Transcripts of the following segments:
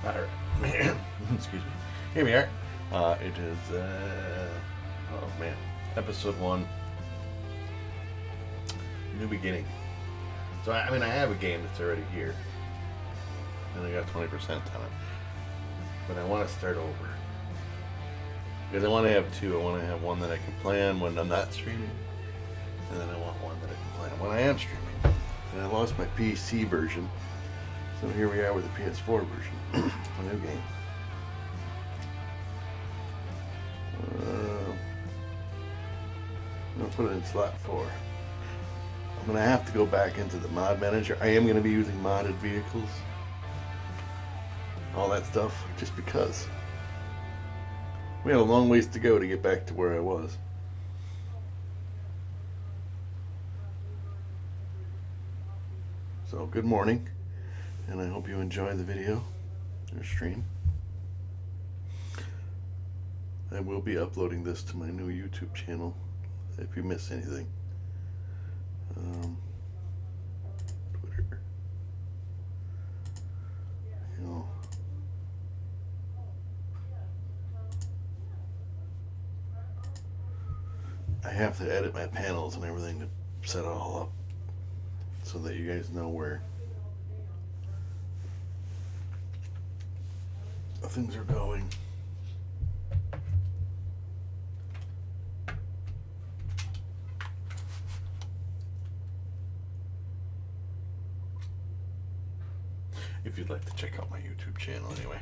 Alright. Excuse me. Here we are. It is, oh man, episode 1. New beginning. So, I mean, I have a game that's already here. And I got 20% on it. But I want to start over. Because I want to have two. I want to have one that I can play on when I'm not streaming. And then I want one that I can play on when I am streaming. And I lost my PC version. So here we are with the PS4 version. A new game. I'm going to put it in slot 4. I'm going to have to go back into the mod manager. I am going to be using modded vehicles. All that stuff, just because. We had a long ways to go to get back to where I was. So, good morning. And I hope you enjoy the video or stream. I will be uploading this to my new YouTube channel if you miss anything. Twitter. You know. I have to edit my panels and everything to set it all up so that you guys know where things are going. If you'd like to check out my YouTube channel anyway.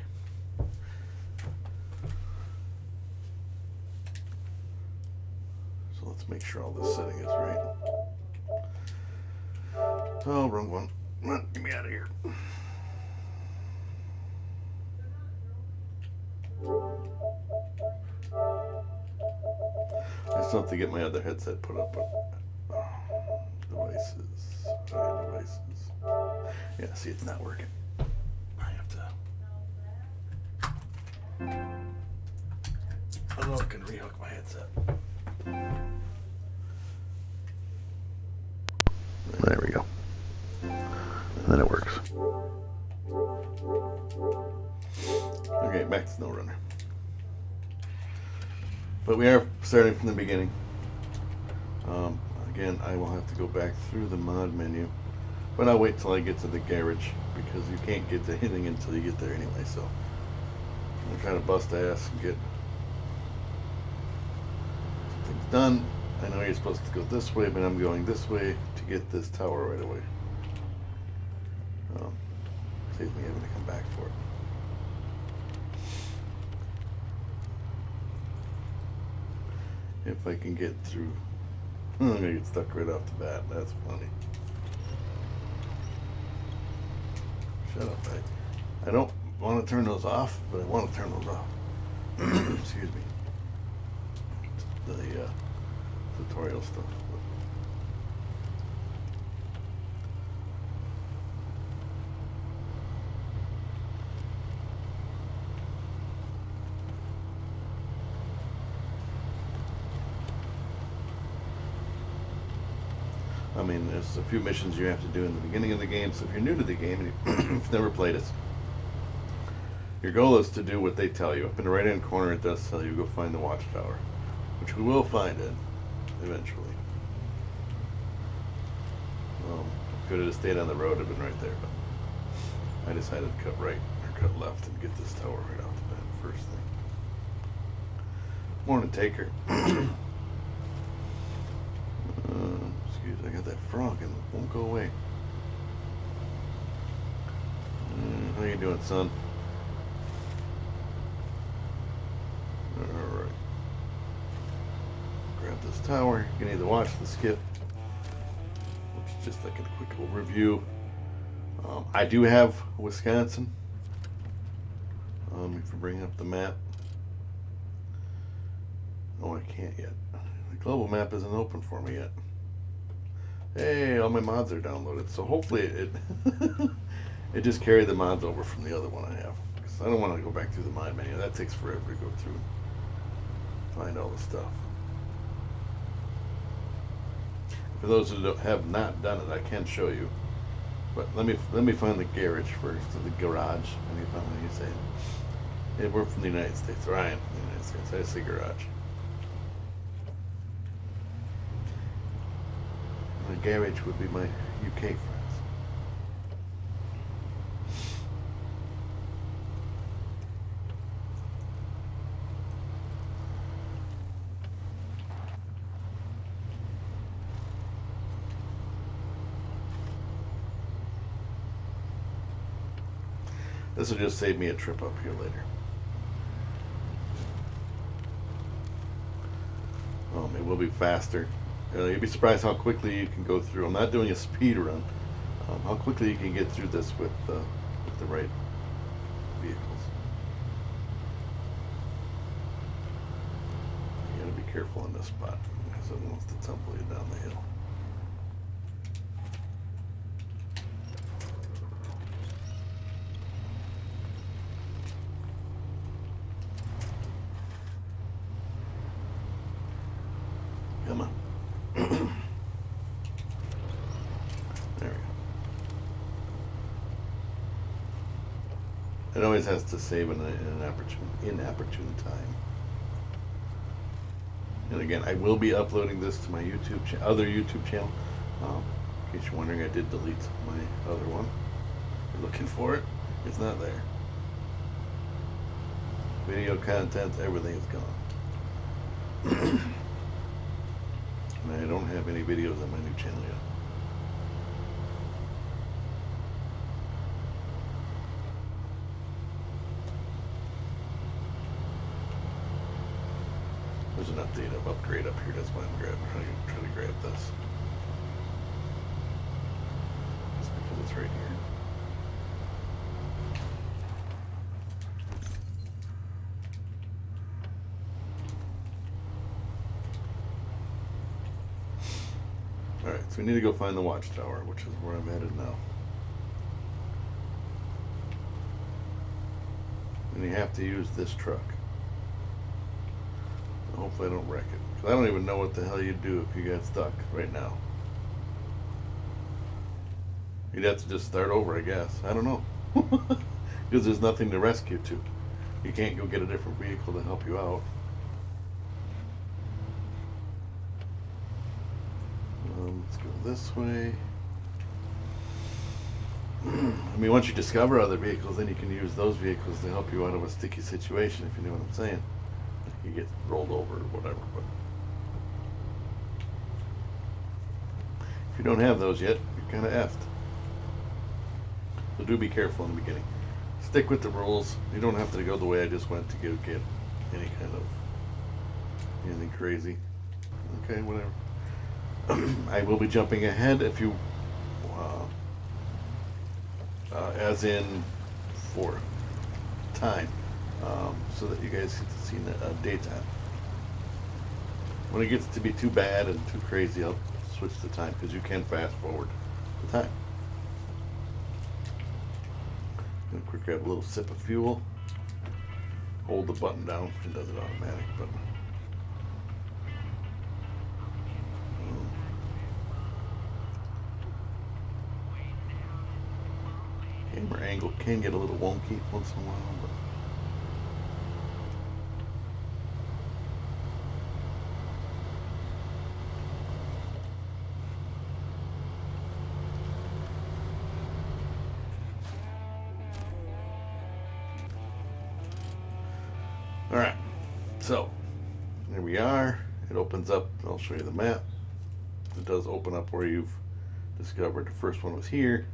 So let's make sure all this setting is right. Oh, wrong one. Come on, get me out of here. I still have to get my other headset put up, but devices. Yeah, see, it's not working. I have to. I don't know if I can rehook my headset. There we go. And then it works. Okay, back to SnowRunner. But we are starting from the beginning. Again, I will have to go back through the mod menu. But I'll wait till I get to the garage, because you can't get to anything until you get there anyway. So I'm going to try to bust ass and get some things done. I know you're supposed to go this way, but I'm going this way to get this tower right away. Save me having to come back for it. If I can get through. I'm gonna get stuck right off the bat. That's funny. Shut up, I don't want to turn those off, but I want to turn those off. Excuse me. The tutorial stuff. I mean, there's a few missions you have to do in the beginning of the game, so if you're new to the game and you've never played it, your goal is to do what they tell you. Up in the right-hand corner, it does tell you go find the watchtower, which we will find it eventually. Could have stayed on the road, it'd been right there, but I decided to cut right or cut left and get this tower right off the bat first thing. Morning, Taker. I got that frog and it won't go away. How you doing, son? Alright. Grab this tower. You can either watch the skip, which is just like a quick overview. I do have Wisconsin. If you bring up the map. Oh, I can't yet. The global map isn't open for me yet. Hey, all my mods are downloaded, so hopefully it it just carried the mods over from the other one I have. Because I don't want to go back through the mod menu. That takes forever to go through and find all the stuff. For those who have not done it, I can show you. But let me find the garage first, or the garage. Let me find what you say. Yeah, we're from the United States, or I am from the United States. I say garage. The garage would be my UK friends. This will just save me a trip up here later. It will be faster. You'd be surprised how quickly you can go through. I'm not doing a speed run. How quickly you can get through this with the right vehicles. You gotta be careful in this spot because it wants to tumble you down the hill. Come on. There we go. It always has to save in an inopportune time. And again, I will be uploading this to my other YouTube channel. In case you're wondering, I did delete my other one. You're looking for it. It's not there. Video content, everything is gone. And I don't have any videos on my new channel yet. There's an update of upgrade up here. That's why I'm trying to grab this. Just because it's right here. Alright, so we need to go find the watchtower, which is where I'm headed now. And you have to use this truck. Hopefully I don't wreck it. Because I don't even know what the hell you'd do if you got stuck right now. You'd have to just start over, I guess. I don't know. Because there's nothing to rescue to. You can't go get a different vehicle to help you out. Let's go this way. I mean, once you discover other vehicles, then you can use those vehicles to help you out of a sticky situation, if you know what I'm saying. You get rolled over or whatever. But if you don't have those yet, you're kind of effed. So do be careful in the beginning. Stick with the rules. You don't have to go the way I just went to get any kind of anything crazy. Okay, whatever. I will be jumping ahead if you, as in for time, so that you guys get to see daytime. When it gets to be too bad and too crazy, I'll switch the time because you can fast forward the time. Gonna quick grab a little sip of fuel. Hold the button down. It does it automatic, but. Camera angle can get a little wonky once in a while, but. Alright, so there we are. It opens up. I'll show you the map. It does open up where you've discovered. The first one was here.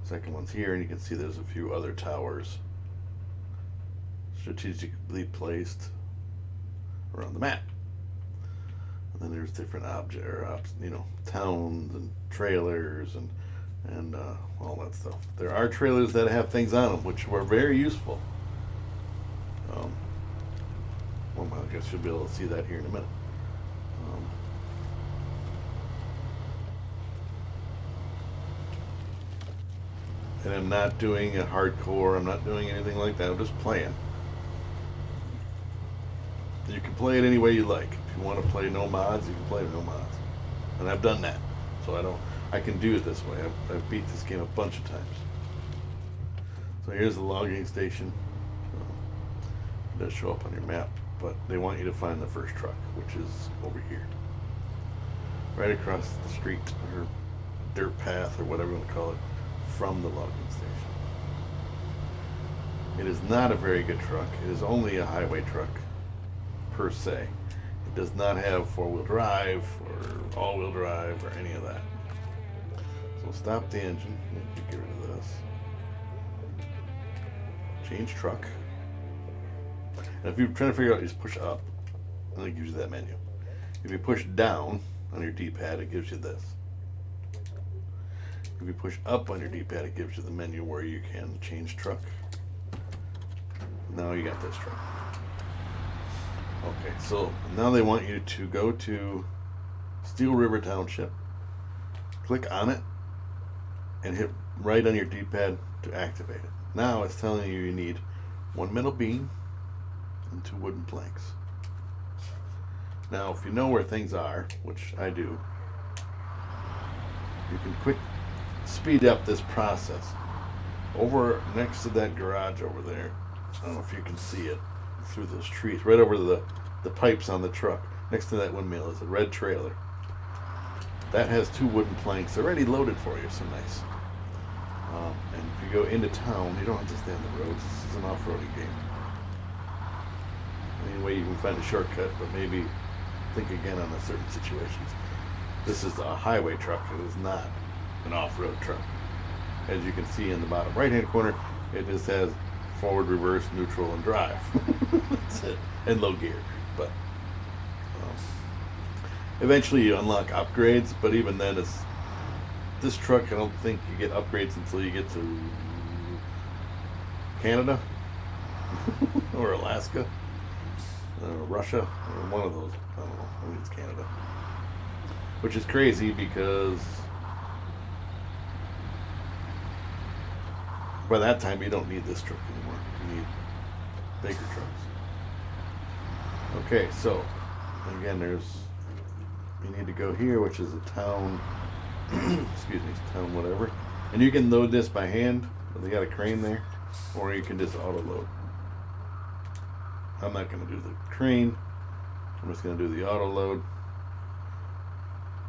Second one's here, and you can see there's a few other towers strategically placed around the map. And then there's different towns and trailers and all that stuff. There are trailers that have things on them, which were very useful. Well, I guess you'll be able to see that here in a minute. And I'm not doing a hardcore, I'm not doing anything like that, I'm just playing. You can play it any way you like. If you want to play no mods, you can play no mods. And I've done that. So I can do it this way. I've beat this game a bunch of times. So here's the logging station. It does show up on your map, but they want you to find the first truck, which is over here. Right across the street, or dirt path, or whatever you want to call it, from the logging station. It is not a very good truck. It is only a highway truck, per se. It does not have four-wheel drive, or all-wheel drive, or any of that. So stop the engine. Get rid of this. Change truck. And if you're trying to figure out, you just push up, and it gives you that menu. If you push down on your D-pad, it gives you this. If you push up on your D-pad, it gives you the menu where you can change truck. Now you got this truck. Okay, so now they want you to go to Steel River Township, click on it, and hit right on your D-pad to activate it. Now it's telling you need one metal beam and 2 wooden planks. Now, if you know where things are, which I do, you can quick speed up this process. Over next to that garage over there, I don't know if you can see it through those trees, right over the pipes on the truck, next to that windmill is a red trailer. That has 2 wooden planks already loaded for you, so nice. And if you go into town, you don't have to stay on the roads. This is an off-roading game. Any way you can find a shortcut, but maybe think again on the certain situations. This is a highway truck. It is not an off-road truck. As you can see in the bottom right-hand corner, it just has forward, reverse, neutral, and drive. That's it. And low gear. But eventually you unlock upgrades, but even then, this truck, I don't think you get upgrades until you get to Canada or Alaska or Russia or one of those. I don't know. I think it's Canada. Which is crazy because by that time you don't need this truck anymore. You need bigger trucks. Okay, so again, you need to go here, which is a town. Excuse me, town whatever. And you can load this by hand. They got a crane there, or you can just auto load. I'm not going to do the crane. I'm just going to do the auto load.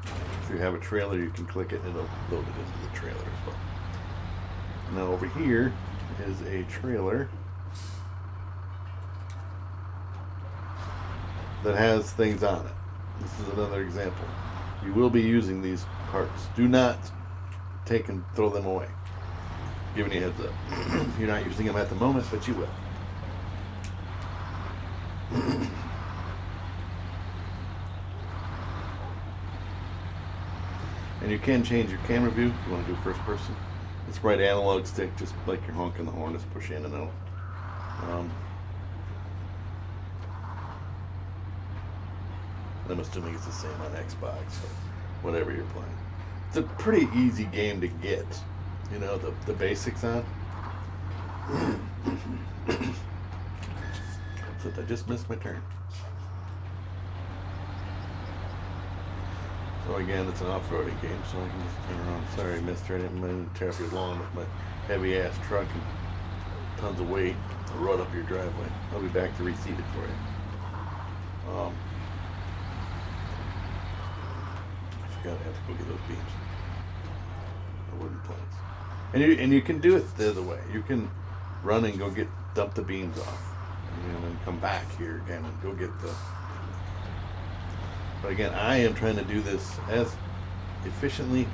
If you have a trailer, you can click it and it'll load it into the trailer as well. Now over here is a trailer that has things on it. This is another example. You will be using these parts. Do not take and throw them away. Giving you a heads up. You're not using them at the moment, but you will. And you can change your camera view if you want to do first person. It's right analog stick, just like you're honking the horn, just push in and out. I'm assuming it's the same on Xbox or whatever you're playing. It's a pretty easy game to get, you know, the basics on. So I just missed my turn. So again, it's an off-roading game, so I can just turn around. Sorry, mister, I didn't mean to tear up your lawn with my heavy-ass truck and tons of weight. I'll run up your driveway. I'll be back to reseat it for you. I forgot I have to go get those beams. The wooden planks. And you can do it the other way. You can run and go dump the beams off. And then come back here again and go get the... But again, I am trying to do this as efficiently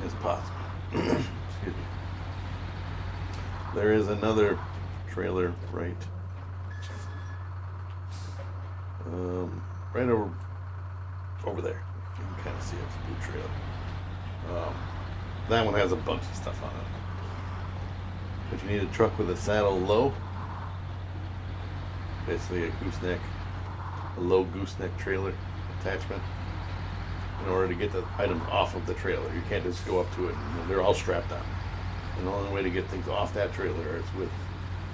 as possible. Excuse me. There is another trailer right over there. You can kind of see it's a blue trailer. That one has a bunch of stuff on it. But you need a truck with a saddle low. Basically a low gooseneck trailer attachment in order to get the items off of the trailer. You can't just go up to it and they're all strapped on. And the only way to get things off that trailer is with,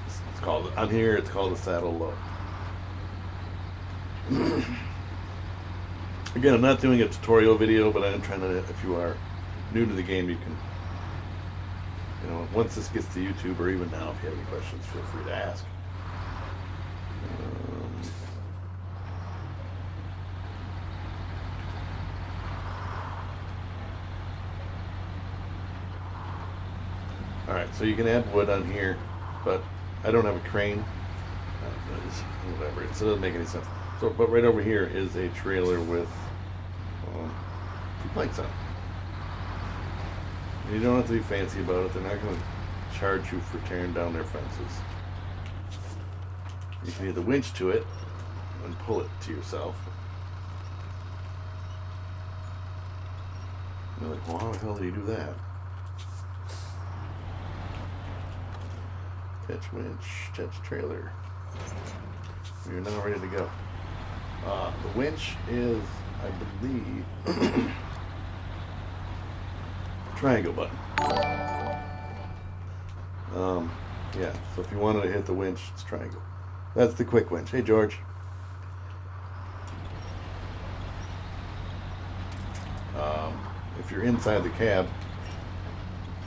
it's called, on here it's called a saddle low. Again, I'm not doing a tutorial video, but I am trying to, if you are new to the game, you can, once this gets to YouTube, or even now, if you have any questions, feel free to ask. All right, so you can add wood on here, but I don't have a crane. Whatever, so it doesn't make any sense. So, but right over here is a trailer with 2 planks on it. You don't have to be fancy about it. They're not going to charge you for tearing down their fences. You can either winch to it and pull it to yourself. And you're like, well, how the hell do you do that? Attach winch, attach trailer. You're now ready to go. The winch is, I believe, triangle button. Yeah, so if you wanted to hit the winch, it's triangle. That's the quick winch. Hey, George. If you're inside the cab,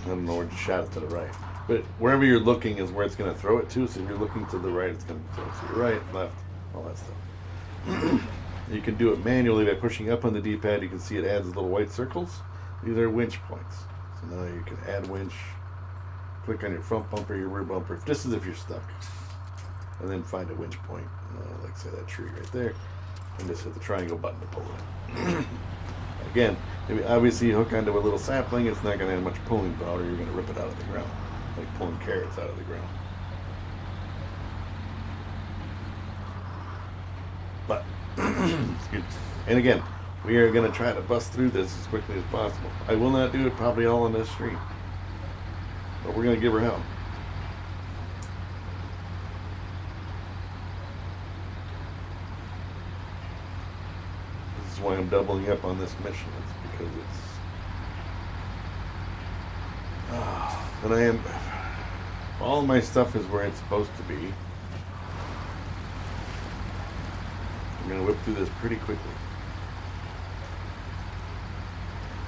I don't know where to shot it to the right. But wherever you're looking is where it's going to throw it to. So if you're looking to the right, it's going to throw it to your right, left, all that stuff. You can do it manually by pushing up on the D-pad. You can see it adds little white circles. These are winch points. So now you can add winch, click on your front bumper, your rear bumper, just as if you're stuck. And then find a winch point, like say that tree right there, and just hit the triangle button to pull it. Again, obviously you hook onto a little sapling, it's not going to have much pulling power, you're going to rip it out of the ground, like pulling carrots out of the ground. But, excuse me. And again, we are going to try to bust through this as quickly as possible. I will not do it probably all on this stream, but we're going to give her hell. This is why I'm doubling up on this mission. It's because it's... and I am... all my stuff is where it's supposed to be. I'm going to whip through this pretty quickly.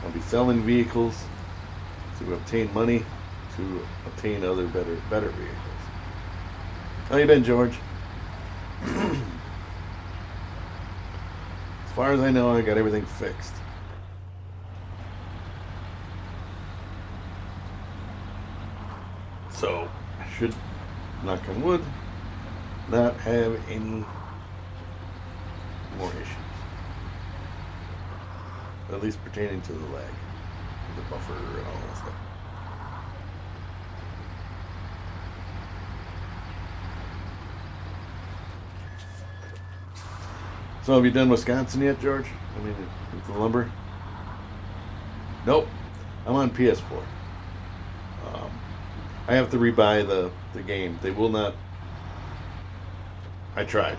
I'll be selling vehicles to obtain money, to obtain other better vehicles. How you been, George? As far as I know, I got everything fixed. So, I should, knock on wood, not have any more issues. At least pertaining to the lag, the buffer, and all that stuff. So have you done Wisconsin yet, George? I mean, with the lumber? Nope. I'm on PS4. I have to rebuy the game. They will not... I tried.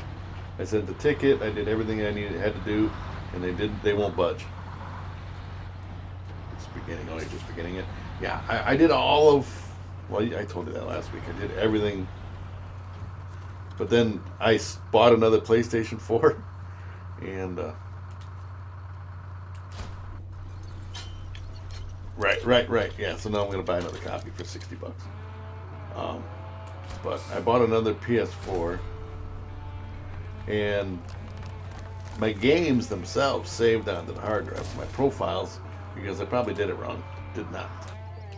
I sent the ticket, I did everything I had to do, and they won't budge. It's beginning, you're just beginning it. Yeah, I did all of, well, I told you that last week. I did everything, but then I bought another PlayStation 4, and, right, yeah, so now I'm going to buy another copy for $60. But I bought another PS4, and my games themselves saved onto the hard drive. My profiles, because I probably did it wrong, did not.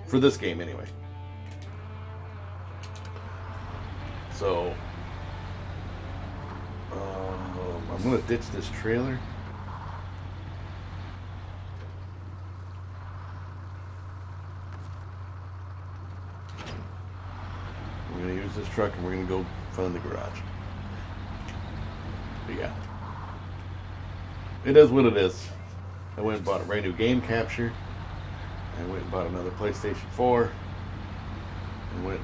For this game, anyway. So, I'm going to ditch this trailer. We're going to use this truck, and we're going to go find the garage. But yeah, it is what it is. I went and bought a brand new game capture. I went and bought another PlayStation 4. I went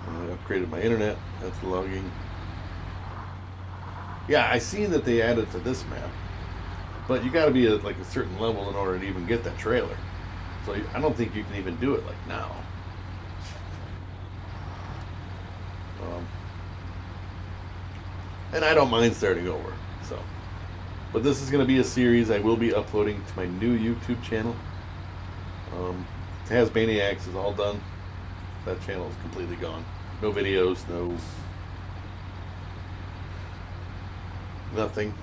and upgraded my internet. That's logging. Yeah, I seen that they added to this map, but you got to be at like a certain level in order to even get that trailer. So I don't think you can even do it like now. And I don't mind starting over, so. But this is going to be a series I will be uploading to my new YouTube channel. Tasmaniacs is all done. That channel is completely gone. No videos, no nothing.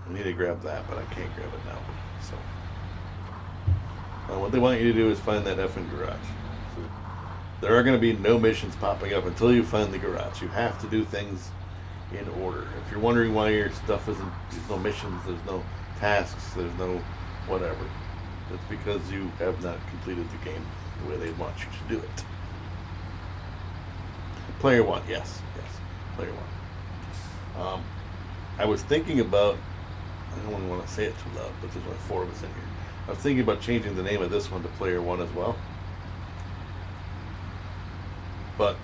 I need to grab that, but I can't grab it now. So, what they want you to do is find that effing garage. So, there are going to be no missions popping up until you find the garage. You have to do things in order. If you're wondering why your stuff isn't, there's no missions, there's no tasks, there's no whatever, it's because you have not completed the game the way they want you to do it. Player one, yes, player one. I was thinking about, I don't want to say it too loud, but there's only 4 of us in here. I was thinking about changing the name of this one to Player One as well, but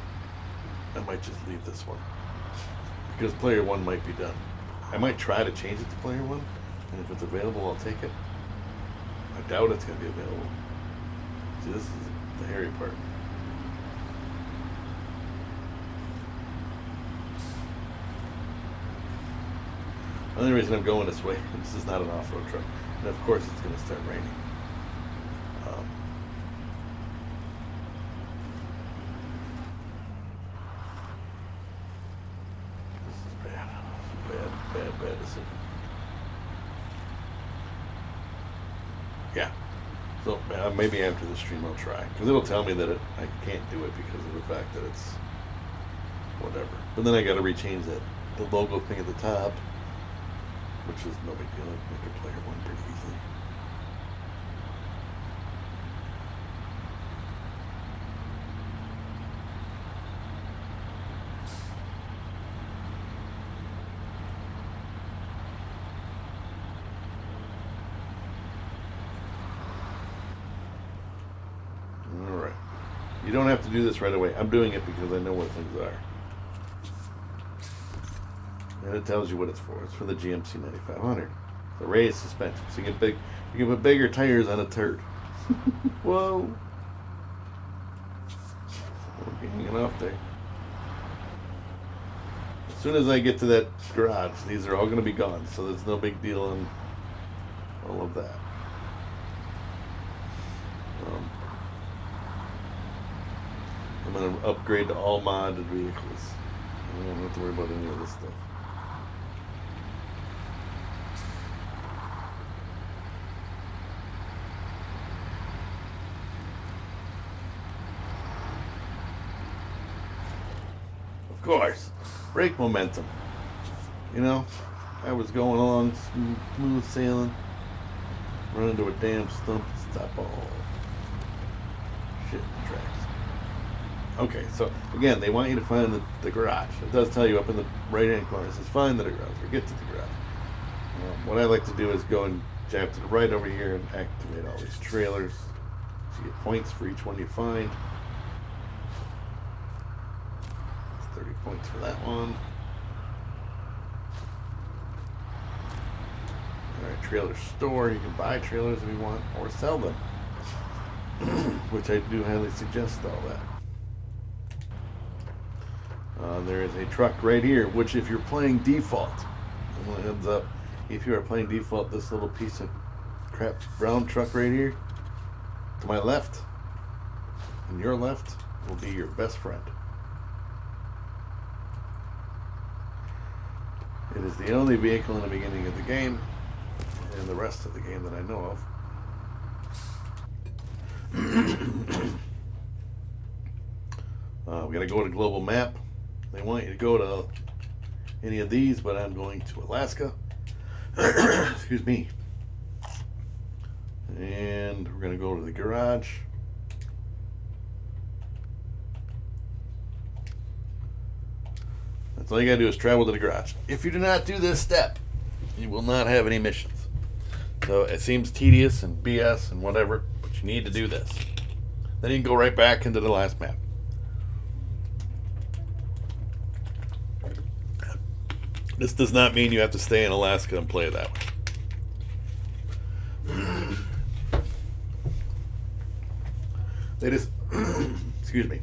I might just leave this one because Player One might be done. I might try to change it to Player One, and if it's available, I'll take it. I doubt it's going to be available. See, this is the hairy part. The only reason I'm going this way, this is not an off-road truck, and of course it's going to start raining. This is bad decision. Yeah. So maybe after the stream I'll try, because it'll tell me that I can't do it because of the fact that it's whatever. But then I got to rechange the logo thing at the top, which is no big deal. I can make a Player One pretty easily. All right. You don't have to do this right away. I'm doing it because I know where things are. And it tells you what it's for. It's for the GMC 9500. The raised suspension. So you can put bigger tires on a turd. Whoa. We'll be hanging off there. As soon as I get to that garage, these are all going to be gone. So there's no big deal on all of that. I'm going to upgrade to all modded vehicles. I don't have to worry about any of this stuff. Of course, brake momentum. You know, I was going along smooth sailing, run into a damn stump, stop all shit in the tracks. Okay, so again, they want you to find the garage. It does tell you up in the right-hand corner. It says find the garage or get to the garage. What I like to do is go and jab to the right over here and activate all these trailers. So you get points for each one you find. 30 points for that one. Alright, trailer store. You can buy trailers if you want or sell them. Which I do highly suggest all that. There is a truck right here, which if you're playing default, it ends up, if you are playing default, this little piece of crap brown truck right here, to my left, and your left, will be your best friend. It is the only vehicle in the beginning of the game, and the rest of the game that I know of. We gotta go to global map. They want you to go to any of these, but I'm going to Alaska. Excuse me. And we're gonna go to the garage. That's all you gotta do is travel to the garage. If you do not do this step, you will not have any missions. So it seems tedious and BS and whatever, but you need to do this. Then you can go right back into the last map. This does not mean you have to stay in Alaska and play that way. They just, excuse me,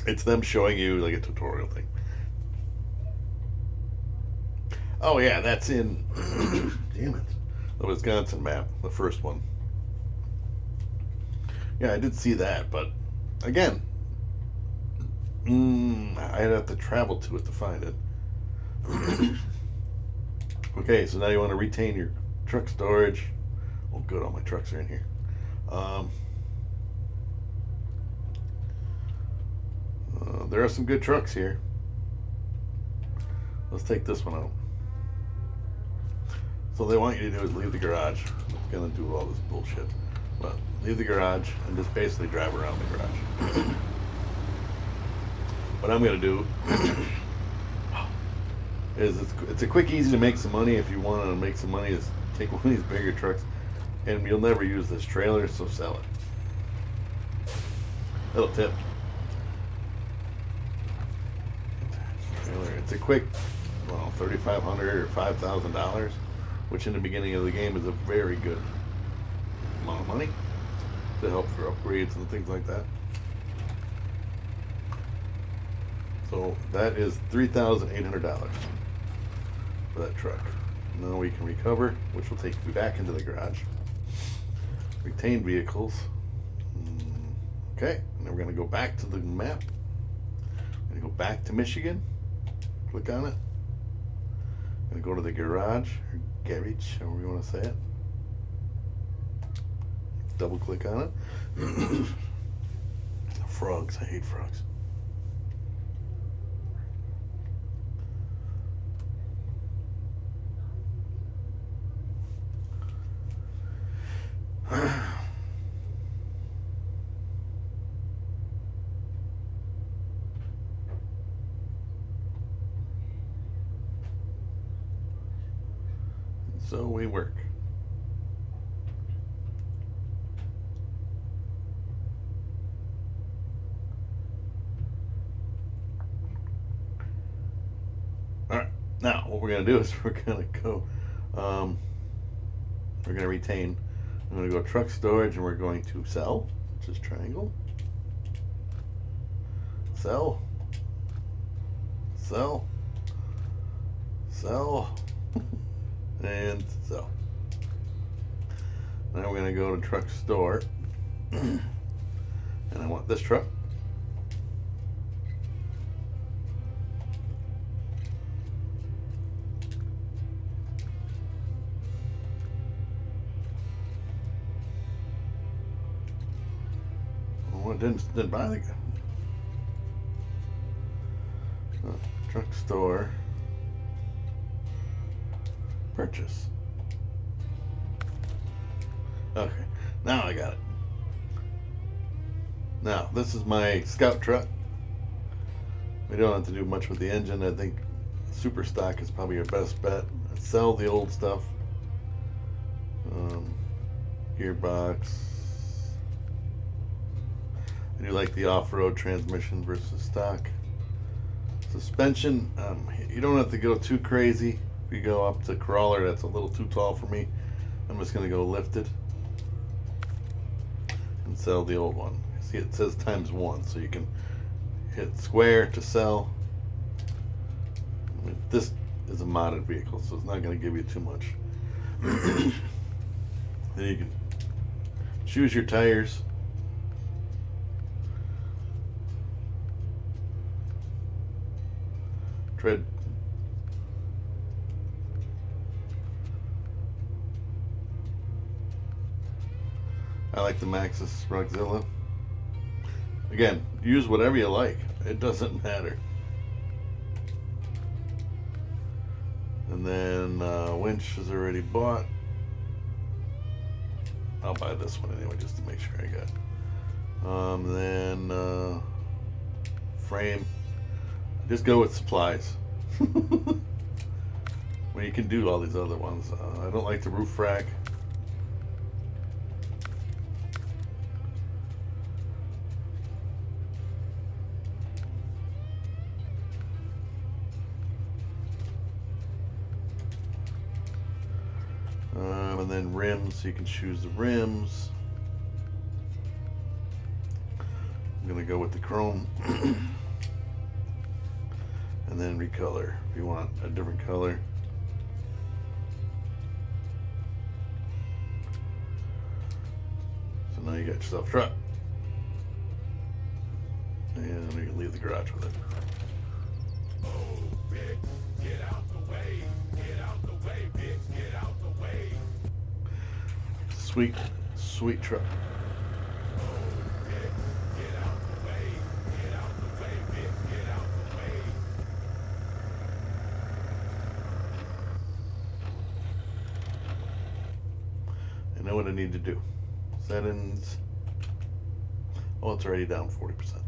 it's them showing you like a tutorial thing. Oh yeah, that's in, damn it, the Wisconsin map, the first one. Yeah, I did see that, but again, I'd have to travel to it to find it. Okay, so now you want to retain your truck storage. Oh, good, all my trucks are in here. Um, there are some good trucks here. Let's take this one out. So they want you to do is leave the garage. I'm gonna do all this bullshit, but leave the garage and just basically drive around the garage. What I'm gonna do is it's a quick, easy to make some money. If you want to make some money, is take one of these bigger trucks, and you'll never use this trailer, so sell it. Little tip. Trailer. It's a quick, well, $3,500 or $5,000, which in the beginning of the game is a very good amount of money to help for upgrades and things like that. So that is $3,800 for that truck. Now we can recover, which will take me back into the garage. Retain vehicles. Okay, and then we're going to go back to the map. We're going to go back to Michigan. Click on it. Going to go to the garage, or garage, however you want to say it. Double click on it. Frogs, I hate frogs. So we work. All right. Now what we're gonna do is we're gonna go. We're gonna retain. I'm gonna go truck storage, and we're going to sell, which is triangle. Sell. Sell. Sell. And sell. Now we're going to go to truck store, and I want this truck. Oh, it didn't buy the truck store. Purchase. Okay, now I got it. Now, this is my Scout truck. We don't have to do much with the engine. I think super stock is probably your best bet. Sell the old stuff. Gearbox. I do like the off-road transmission versus stock. Suspension, you don't have to go too crazy. If you go up to crawler, that's a little too tall for me. I'm just going to go lifted and sell the old one. See, it says ×1, so you can hit square to sell. I mean, this is a modded vehicle, so it's not going to give you too much. Then you can choose your tires. Tread. I like the Maxxis Rockzilla. Again, use whatever you like. It doesn't matter. And then winch is already bought. I'll buy this one anyway just to make sure I got. Then frame. Just go with supplies. Well, you can do all these other ones. I don't like the roof rack. And then rims, so you can choose the rims. I'm gonna go with the chrome. And then recolor if you want a different color. So now you got yourself a truck. And we can leave the garage with it. Oh, bitch, get out the way. Get out the way, bitch, get out the way. Sweet, sweet truck. Oh, bitch, get out the way. Get out the way, bitch, get out the way. I know what I need to do. Settings. Oh, it's already down 40%.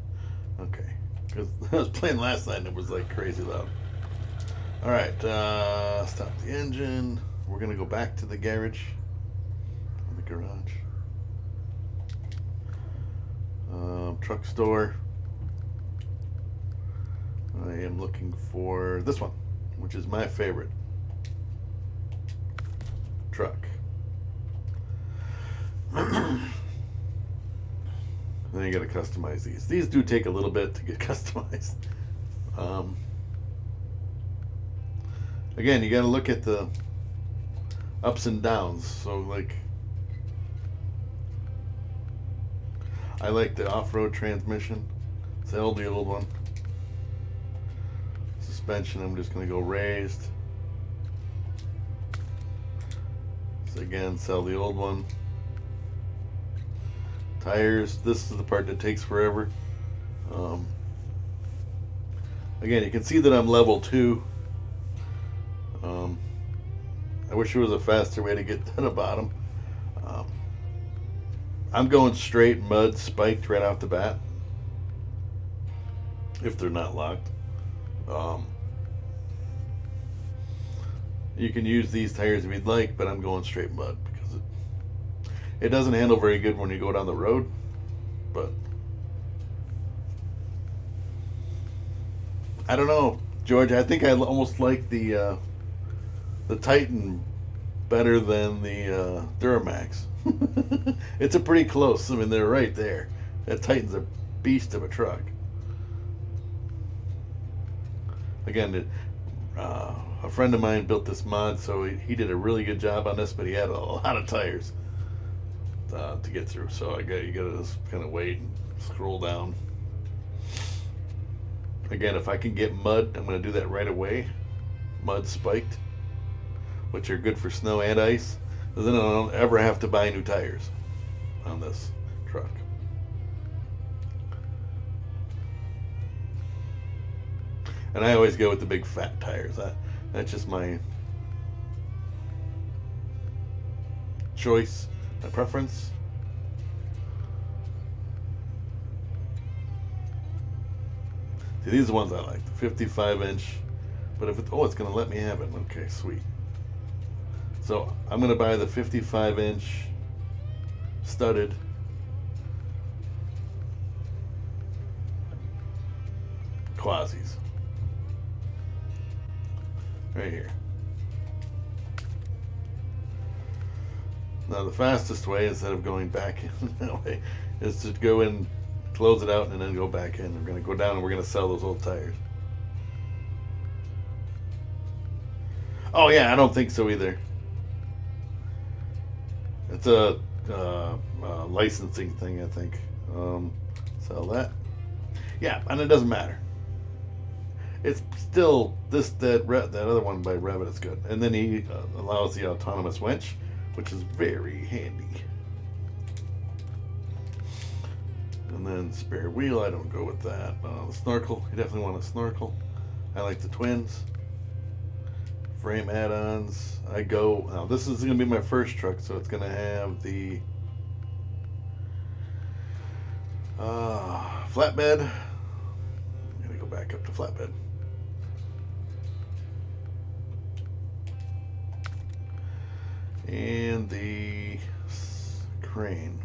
Okay. Because I was playing last night and it was like crazy loud. Alright, stop the engine. We're going to go back to the garage. The garage. Truck store. I am looking for this one, which is my favorite truck. Then you got to customize these. These do take a little bit to get customized. Again, you got to look at the ups and downs. So, like, I like the off-road transmission. Sell the old one. Suspension, I'm just going to go raised. So again, sell the old one. Tires, this is the part that takes forever. Again, you can see that I'm level 2. I wish there was a faster way to get to the bottom. I'm going straight mud spiked right off the bat, if they're not locked. You can use these tires if you'd like, but I'm going straight mud because it doesn't handle very good when you go down the road. But I don't know, George. I think I almost like the Titan better than the Duramax. It's a pretty close. I mean, they're right there. That Titan's a beast of a truck. Again, a friend of mine built this mod, so he did a really good job on this, but he had a lot of tires to get through. So you gotta just kind of wait and scroll down. Again, if I can get mud, I'm gonna do that right away. Mud spiked, which are good for snow and ice. Then I don't ever have to buy new tires on this truck. And I always go with the big fat tires. That's just my choice, my preference. See, these are the ones I like. The 55-inch. But if it's going to let me have it. Okay, sweet. So I'm going to buy the 55-inch studded Quasis. Right here. Now the fastest way, instead of going back in that way, is to go in, close it out, and then go back in. We're going to go down and we're going to sell those old tires. Oh yeah, I don't think so either. It's a licensing thing, I think. Sell that. Yeah, and it doesn't matter. It's still that other one by Revit is good, and then he allows the autonomous winch, which is very handy. And then spare wheel, I don't go with that. The snorkel, you definitely want a snorkel. I like the twins. Frame add-ons, now this is going to be my first truck, so it's going to have the flatbed. I'm going to go back up to flatbed. And the crane.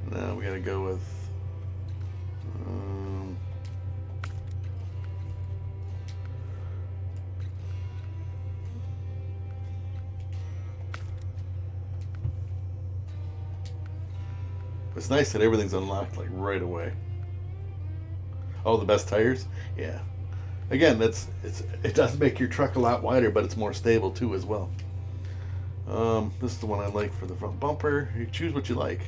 Now we gotta go with it's nice that everything's unlocked like right away. Oh, the best tires? Yeah. Again, it does make your truck a lot wider, but it's more stable too as well. This is the one I like for the front bumper. You choose what you like.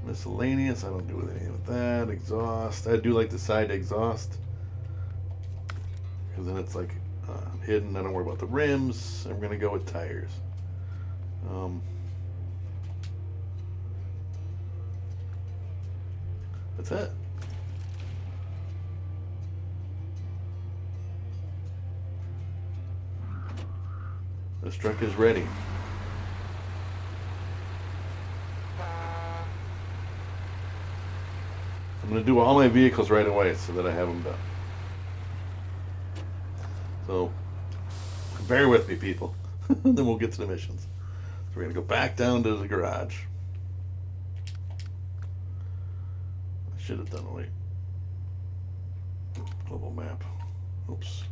Miscellaneous, I don't do anything with that. Exhaust, I do like the side exhaust because then it's like hidden. I don't worry about the rims. I'm gonna go with tires. That's it. This truck is ready. I'm going to do all my vehicles right away so that I have them done. So, bear with me, people. Then we'll get to the missions. So we're going to go back down to the garage. I should have done a global map. Oops.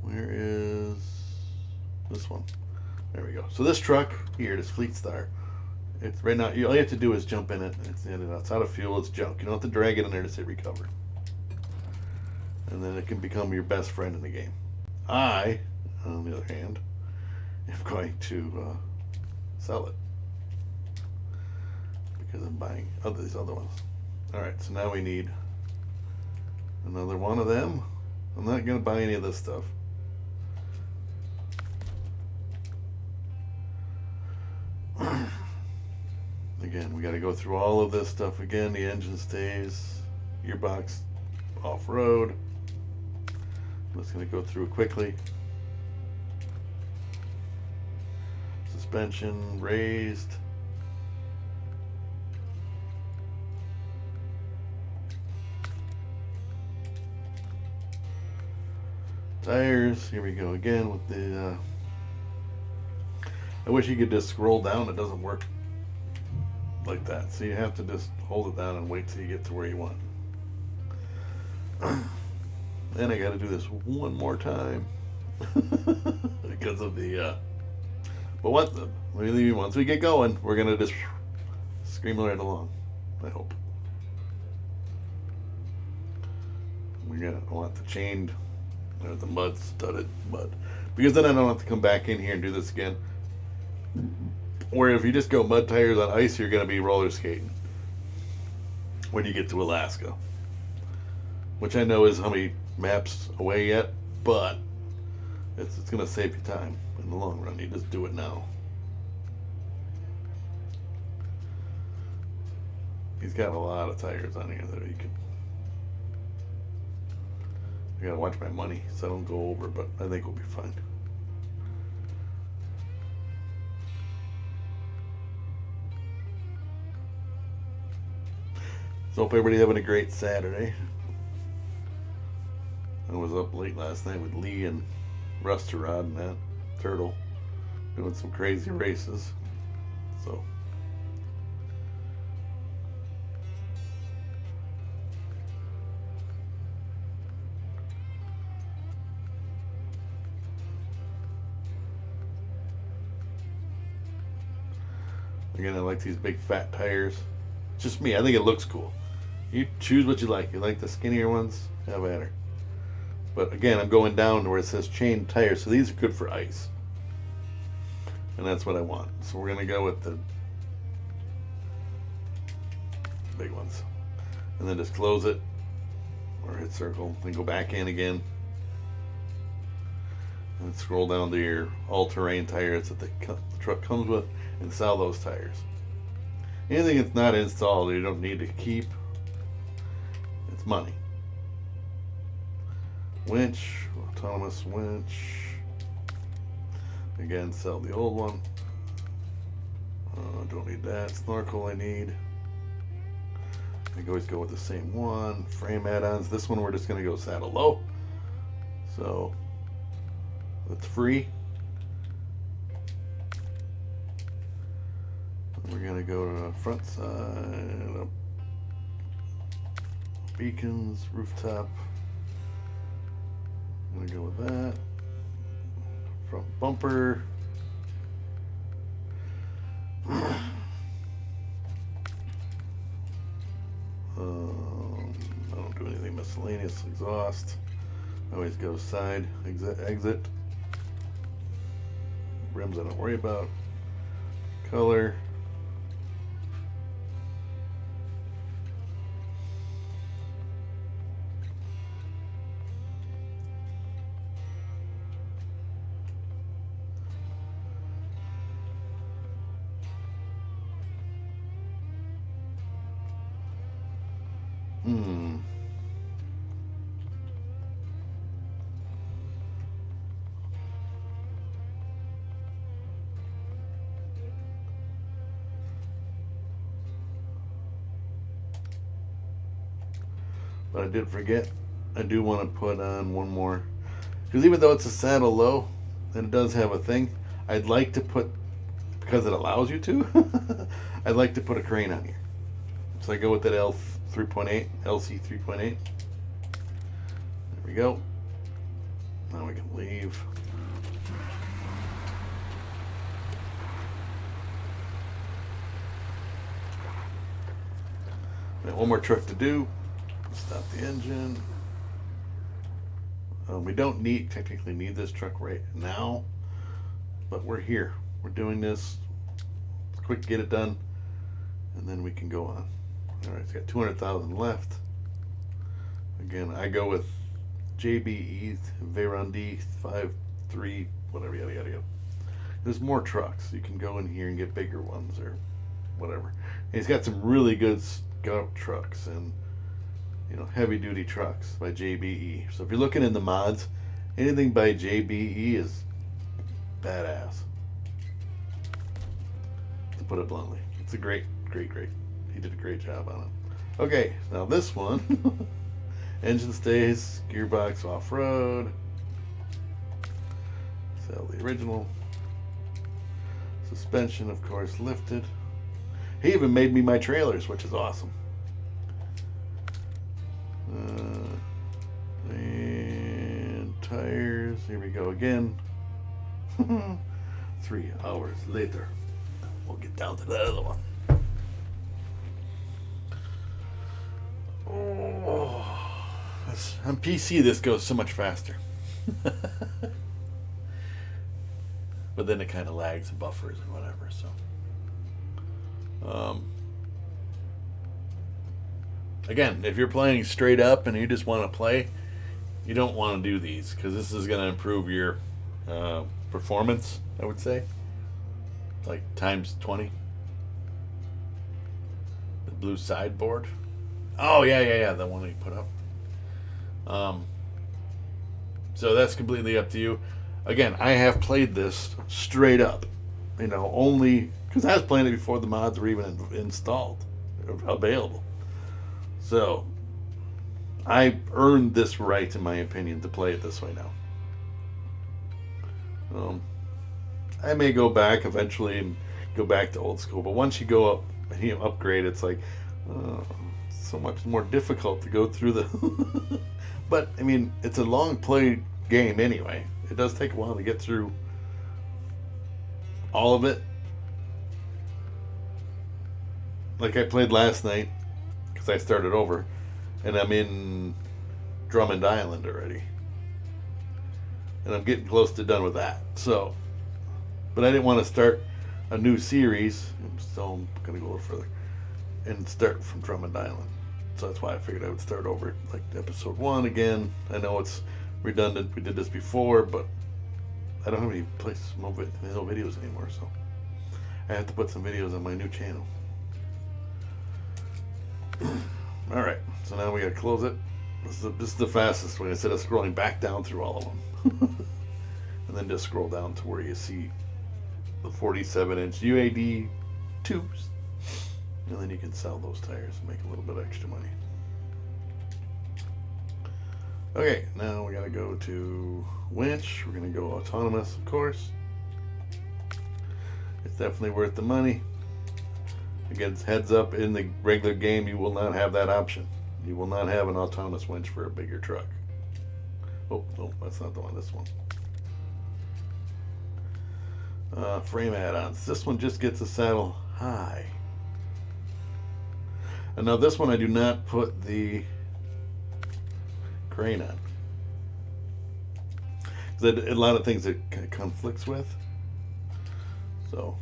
Where is this one? There we go. So this truck here, this Fleet Star, it's right now. All you have to do is jump in it. It's out of fuel. It's junk. You don't have to drag it in there to say recover, and then it can become your best friend in the game. I, on the other hand, am going to sell it because I'm buying these other ones. All right. So now we need another one of them. I'm not going to buy any of this stuff. Again, we got to go through all of this stuff again. The engine stays, gearbox off-road. I'm just going to go through it quickly. Suspension raised. Tires, here we go again with the I wish you could just scroll down. It doesn't work like that, so you have to just hold it down and wait till you get to where you want. And I got to do this one more time because of the but once we get going, we're gonna just scream right along, I hope. We're gonna want the chained or the mud studded mud, because then I don't have to come back in here and do this again. Where if you just go mud tires on ice, you're going to be roller skating when you get to Alaska, which I know is how many maps away yet, but it's going to save you time in the long run. You just do it now. He's got a lot of tires on here that you can. I gotta watch my money so I don't go over, but I think we'll be fine. So hope everybody having a great Saturday. I was up late last night with Lee and Rusterod and that Turtle doing some crazy races. So again, I like these big fat tires. It's just me. I think it looks cool. You choose what you like. You like the skinnier ones? Have at her. But again, I'm going down to where it says chain tires, so these are good for ice. And that's what I want. So we're going to go with the big ones. And then just close it, or hit circle, then go back in again. And scroll down to your all-terrain tires that the truck comes with, and sell those tires. Anything that's not installed, you don't need to keep. It's money. Winch, autonomous winch. Again, sell the old one. Don't need that. Snorkel I need. I can always go with the same one. Frame add-ons. This one we're just going to go saddle low. So, it's free. We're going to go to the front side. Beacons, rooftop. I'm going to go with that. Front bumper. exhaust. Always go side, exit. Rims I don't worry about. Color. But I did forget, I do want to put on one more. Because even though it's a saddle low, and it does have a thing, I'd like to put, because it allows you to, I'd like to put a crane on here. So I go with that L3.8, LC 3.8. There we go. Now we can leave. Got one more truck to do. Stop the engine. We don't technically need this truck right now, but we're here. We're doing this. Quick, get it done, and then we can go on. All right, it's got 200,000 left. Again, I go with JBE Veyrandi 5.3, whatever, yada yada yada. There's more trucks. You can go in here and get bigger ones or whatever. And he's got some really good scout trucks and heavy duty trucks by JBE. So if you're looking in the mods, anything by JBE is badass, to put it bluntly. It's a great. He did a great job on it. Okay, now this one, engine stays, gearbox off-road, sell the original, suspension of course lifted. He even made me my trailers, which is awesome. And tires, here we go again. 3 hours later, we'll get down to the other one. Oh, on PC this goes so much faster. But then it kind of lags and buffers and whatever, so again, if you're playing straight up and you just want to play, you don't want to do these, because this is going to improve your performance, I would say, like times 20. The blue sideboard. Oh yeah, the one that you put up. So that's completely up to you. Again, I have played this straight up, only because I was playing it before the mods were even installed, available. So I earned this right, in my opinion, to play it this way now. I may go back eventually and go back to old school, but once you go up, upgrade, it's like so much more difficult to go through the. But I mean, it's a long play game anyway. It does take a while to get through all of it. Like I played last night, because I started over, and I'm in Drummond Island already, and I'm getting close to done with that. So, but I didn't want to start a new series. I'm going to go a little further and start from Drummond Island. So that's why I figured I would start over, like episode 1 again. I know it's redundant. We did this before, but I don't have any places, no videos anymore, so I have to put some videos on my new channel. Alright, so now we gotta close it. This is the fastest way, instead of scrolling back down through all of them. And then just scroll down to where you see the 47-inch UAD tubes. And then you can sell those tires and make a little bit extra money. Okay, now we gotta go to winch. We're gonna go autonomous, of course. It's definitely worth the money. Again, heads up, in the regular game, you will not have that option. You will not have an autonomous winch for a bigger truck. Oh, no, that's not the one, this one. Frame add-ons. This one just gets a saddle high. And now this one I do not put the crane on. A lot of things it conflicts with. So,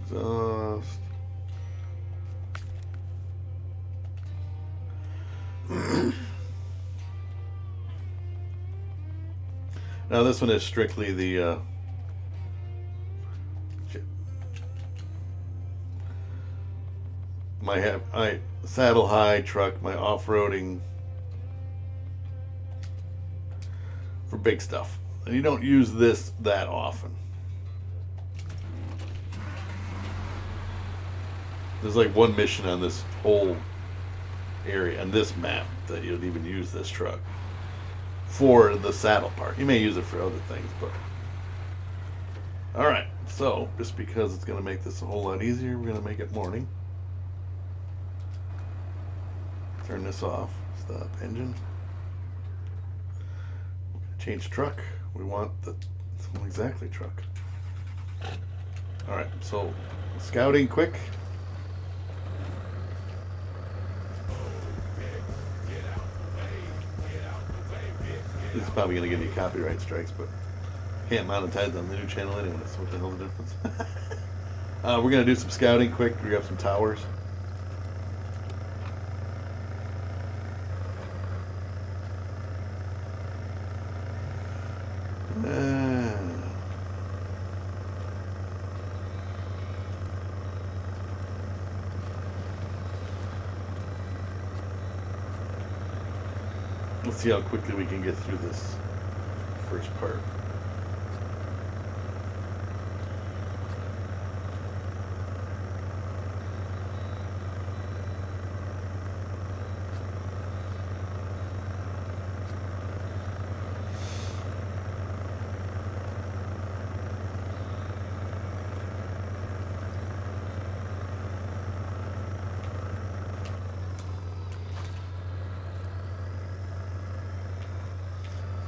exhaust. Now this one is strictly the my saddle high truck, my off-roading for big stuff. And you don't use this that often. There's like one mission on this whole area, on this map, that you'd even use this truck for the saddle part. You may use it for other things, but... Alright, so, just because it's going to make this a whole lot easier, we're going to make it morning. Turn this off. Stop engine. Change truck. We want the... exactly truck. Alright, so, scouting quick. This is probably going to give you copyright strikes, but can't monetize on the new channel anyway, so what the hell's the difference? We're going to do some scouting quick, grab some towers. Let's see how quickly we can get through this first part.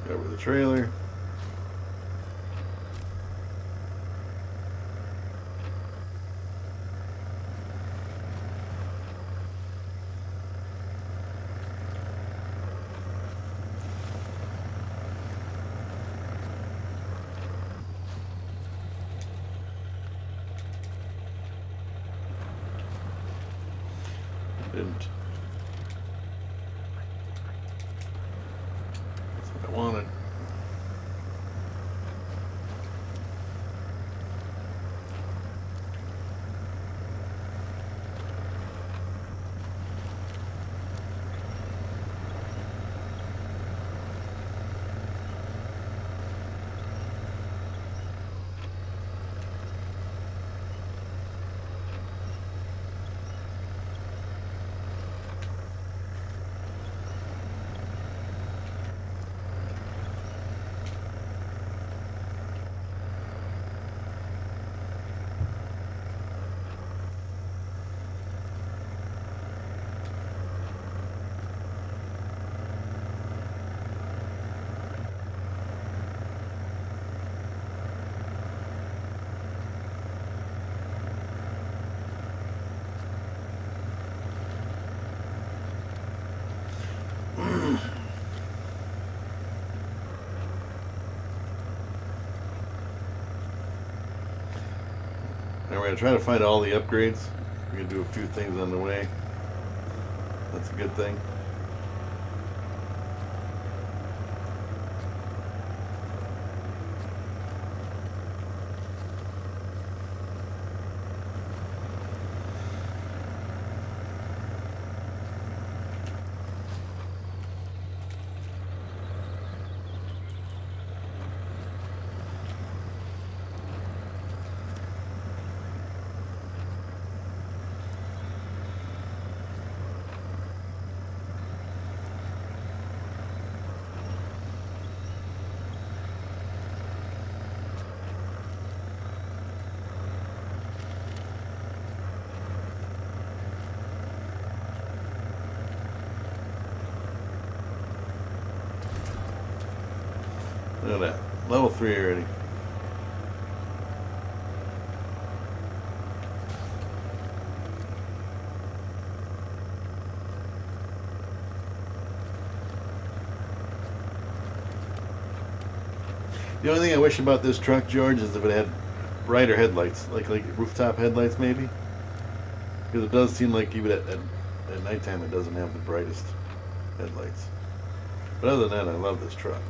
Over the trailer. Didn't. That's what I wanted. Now we're going to try to find all the upgrades. We're going to do a few things on the way. That's a good thing. Look at that. Level 3 already. The only thing I wish about this truck, George, is if it had brighter headlights, like rooftop headlights, maybe. Because it does seem like even at nighttime it doesn't have the brightest headlights. But other than that, I love this truck.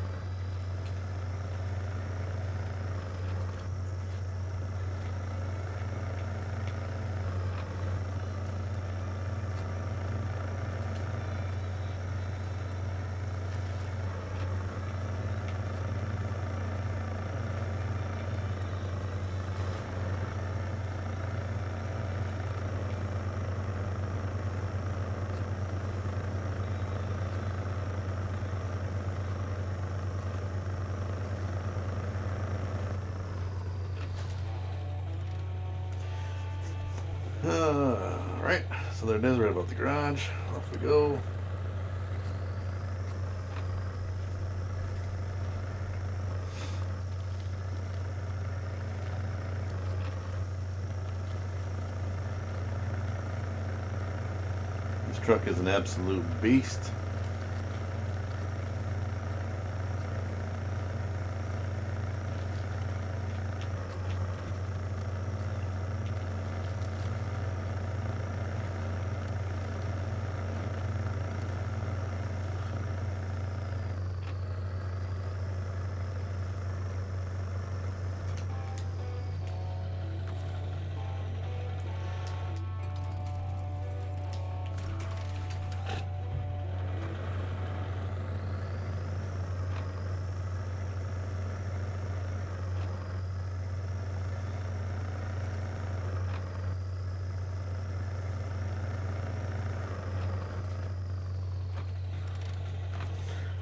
Alright, so there it is, right about the garage. Off we go. This truck is an absolute beast.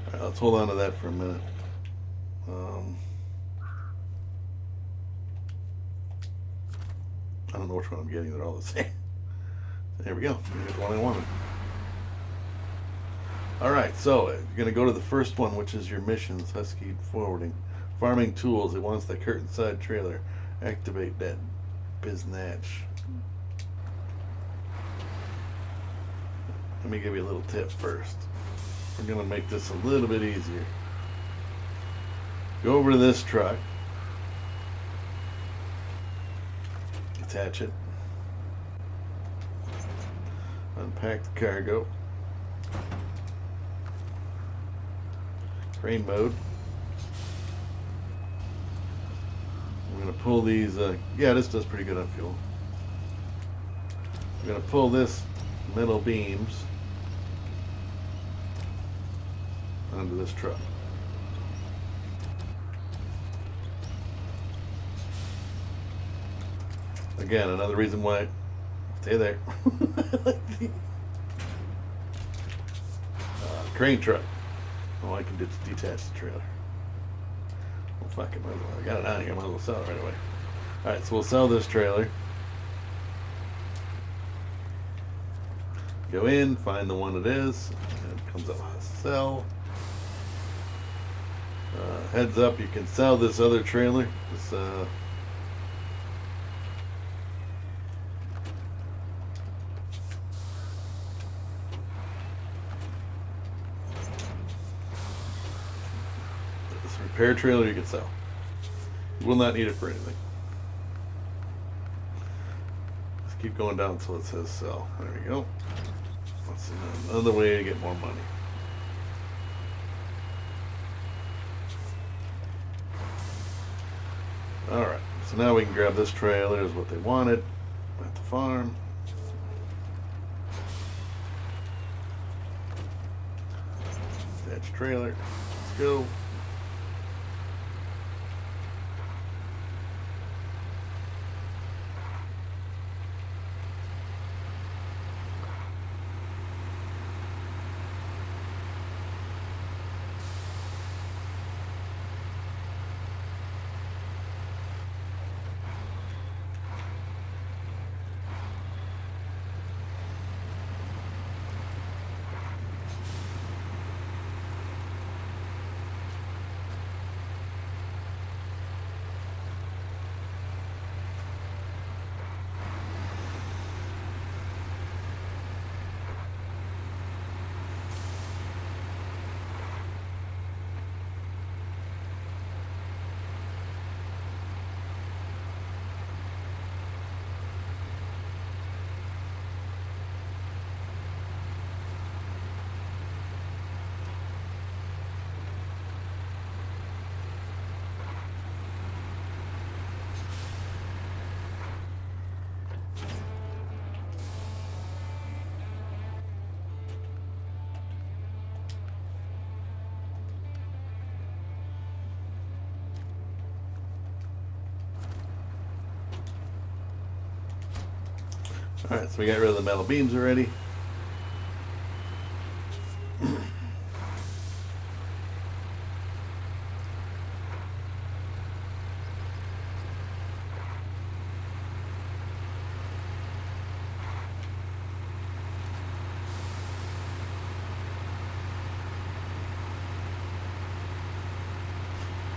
Alright, let's hold on to that for a minute. I don't know which one I'm getting. They're all the same. There we go. We got the one I wanted. Alright, so you're going to go to the first one, which is your missions, Husky Forwarding. Farming Tools. It wants the curtain side trailer. Activate that biznatch. Let me give you a little tip first. We're going to make this a little bit easier. Go over to this truck. Attach it. Unpack the cargo. Crane mode. I'm going to pull these. Yeah, this does pretty good on fuel. I'm going to pull this metal beams onto this truck. Again, another reason why. Stay there. Crane truck. Oh, I can detach the trailer. Well, fuck it. I got it out here. I might as well sell it right away. Alright, so we'll sell this trailer. Go in, find the one it is, and it comes up sell. Heads up, you can sell this other trailer. This repair trailer you can sell. You will not need it for anything. Just keep going down until it says sell. There we go. That's another way to get more money. Alright, so now we can grab this trailer, is what they wanted at the farm. Attach trailer. Let's go. Alright, so we got rid of the metal beams already.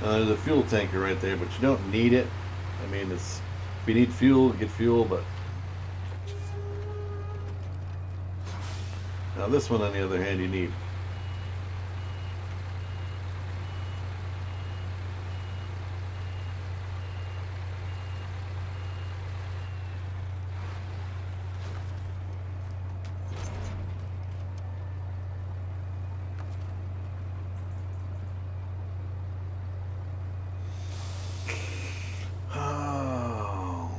There's a fuel tanker right there, but you don't need it. I mean, it's if you need fuel, get fuel, but now this one, on the other hand, you need. Oh.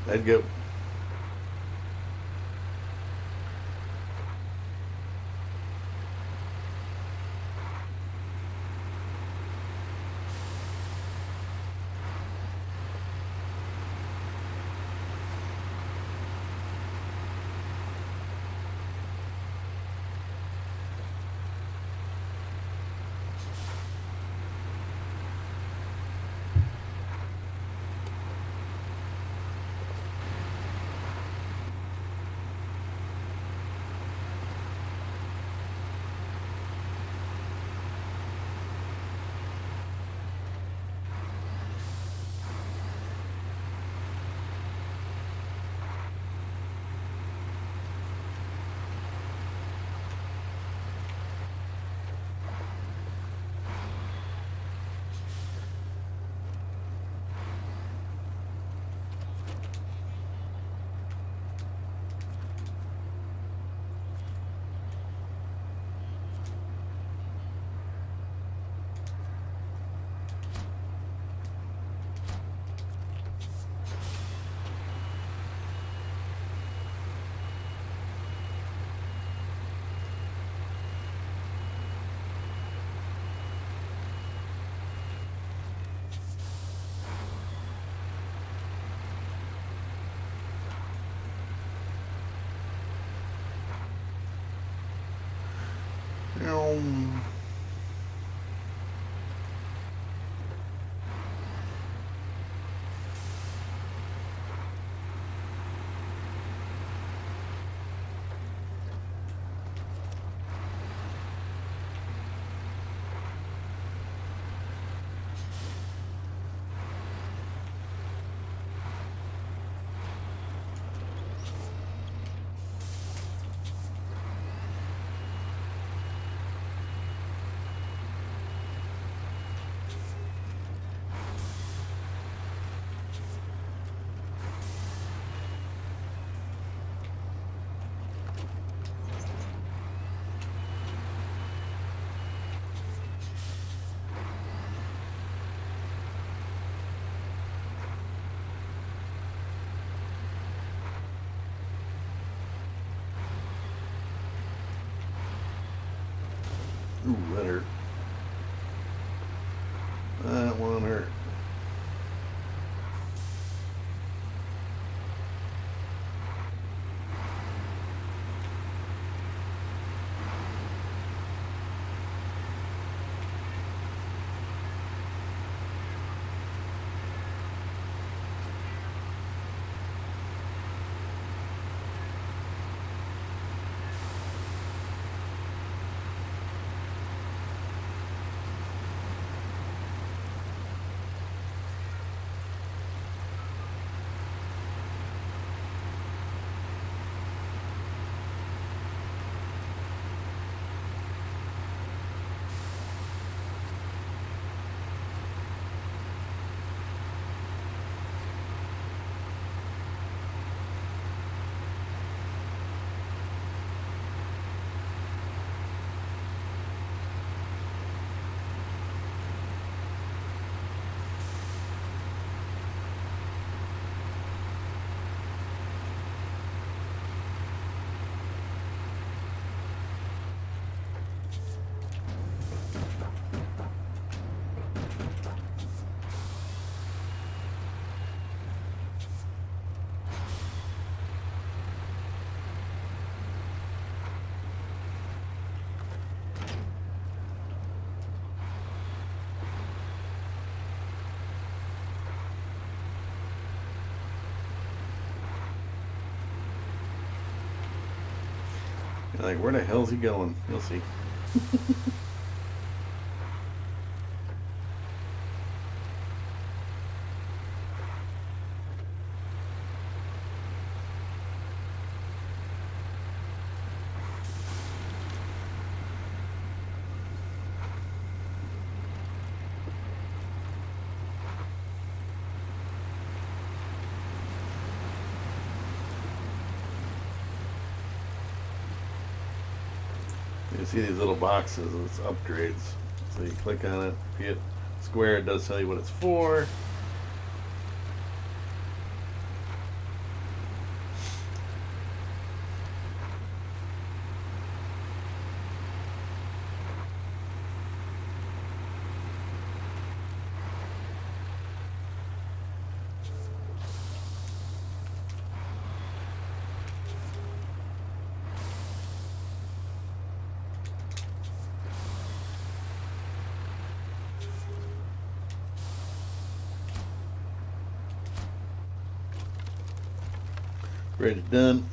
That'd go. Ooh, that hurt. You're like, where the hell's he going? You'll see. You see these little boxes, it's upgrades. So you click on it, if you hit square, it does tell you what it's for. Bridge done.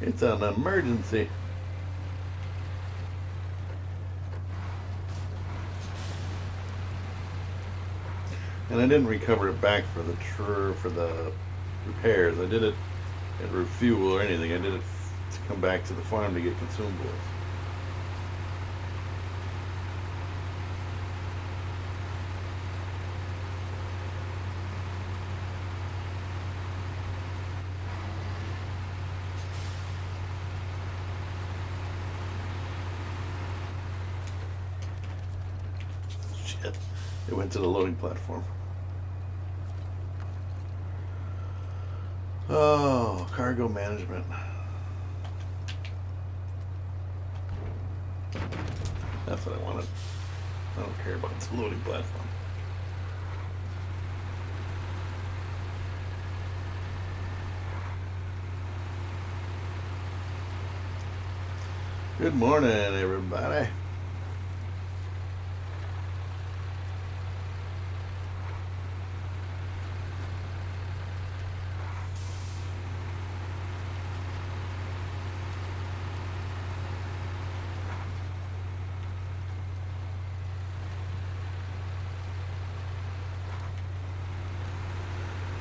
It's an emergency. And I didn't recover it back for the repairs. I did it at refuel or anything. I did it to come back to the farm to get consumables. Shit. It went to the loading platform. Oh, cargo management. That's what I wanted. I don't care about the loading platform. Good morning, everybody.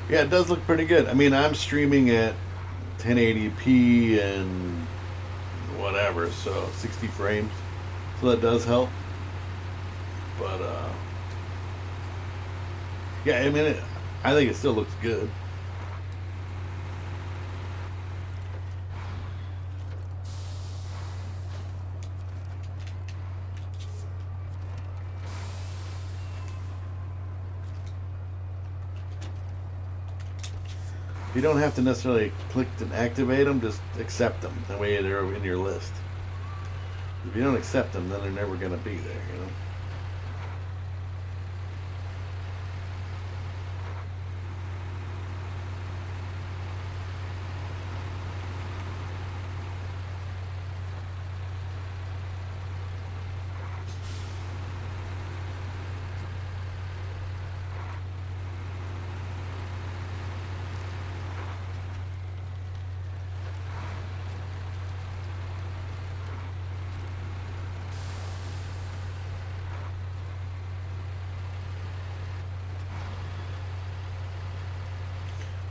Yeah, it does look pretty good. I mean, I'm streaming at 1080p and whatever, so 60 frames. So that does help. But, yeah, I mean, I think it still looks good. You don't have to necessarily click to activate them, just accept them. That way they're in your list. If you don't accept them, then they're never going to be there, you know?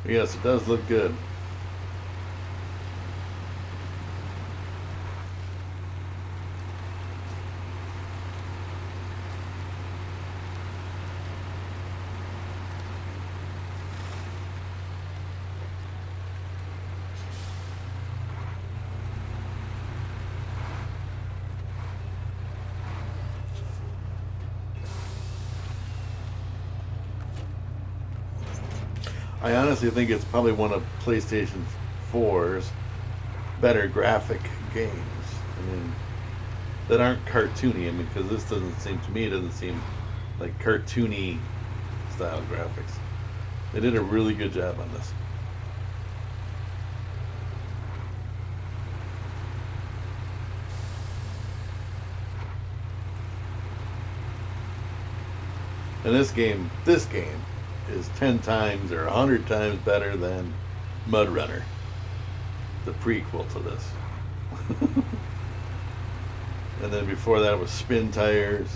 Yes, it does look good. I honestly think it's probably one of PlayStation 4's better graphic games. I mean, that aren't cartoony. I mean, because this doesn't seem to me, it doesn't seem like cartoony style graphics. They did a really good job on this. And this game is 10 times or 100 times better than Mud Runner, the prequel to this. And then before that was Spin Tires,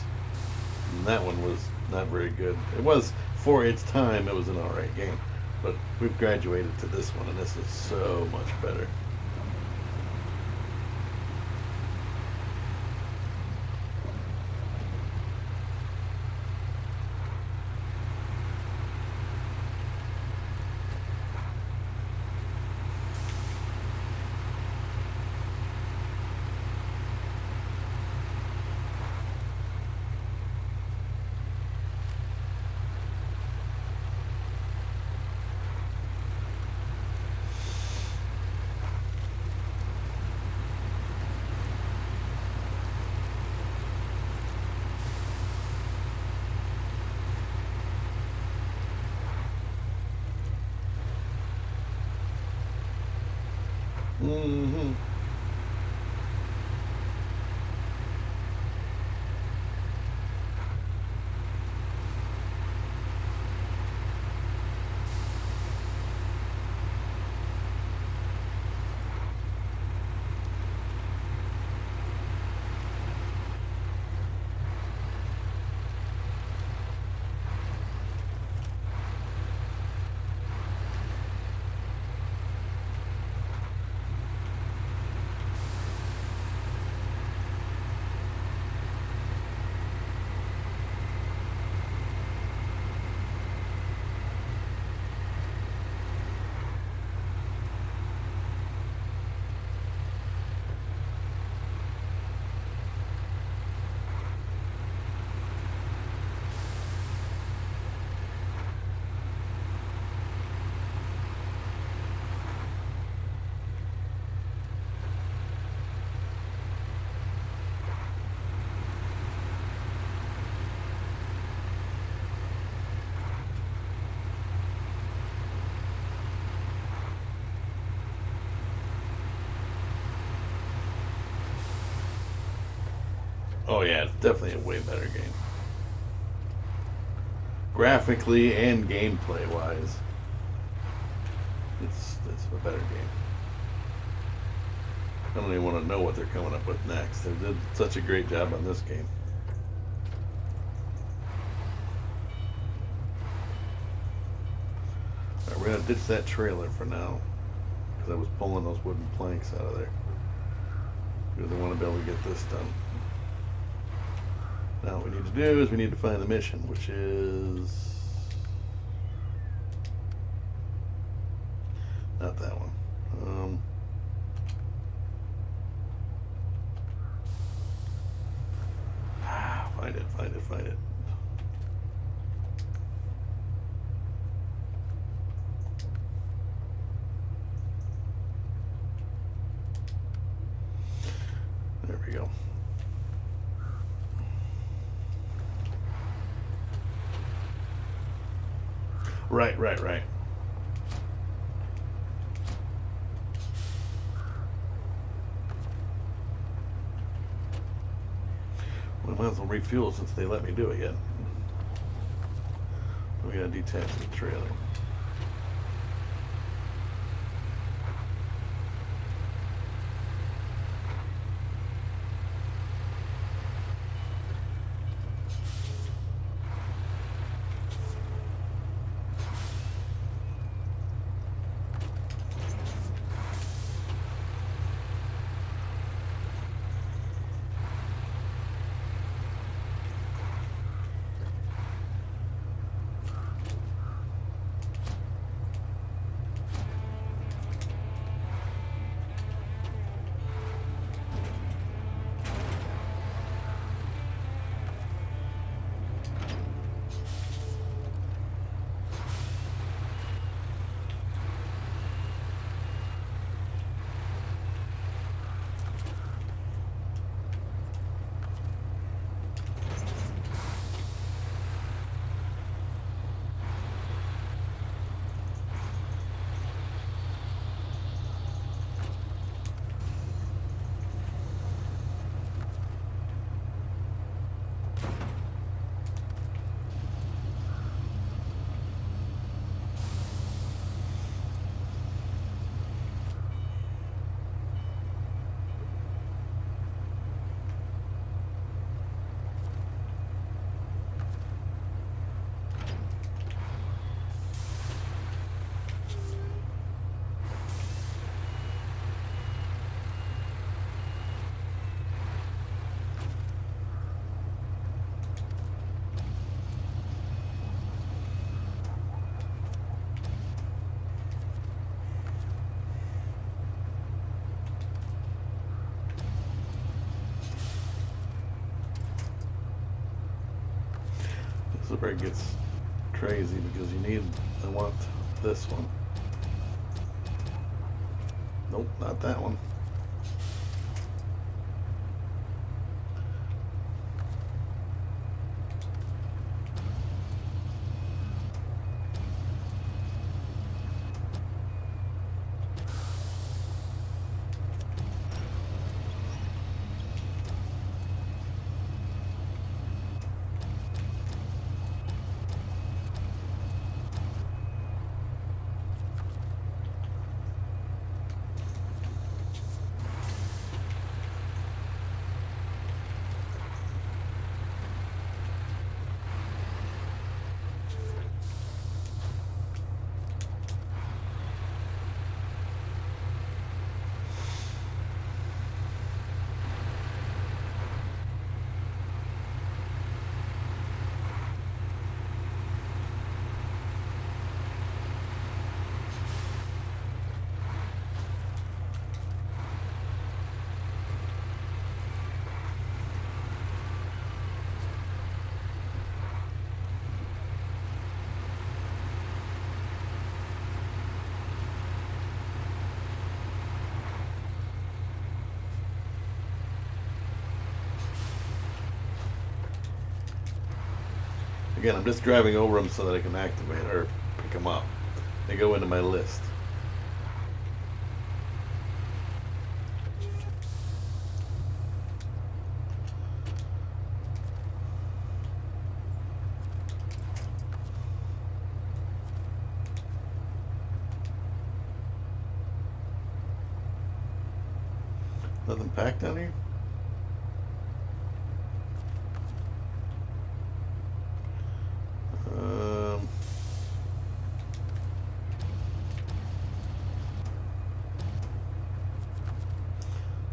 and that one was not very good. It was, for its time, it was an alright game. But we've graduated to this one, and this is so much better. Mm-hmm. Oh yeah, it's definitely a way better game. Graphically and gameplay wise, it's a better game. I don't even want to know what they're coming up with next. They did such a great job on this game. Alright, we're gonna ditch that trailer for now, because I was pulling those wooden planks out of there. Because I want to be able to get this done. Now what we need to do is we need to find the mission, which is not that one. Find it. There we go. Right. Well, I might as well refuel since they let me do it yet. We gotta detach the trailer. is where it gets crazy because I want this one. Nope, not that one. Again, I'm just driving over them so that I can activate or pick them up. They go into my list. Nothing packed down here?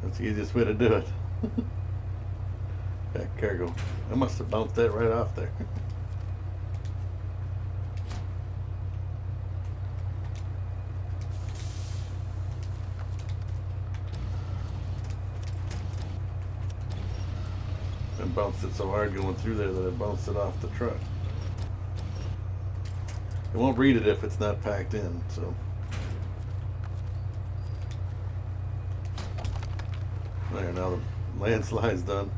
That's the easiest way to do it. Back cargo. I must have bounced that right off there. I bounced it so hard going through there that I bounced it off the truck. It won't read it if it's not packed in, so. There, now the landslide's done.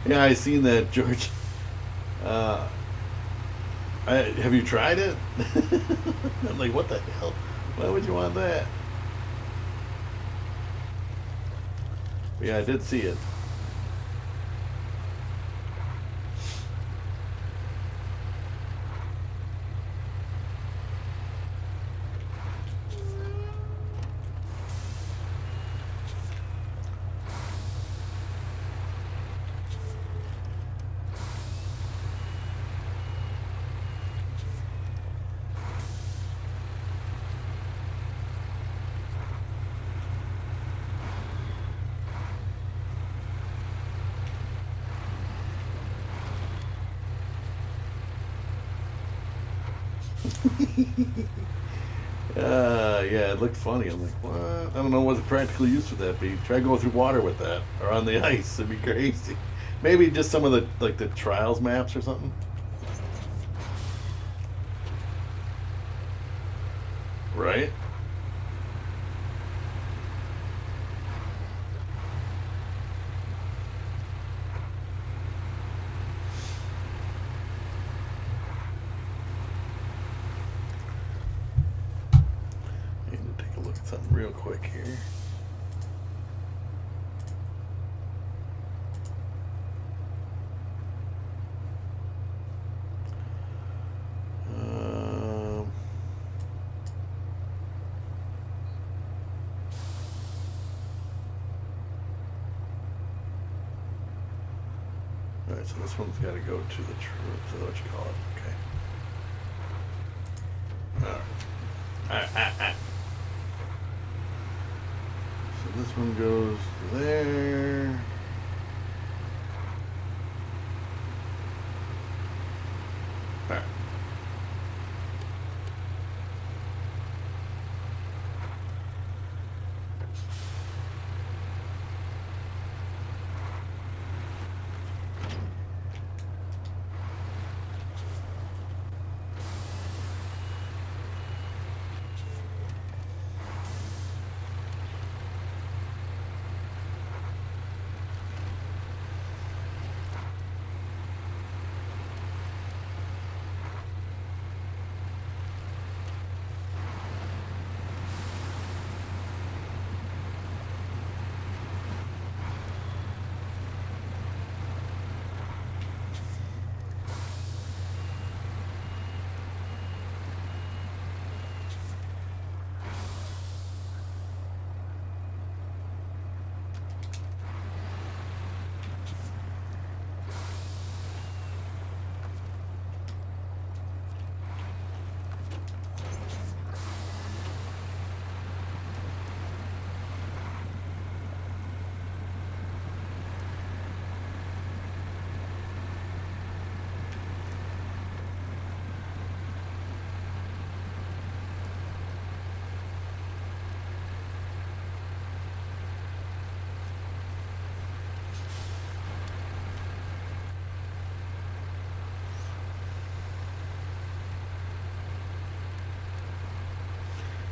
Yeah, I seen that, George. Have you tried it? I'm like, what the hell? Why would you want that? Yeah, I did see it. Yeah, it looked funny. I'm like, what? I don't know what the practical use would that be. Try going through water with that, or on the ice. It'd be crazy. Maybe just some of the trials maps or something. Right? Something real quick here. All right, so this one's got to go to the to what you call it. Okay. All right. So this one goes there.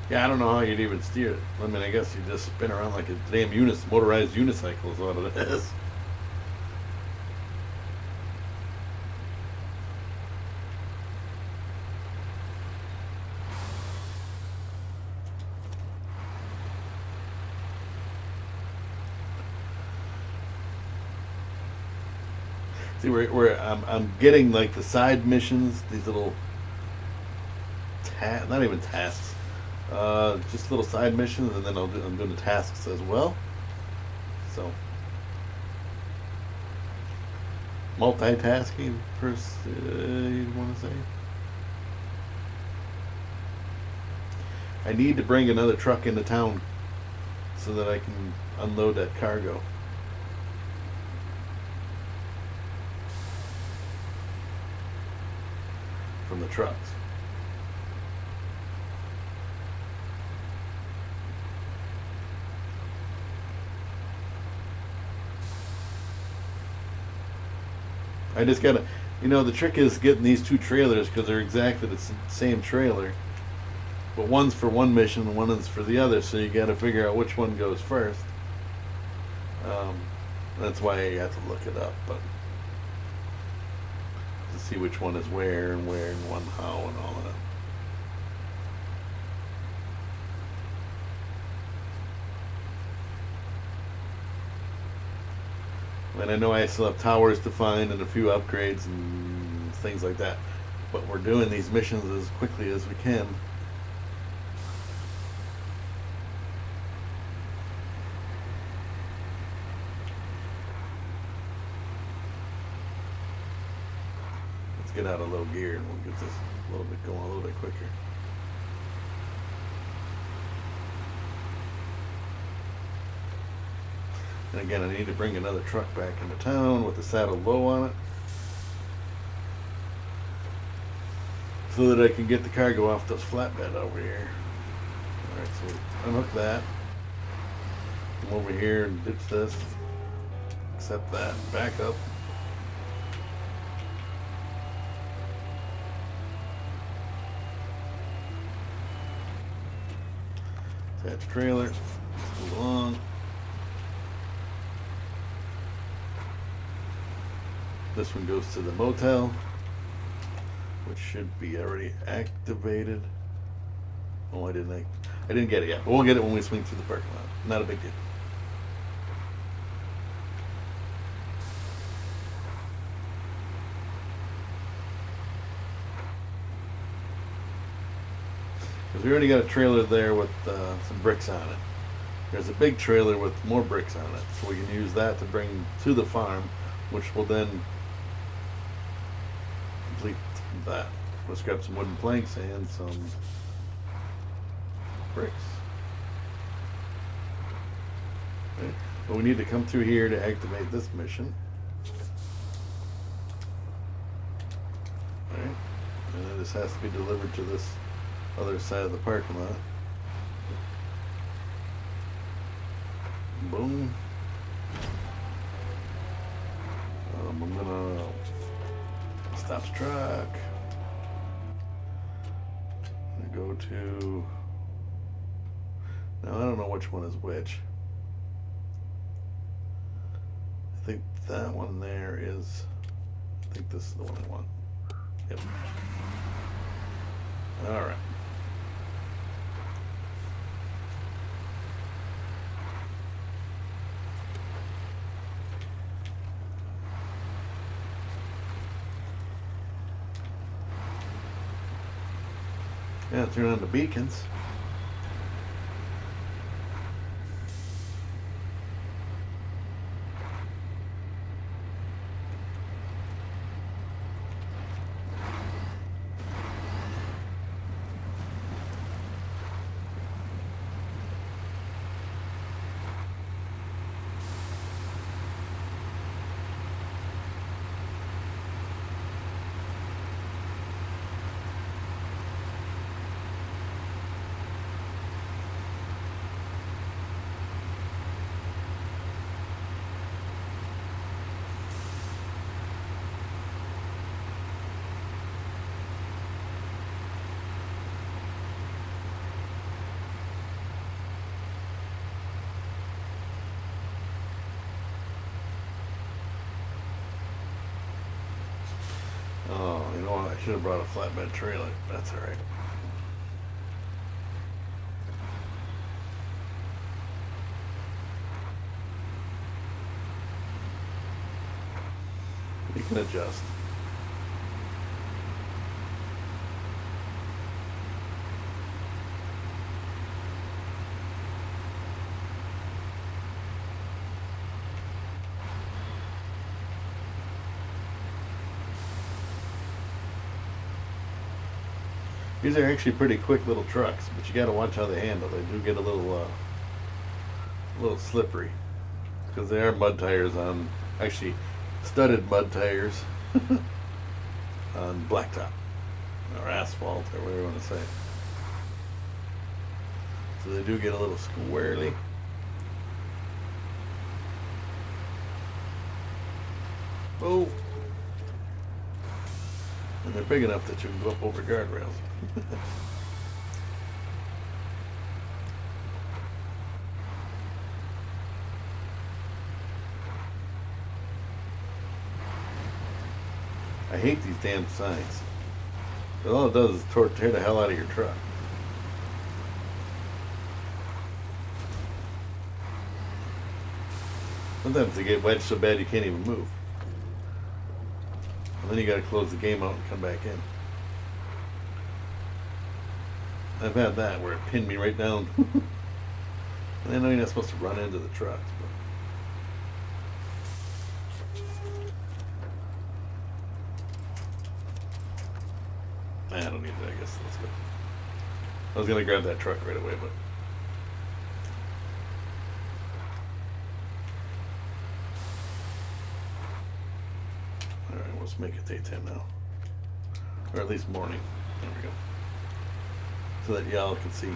Yeah, I don't know how you'd even steer it. I mean, I guess you just spin around like a damn motorized unicycle is what it is. See, where I'm getting like the side missions, these little not even tasks, just little side missions, and then I'm doing the tasks as well. So multitasking, you'd want to say. I need to bring another truck into town so that I can unload that cargo. From the trucks. I just gotta, the trick is getting these two trailers because they're exactly the same trailer, but one's for one mission and one is for the other, so you gotta figure out which one goes first. That's why I have to look it up, but to see which one is where and one how and all that. And I know I still have towers to find and a few upgrades and things like that. But we're doing these missions as quickly as we can. Let's get out of low gear and we'll get this a little bit going a little bit quicker. And again, I need to bring another truck back into town with the saddle low on it, so that I can get the cargo off this flatbed over here. Alright, so unhook that. Come over here and ditch this. Accept that. Back up. Attach trailer. Let's move along. This one goes to the motel, which should be already activated. Oh, I didn't get it yet, but we'll get it when we swing through the parking lot. Not a big deal. Because we already got a trailer there with some bricks on it. There's a big trailer with more bricks on it, so we can use that to bring to the farm, which will then complete that. Let's grab some wooden planks and some bricks. Okay. But we need to come through here to activate this mission. Alright. And then this has to be delivered to this other side of the parking lot. Boom. I'm gonna stops truck. Go to. Now I don't know which one is which. I think that one there is. I think this is the one I want. Yep. All right. Yeah, turn on the beacons. You know what? I should have brought a flatbed trailer. That's all right. You can adjust. These are actually pretty quick little trucks, but you got to watch how they handle. They do get a little slippery because they are mud tires on, actually studded mud tires on blacktop or asphalt or whatever you want to say. So they do get a little squirrely. Oh. And they're big enough that you can go up over guardrails. I hate these damn signs. But all it does is tear the hell out of your truck. Sometimes they get wedged so bad you can't even move. And then you gotta close the game out and come back in. I've had that where it pinned me right down. And I know you're not supposed to run into the trucks, but I don't need it, I guess. Let's go. I was gonna grab that truck right away, but alright, let's make it daytime now. Or at least morning. There we go. So that y'all can see.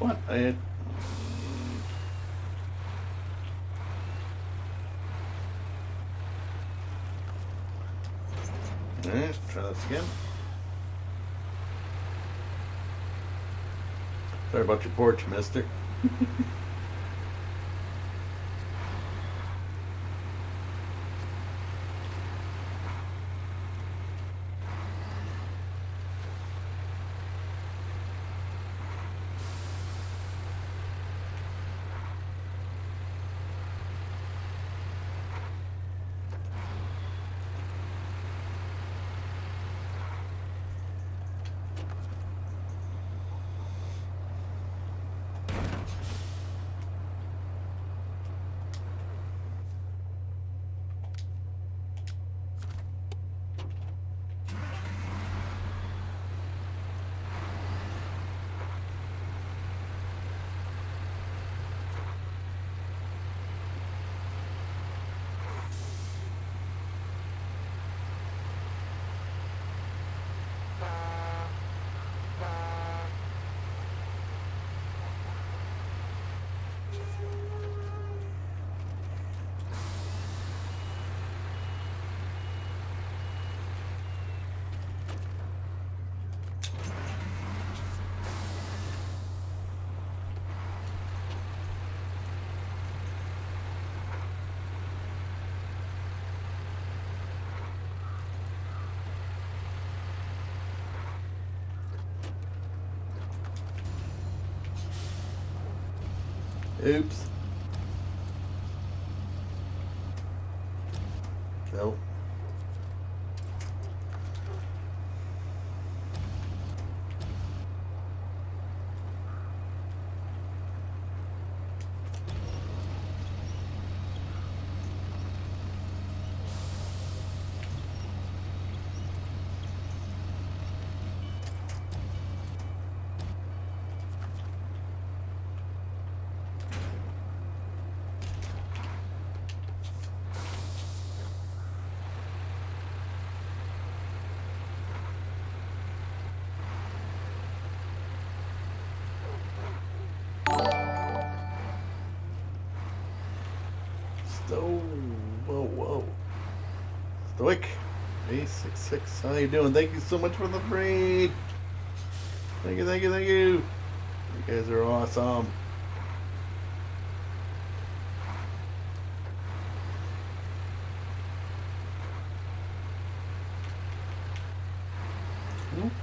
What? I had. Alright, try this again. Sorry about your porch, mister. Oops. Nope. Whoa. Stoic. A66. How you doing? Thank you so much for the breed. Thank you. You guys are awesome.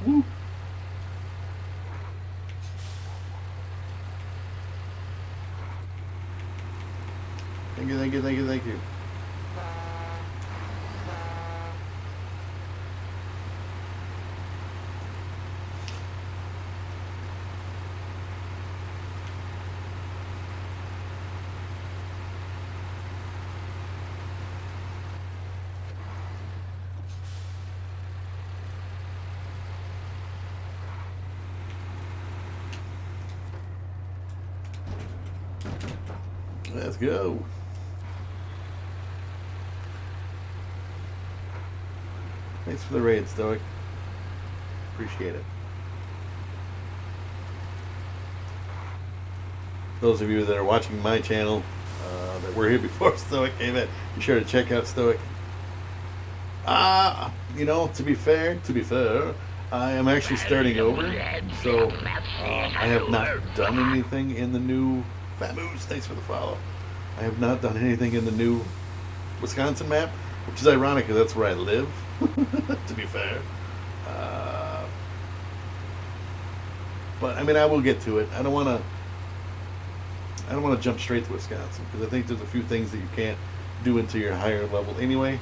Woo. Thank you. Let's go. Thanks for the raid, Stoic. Appreciate it. Those of you that are watching my channel that were here before Stoic came in, be sure to check out Stoic. To be fair, I am actually starting over, so I have not done anything in the new Fat Moose. Thanks for the follow. I have not done anything in the new Wisconsin map, which is ironic because that's where I live. To be fair, but I mean, I will get to it. I don't want to jump straight to Wisconsin because I think there's a few things that you can't do until you're higher level anyway.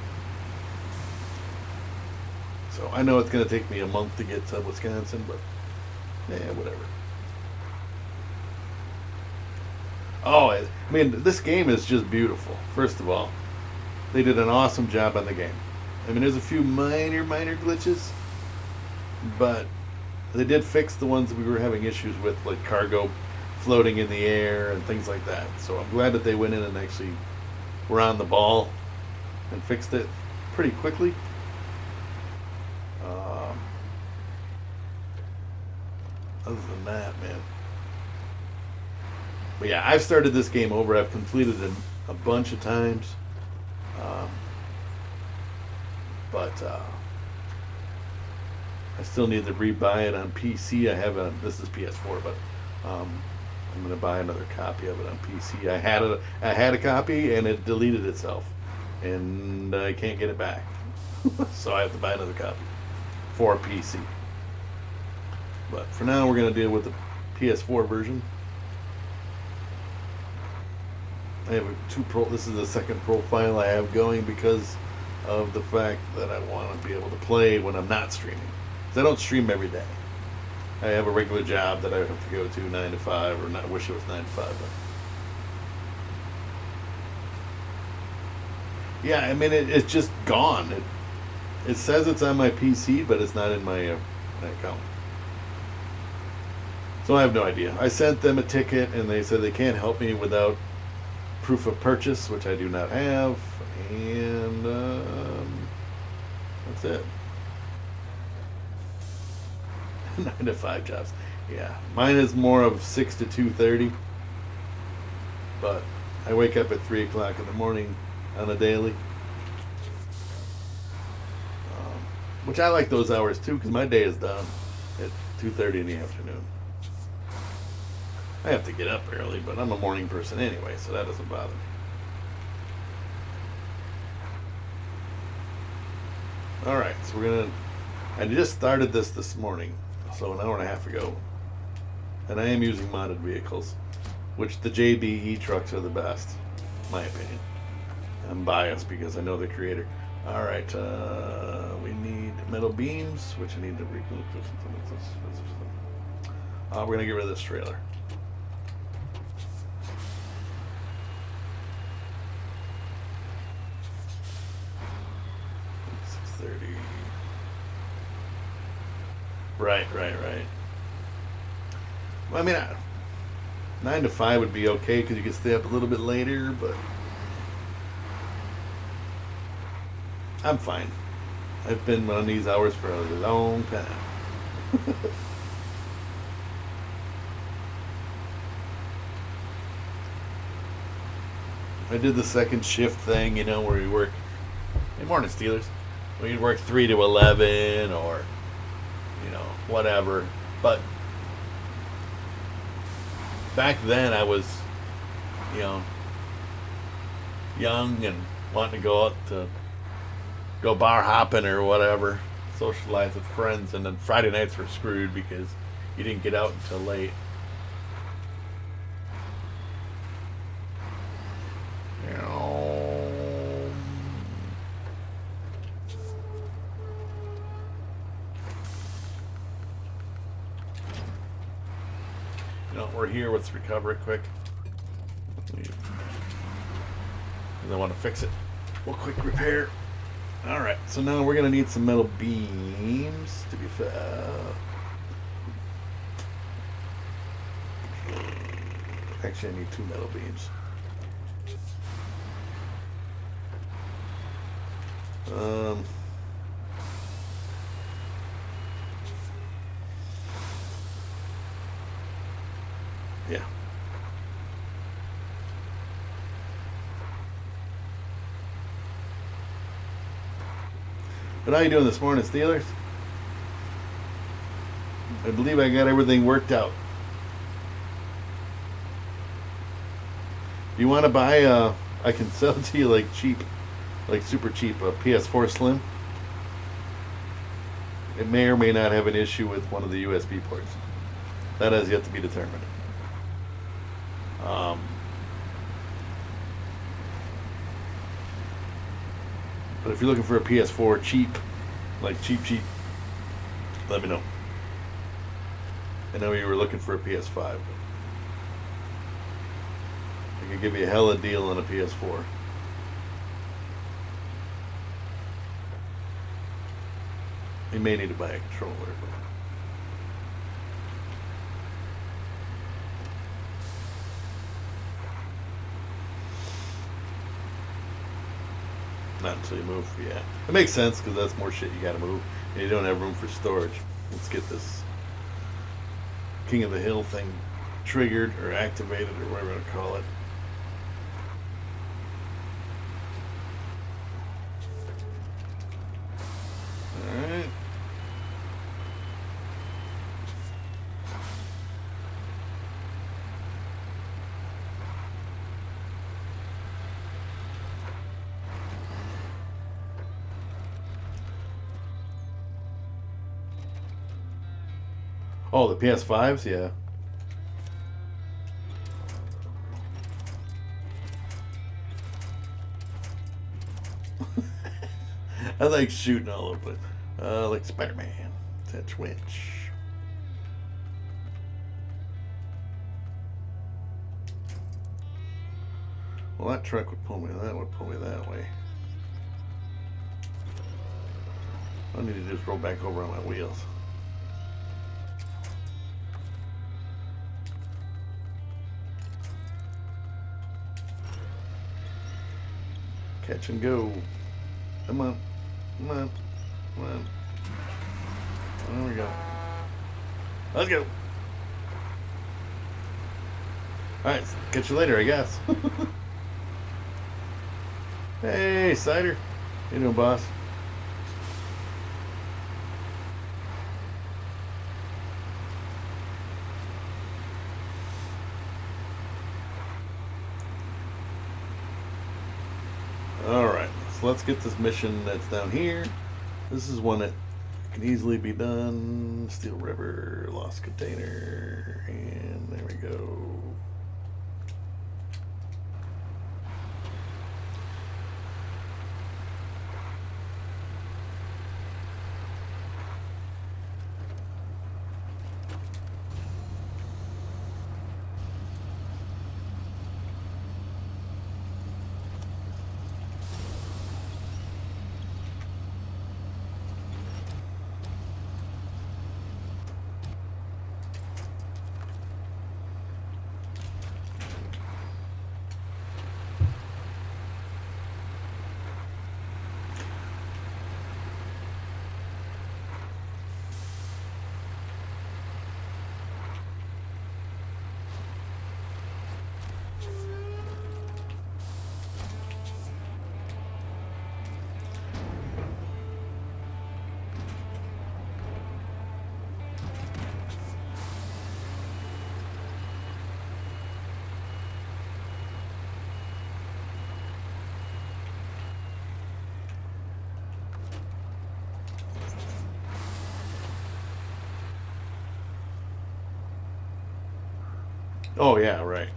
So I know it's going to take me a month to get to Wisconsin, but yeah, whatever. Oh, I mean, this game is just beautiful. First of all, they did an awesome job on the game. I mean, there's a few minor glitches, but they did fix the ones that we were having issues with, like cargo floating in the air and things like that. So I'm glad that they went in and actually were on the ball and fixed it pretty quickly. Other than that, man. But yeah, I've started this game over. I've completed it a bunch of times. But I still need to rebuy it on PC. This is PS4, but I'm going to buy another copy of it on PC. I had a copy and it deleted itself, and I can't get it back. So I have to buy another copy for PC. But for now, we're going to deal with the PS4 version. I have this is the second profile I have going because of the fact that I want to be able to play when I'm not streaming. Because I don't stream every day. I have a regular job that I have to go to 9 to 5, or not. I wish it was 9 to 5, but yeah, I mean it's just gone. It says it's on my PC, but it's not in my account. So I have no idea. I sent them a ticket, and they said they can't help me without proof of purchase, which I do not have, and that's it. 9 to 5 jobs. Yeah, mine is more of 6 to 2:30, but I wake up at 3 o'clock in the morning on a daily, which I like those hours too, because my day is done at 2:30 in the afternoon. I have to get up early, but I'm a morning person anyway, so that doesn't bother me. Alright, so I just started this morning, so an hour and a half ago, and I am using modded vehicles, which the JBE trucks are the best, in my opinion. I'm biased because I know the creator. Alright, we need metal beams, which I need to remove. We're going to get rid of this trailer. 6:30. Right. Well, I mean, 9 to 5 would be okay because you could stay up a little bit later, but I'm fine. I've been on these hours for a long time. I did the second shift thing, you know, where you work. Hey, morning, Steelers. Where you work 3 to 11 or, you know, whatever. But back then I was, you know, young and wanting to go out to go bar hopping or whatever, socialize with friends, and then Friday nights were screwed because you didn't get out until late. You know, we're here. Let's recover it quick. And I want to fix it. Well, quick repair. All right, so now we're gonna need some metal beams to be actually I need 2 metal beams. Yeah. But how you doing this morning, Steelers? I believe I got everything worked out. You want to buy? I can sell it to you like cheap, like super cheap, a PS4 Slim. It may or may not have an issue with one of the USB ports. That has yet to be determined. But if you're looking for a PS4 cheap, like cheap, let me know. I know you were looking for a PS5. But I could give you a hella deal on a PS4. You may need to buy a controller. Not until you move, yeah. It makes sense because that's more shit you gotta move. And you don't have room for storage. Let's get this King of the Hill thing triggered or activated or whatever you want to call it. Alright. Oh, the PS5s? Yeah. I like shooting all over it. Like Spider-Man. That witch. Well, that truck would pull me that way. I need to just roll back over on my wheels. Catch and go. Come on. Come on. Come on. There we go. Let's go. Alright, catch you later, I guess. Hey, Cider. How you doing, boss? Alright, so let's get this mission that's down here. This is one that can easily be done. Steel River, lost container, and there we go. Oh yeah, right.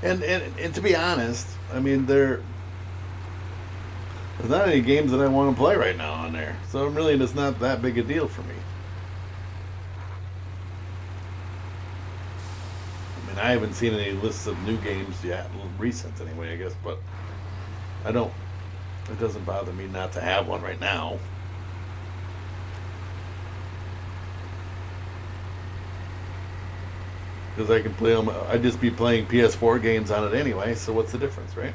And to be honest, I mean there's not any games that I want to play right now on there, so really it's not that big a deal for me. I mean, I haven't seen any lists of new games yet, recent anyway, I guess, but I don't. It doesn't bother me not to have one right now. Because I can play them. I'd just be playing PS4 games on it anyway. So what's the difference, right?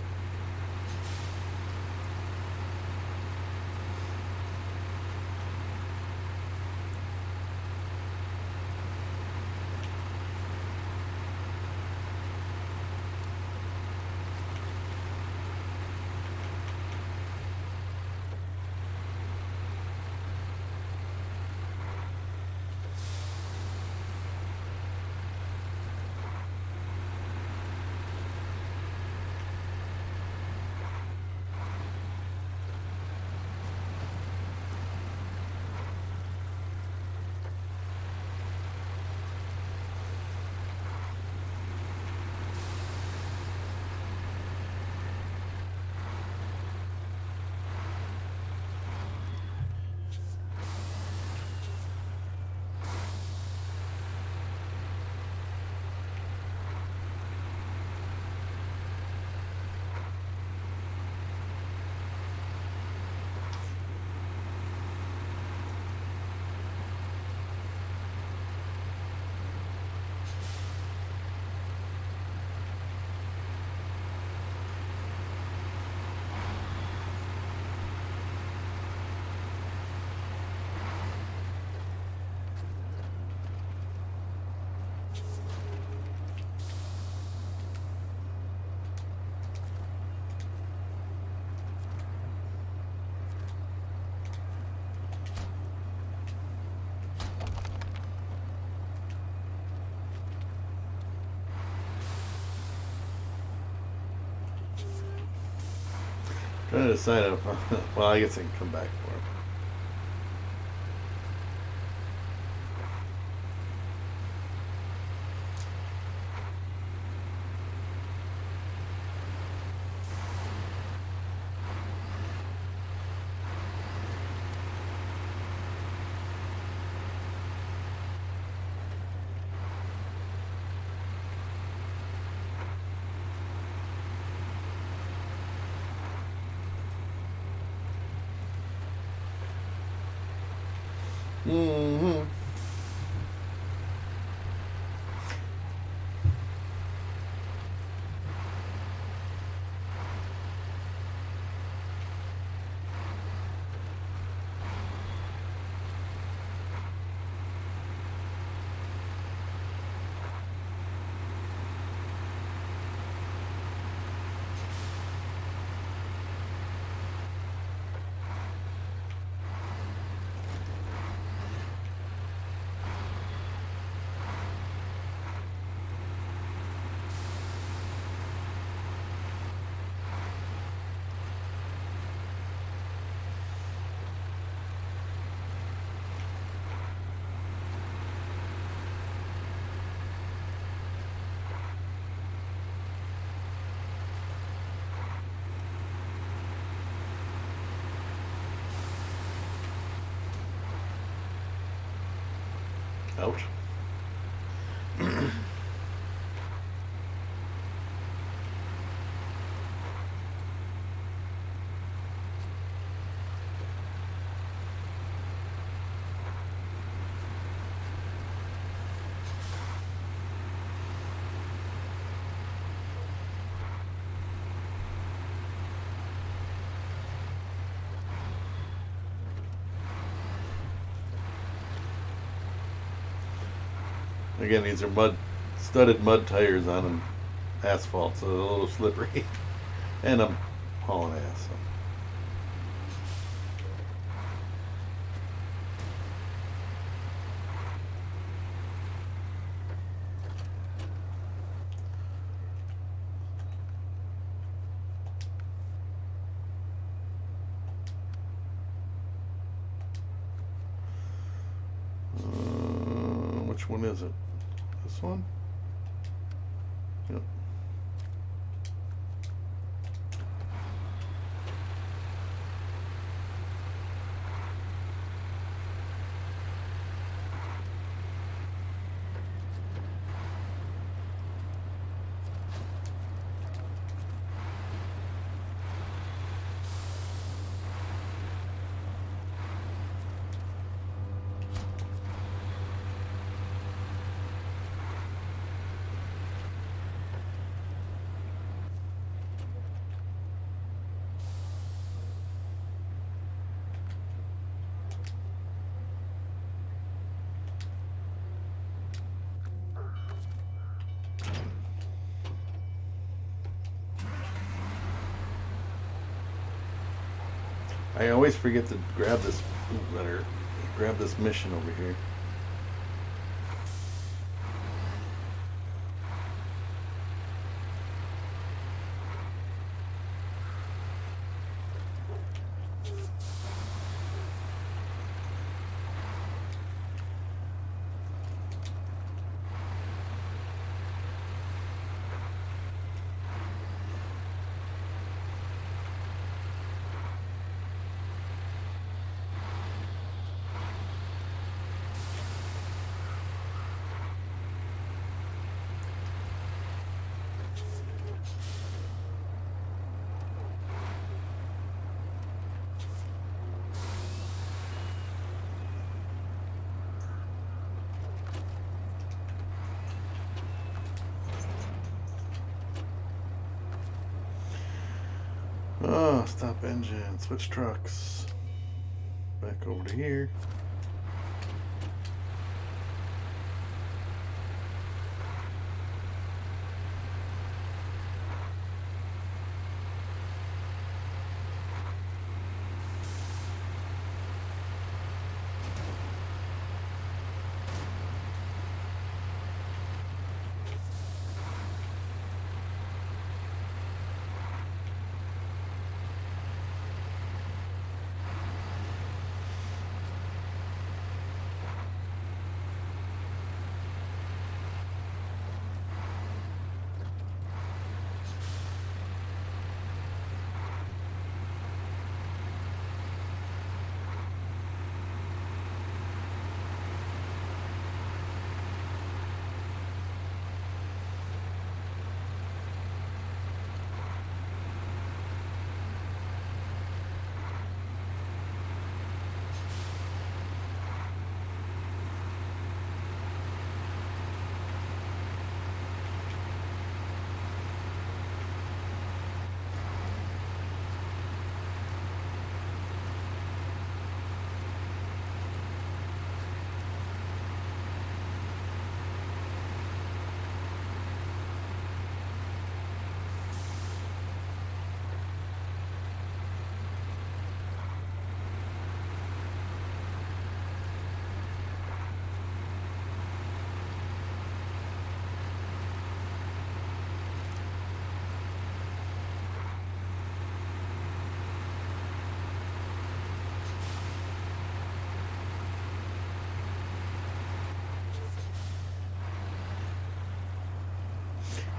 Trying to decide if. Well, I guess I can come back for it. Mm-hmm. Ouch. Again, these are studded mud tires on an asphalt, so they're a little slippery. And I'm hauling ass. So. Which one is it? This one? Yep. I always forget to grab this grab this mission over here. Oh, stop engine, switch trucks. Back over to here.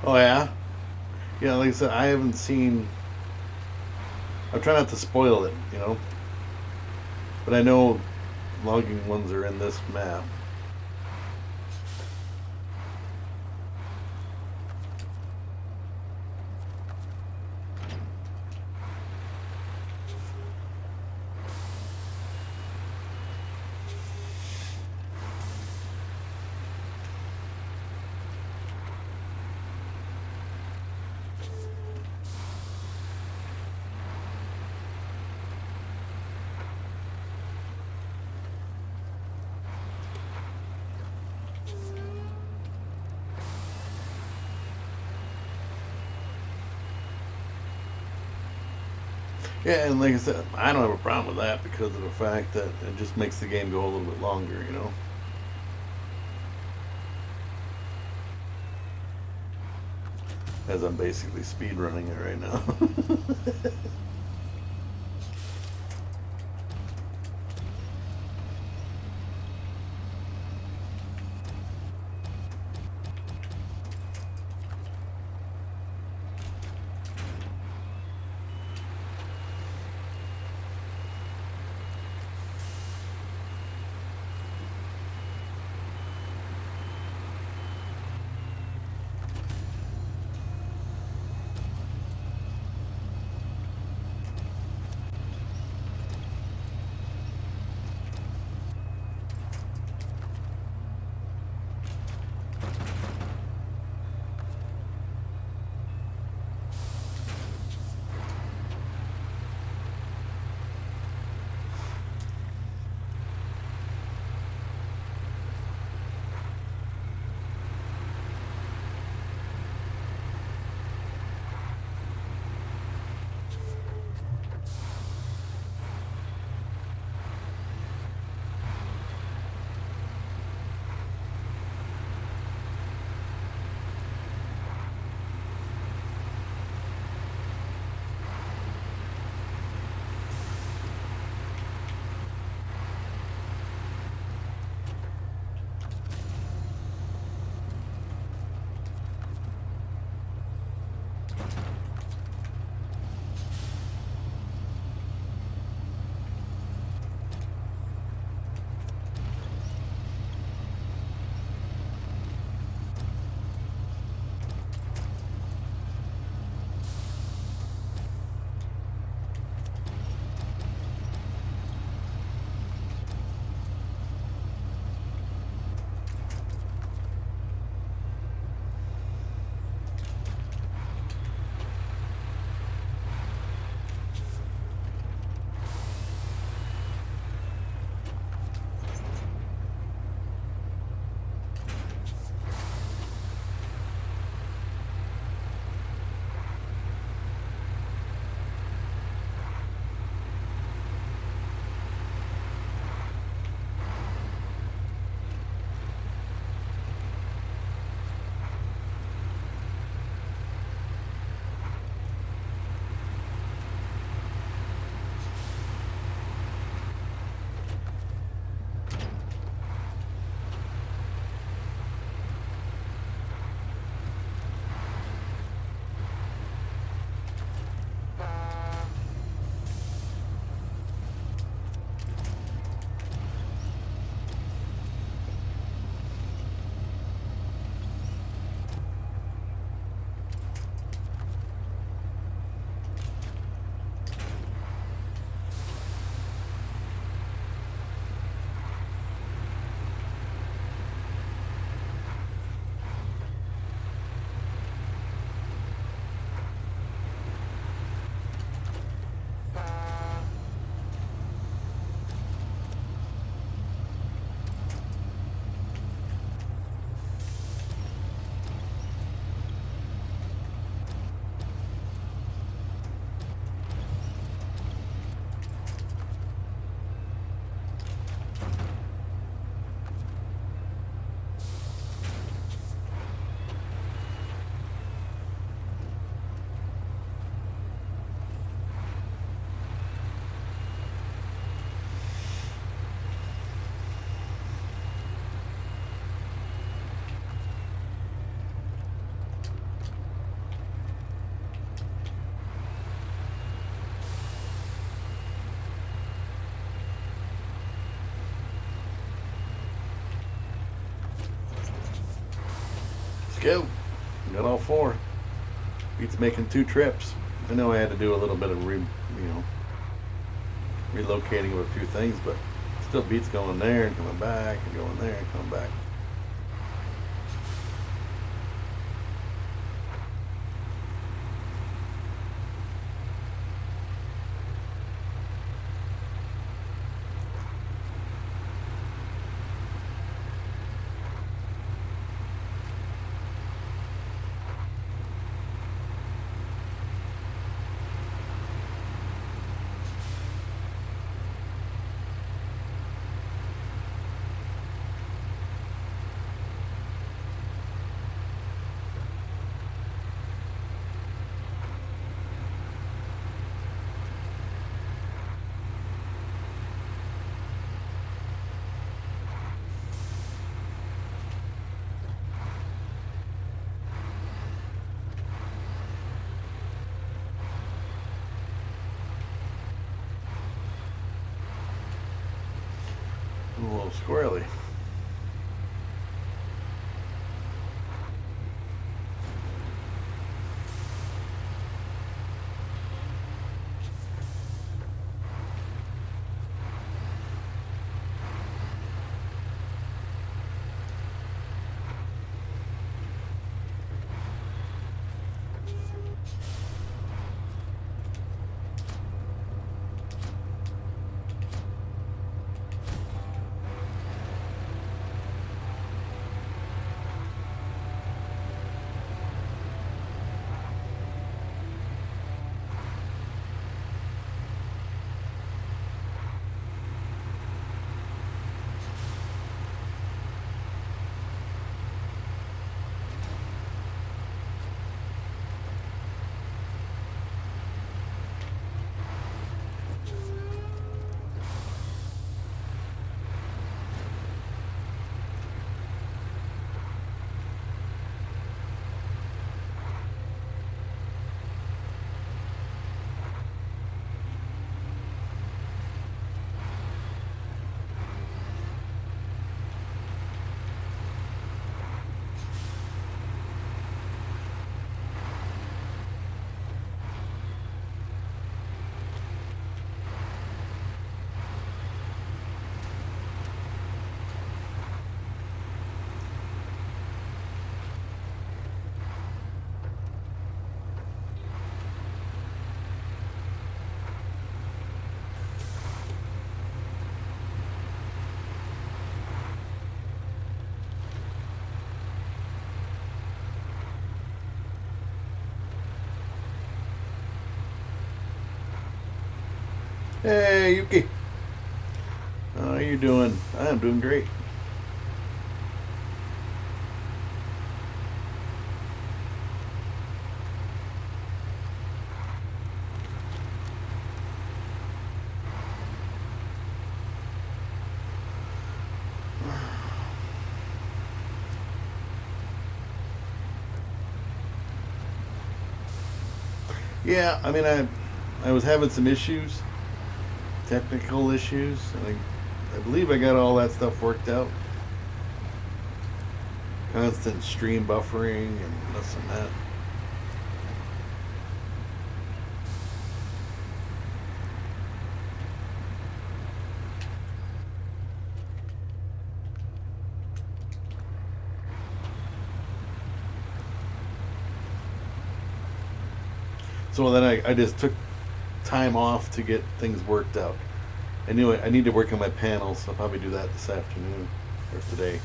Oh yeah? Yeah, like I said, I haven't seen. I'm trying not to spoil it, you know? But I know logging ones are in this map. Yeah, and like I said, I don't have a problem with that because of the fact that it just makes the game go a little bit longer, you know. As I'm basically speed running it right now. Let's go. Got all four. Beats making 2 trips. I know I had to do a little bit of relocating of a few things, but still beats going there and coming back and going there and coming back. Oh, squarely. Hey, Yuki. How are you doing? I'm doing great. Yeah, I mean, I was having some issues, technical issues, and I believe I got all that stuff worked out. Constant stream buffering and this and that. So then I just took time off to get things worked out. Anyway, I need to work on my panels, so I'll probably do that this afternoon or today.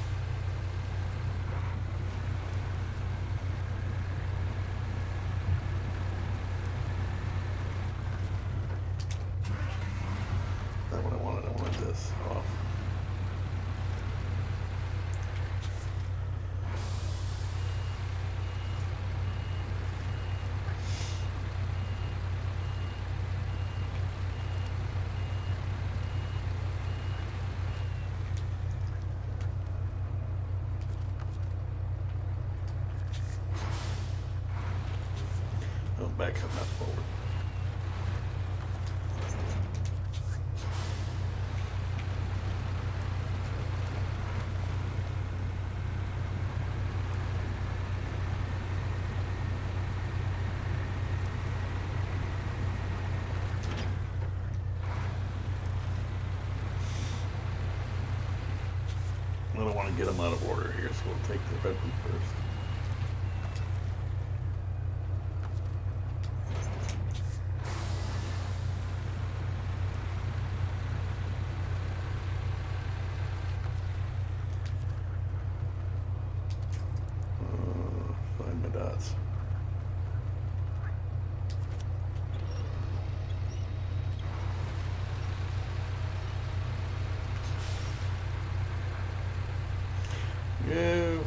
Not what I wanted. I wanted this off. Oh, back up, not forward. I don't want to get them out of order here, so we'll take the red one first. Find my dots. Yeah.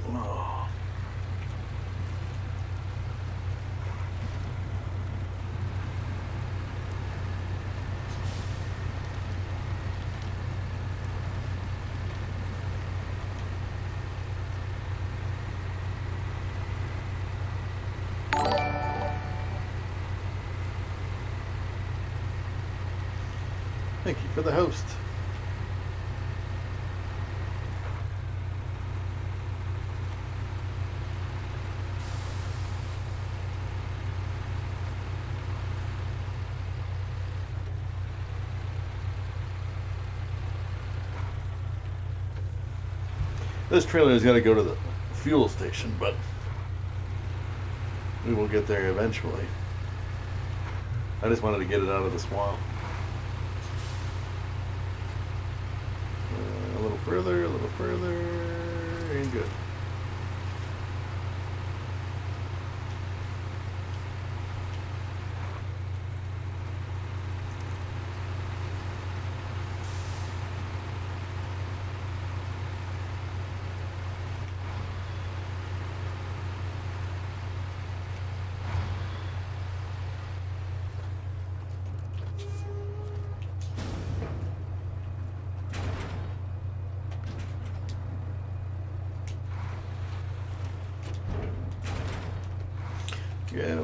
Oh. Thank you for the host. This trailer has got to go to the fuel station, but we will get there eventually. I just wanted to get it out of the swamp. A little further, and good. Yeah.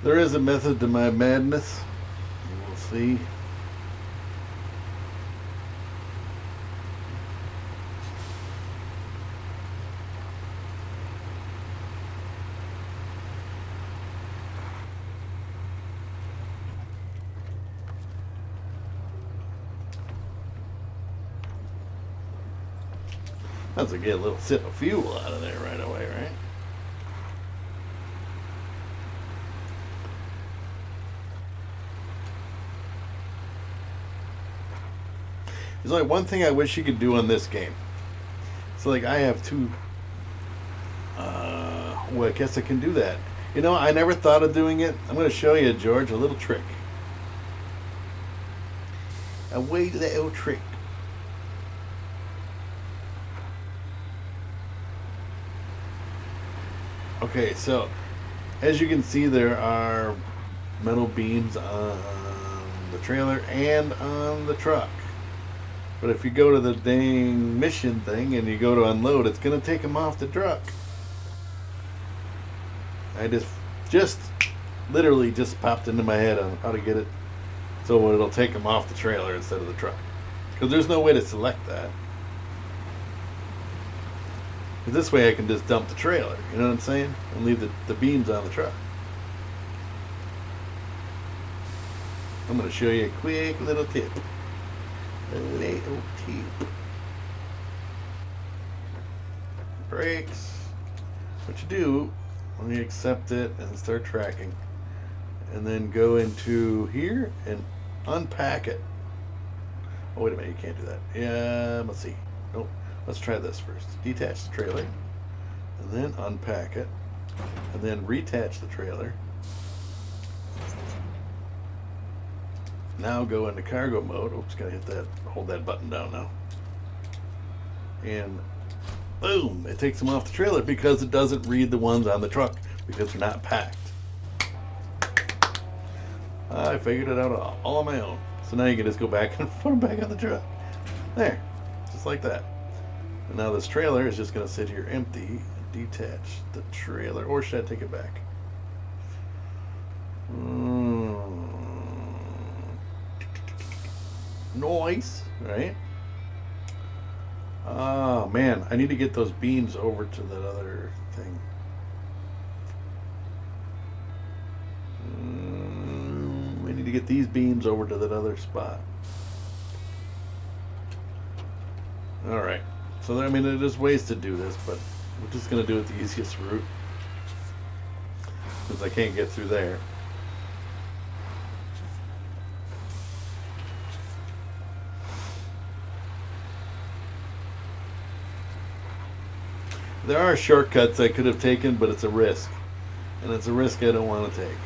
There is a method to my madness. We'll see. That's to get a little sip of fuel out of there right away, right? There's only one thing I wish you could do on this game. So, like, I have two. Well, I guess I can do that. You know, I never thought of doing it. I'm going to show you, George, a little trick. A way to that old trick. Okay, so as you can see, there are metal beams on the trailer and on the truck. But if you go to the dang mission thing and you go to unload, it's going to take them off the truck. I just literally just popped into my head on how to get it so it'll take them off the trailer instead of the truck. Because there's no way to select that. This way I can just dump the trailer, you know what I'm saying? And leave the beams on the truck. I'm going to show you a quick little tip. A little tip. Brakes. What you do when you accept it and start tracking, and then go into here and unpack it. Oh, wait a minute, you can't do that. Yeah, let's see. Nope. Let's try this first. Detach the trailer, and then unpack it, and then reattach the trailer. Now go into cargo mode. Oops, gotta hit that, hold that button down now. And boom, it takes them off the trailer because it doesn't read the ones on the truck because they're not packed. I figured it out all on my own. So now you can just go back and put them back on the truck. There, just like that. And now this trailer is just going to sit here empty. Detach the trailer, or should I take it back? Nice, right? Oh man, I need to get those beams over to that other thing. We need to get these beams over to that other spot. All right. So, I mean, there's ways to do this, but we're just going to do it the easiest route. Since I can't get through there. There are shortcuts I could have taken, but it's a risk. And it's a risk I don't want to take.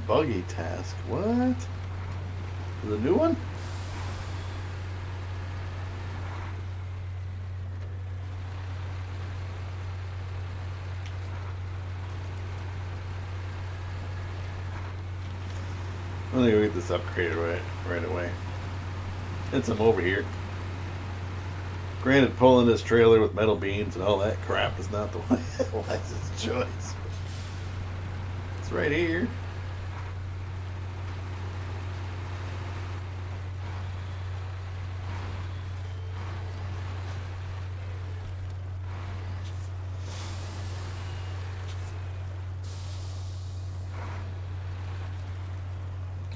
Buggy task. What? The new one? I'm gonna go get this upgraded right away. Since I'm over here. Granted, pulling this trailer with metal beams and all that crap is not the wisest choice. It's right here.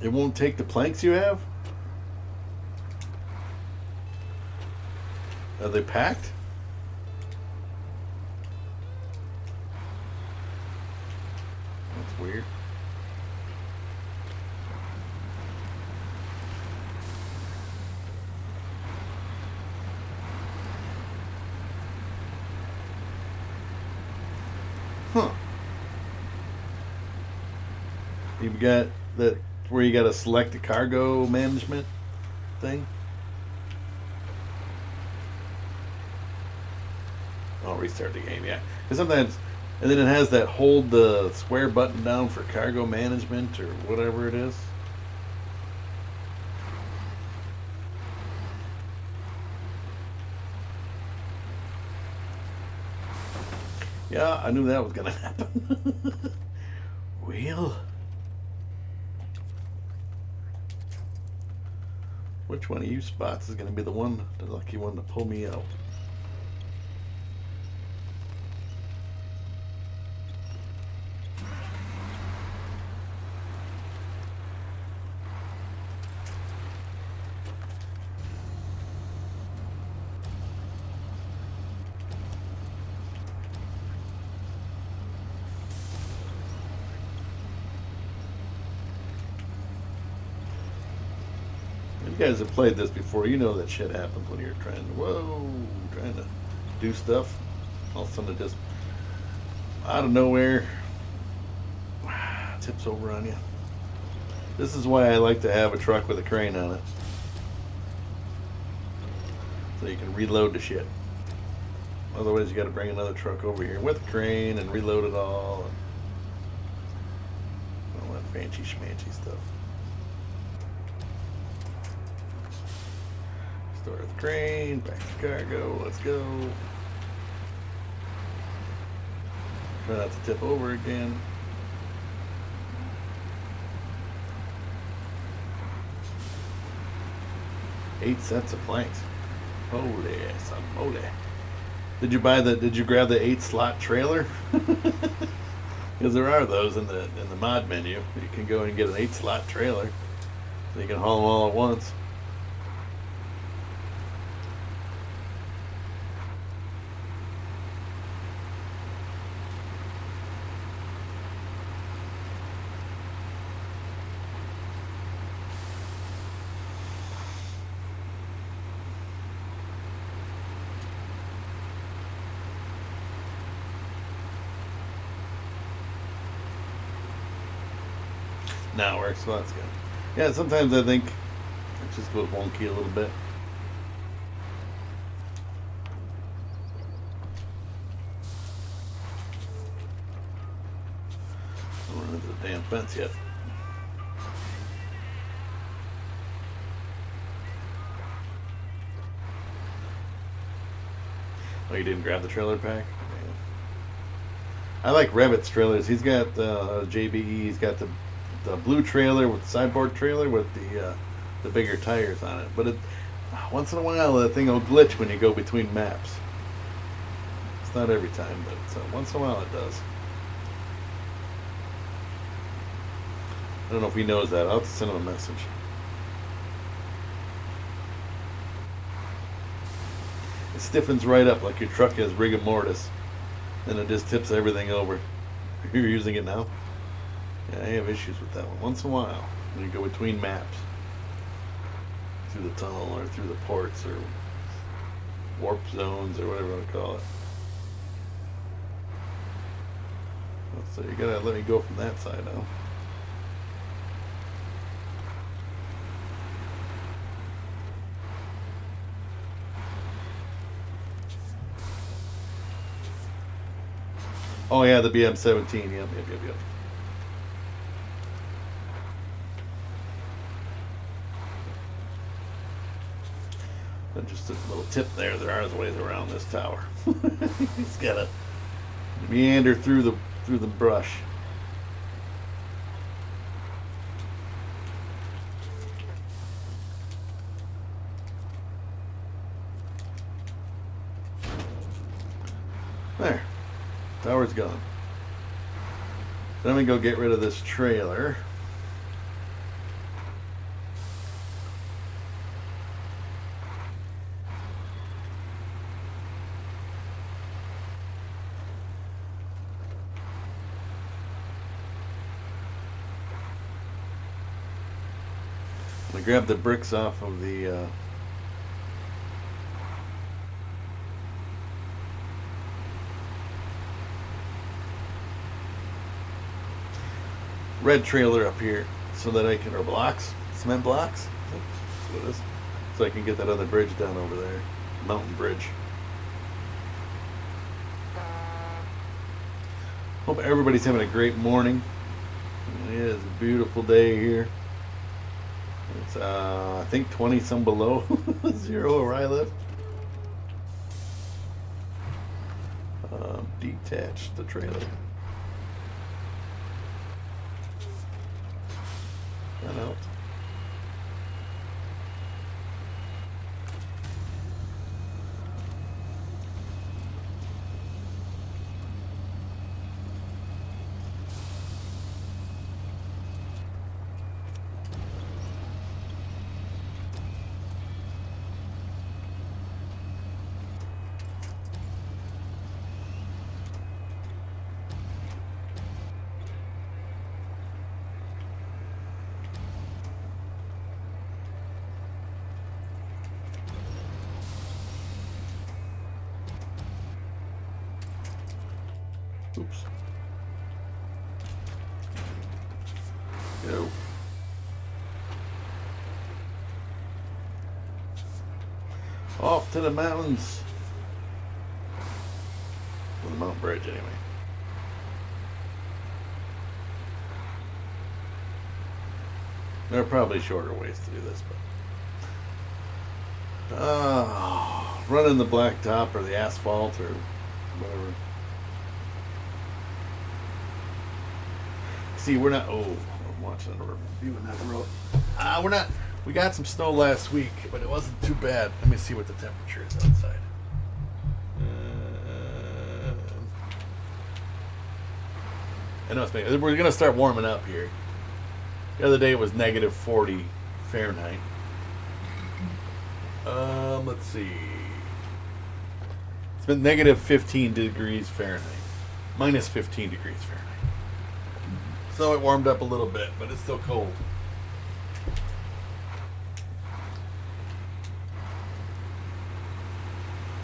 It won't take the planks you have? Are they packed? That's weird. Huh. You've got that where you got to select the cargo management thing. I'll restart the game, yeah. Because sometimes, and then it has that hold the square button down for cargo management or whatever it is. Yeah, I knew that was going to happen. Wheel. Which one of you spots is going to be the lucky one to pull me out? You guys have played this before. You know that shit happens when you're trying to do stuff. All of a sudden it just, out of nowhere, tips over on you. This is why I like to have a truck with a crane on it. So you can reload the shit. Otherwise you got to bring another truck over here with a crane and reload it all. And all that fancy schmancy stuff. Start the crane, back to cargo, let's go. Try not to tip over again. Eight sets of planks. Holy moly. Did you grab the 8-slot trailer? Because there are those in the mod menu. You can go and get an 8-slot trailer. So you can haul them all at once. Now it works, so that's good. Yeah, sometimes I think it just goes wonky a little bit. I don't run into the damn fence yet. Oh, you didn't grab the trailer pack? Yeah. I like Revit's trailers. He's got JBE. He's got the blue trailer with the sideboard trailer with the bigger tires on it. But once in a while that thing will glitch when you go between maps. It's not every time, but once in a while it does. I don't know if he knows that. I'll have to send him a message. It stiffens right up like your truck has rigor mortis, and it just tips everything over. You're using it now? Yeah, I have issues with that one. Once in a while, when you go between maps, through the tunnel or through the ports or warp zones or whatever you want to call it. So you gotta let me go from that side now. Oh yeah, the BM17. Yep. And just a little tip there. There are ways around this tower. He's got to meander through the brush. There. Tower's gone. Then we go get rid of this trailer. I'm gonna grab the bricks off of the red trailer up here so that I can, or blocks, cement blocks. That's what it is. So I can get that other bridge down over there, mountain bridge. Hope everybody's having a great morning. It is a beautiful day here. It's I think 20 some below zero where I live. Detach the trailer. That out. Oops. Go. Off to the mountains. Well, the mountain bridge, anyway. There are probably shorter ways to do this, but running the blacktop or the asphalt or whatever. See, we're not. Oh, I'm watching a review on that road. We're not. We got some snow last week, but it wasn't too bad. Let me see what the temperature is outside. I know it's been. We're gonna start warming up here. The other day it was negative 40 Fahrenheit. Let's see. It's been negative 15 degrees Fahrenheit, minus 15 degrees Fahrenheit. So it warmed up a little bit, but it's still cold.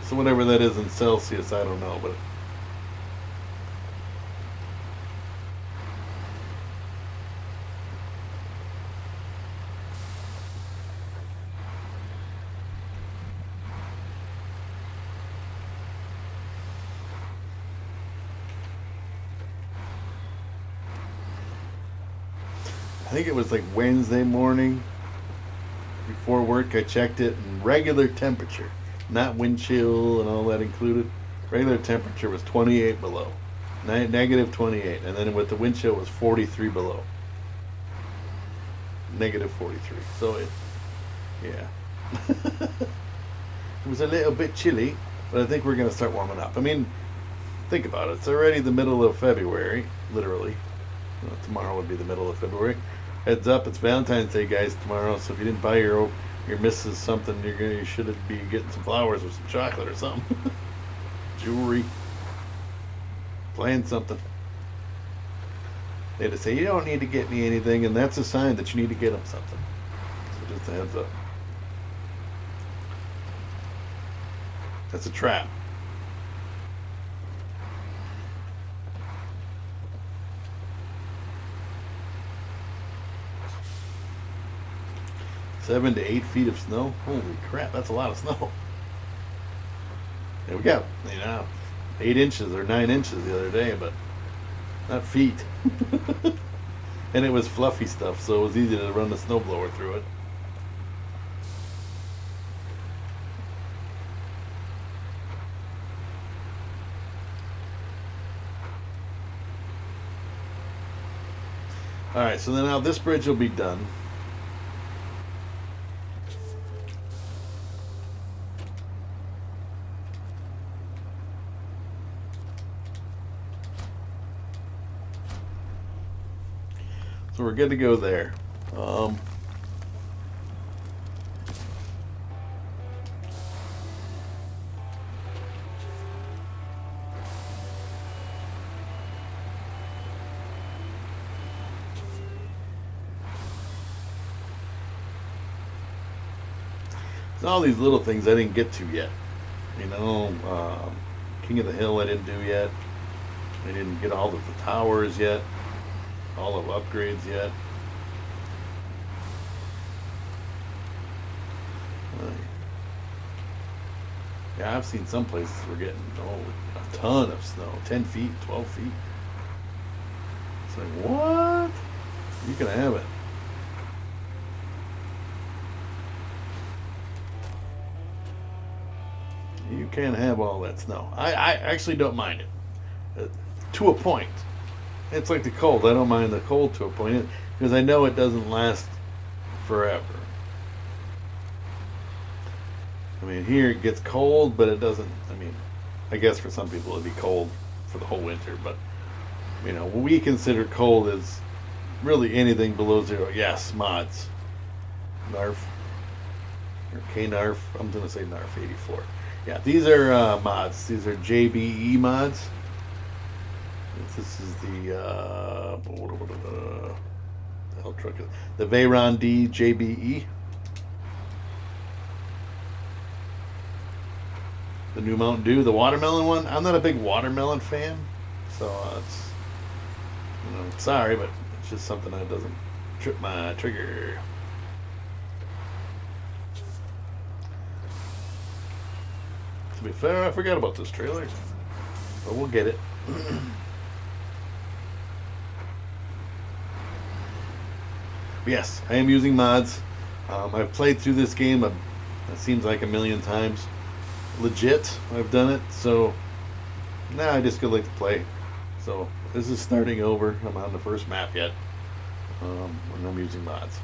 So whatever that is in Celsius, I don't know, but I think it was like Wednesday morning before work. I checked it, and regular temperature, not wind chill and all that included. Regular temperature was 28 below, negative 28, and then with the wind chill was 43 below, negative 43. So yeah, it was a little bit chilly, but I think we're gonna start warming up. I mean, think about it. It's already the middle of February, literally. Tomorrow would be the middle of February. Heads up, it's Valentine's Day, guys, tomorrow. So if you didn't buy your missus something, you should be getting some flowers or some chocolate or something, jewelry, playing something. They had to say you don't need to get me anything, and that's a sign that you need to get them something. So just a heads up. That's a trap. Seven to 8 feet of snow. Holy crap, that's a lot of snow. Yeah, we got, 8 inches or 9 inches the other day, but not feet. And it was fluffy stuff, so it was easy to run the snowblower through it. Alright, so then now this bridge will be done. So we're good to go there. So all these little things I didn't get to yet. You know, King of the Hill I didn't do yet. I didn't get all of the towers yet. All of upgrades yet. Yeah, I've seen some places we're getting a ton of snow, 10 feet, 12 feet. It's like, what? You can have it. You can't have all that snow. I actually don't mind it. To a point. It's like the cold. I don't mind the cold to a point because I know it doesn't last forever. I mean, here it gets cold, but it doesn't. I mean, I guess for some people it'd be cold for the whole winter, but you know, what we consider cold is really anything below 0. Yes, mods. NARF. Or KNARF. I'm going to say NARF 84. Yeah, these are mods. These are JBE mods. This is the hell truck is the Veyron D JBE. The new Mountain Dew, the watermelon one. I'm not a big watermelon fan, so it's, you know, sorry, but it's just something that doesn't trip my trigger. To be fair, I forgot about this trailer, but we'll get it. Yes, I am using mods. I've played through this game, it seems like a million times. Legit, I've done it, so now I just like to play. So this is starting over. I'm on the first map yet, and I'm using mods.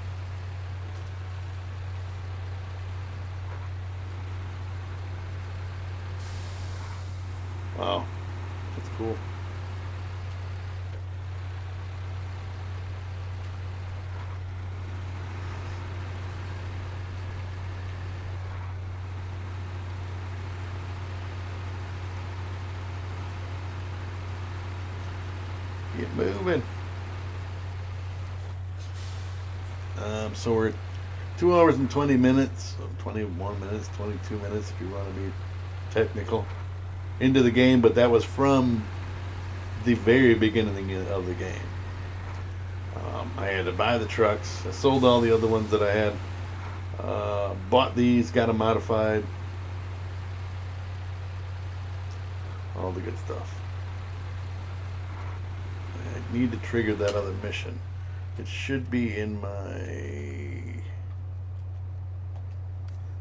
Wow, that's cool. Get moving. So we're 2 hours and 20 minutes, 21 minutes, 22 minutes if you want to be technical, into the game, but that was from the very beginning of the game. I had to buy the trucks. I sold all the other ones that I had. Bought these, got them modified. All the good stuff. I need to trigger that other mission. It should be in my...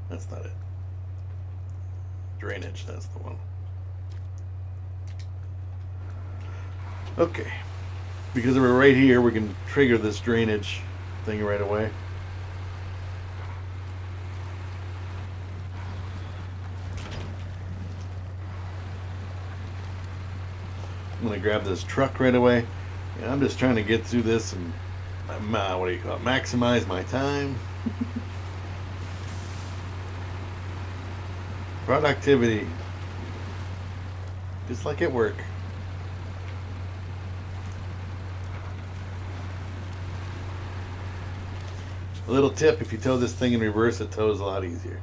That's not it. Drainage, that's the one. Okay. Because we're right here, we can trigger this drainage thing right away. I'm going to grab this truck right away. And I'm just trying to get through this and, what do you call it, maximize my time. Productivity. Just like at work. A little tip, if you tow this thing in reverse, it tows a lot easier.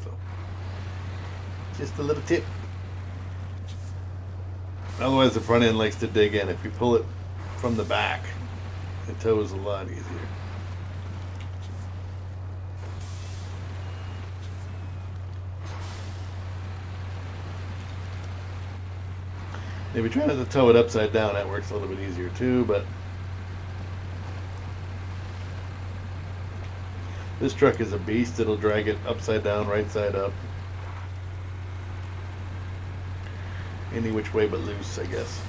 So, just a little tip. Otherwise, the front end likes to dig in. If you pull it from the back, it tows a lot easier. Maybe try not to tow it upside down. That works a little bit easier too, but this truck is a beast. It'll drag it upside down, right side up. Any which way but loose, I guess.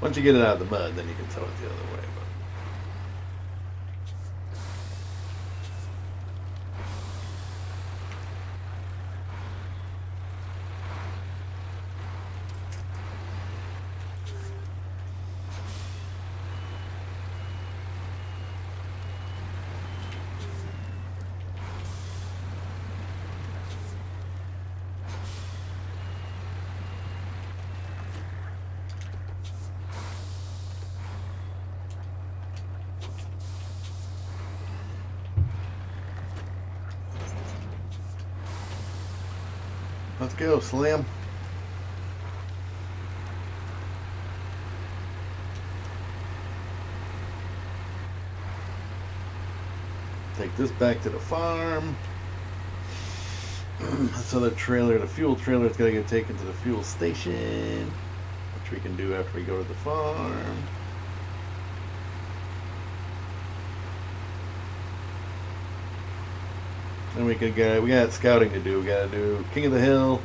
Once you get it out of the mud, then you can tow it the other way. Let's go, Slim. Take this back to the farm. This other trailer, the fuel trailer, is going to get taken to the fuel station, which we can do after we go to the farm. And we got scouting to do. We got to do King of the Hill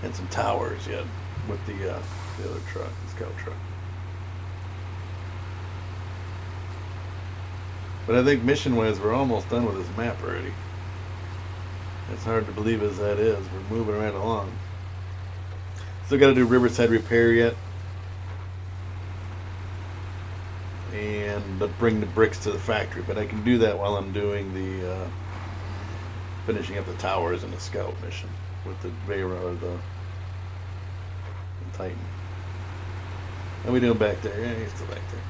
and some towers yet with the other truck, the scout truck. But I think mission-wise, we're almost done with this map already. It's hard to believe as that is. We're moving right along. Still got to do Riverside repair yet, and bring the bricks to the factory. But I can do that while I'm doing the finishing up the towers and the scout mission with the Vera or the Titan. How we doing back there? Yeah, he's still back there.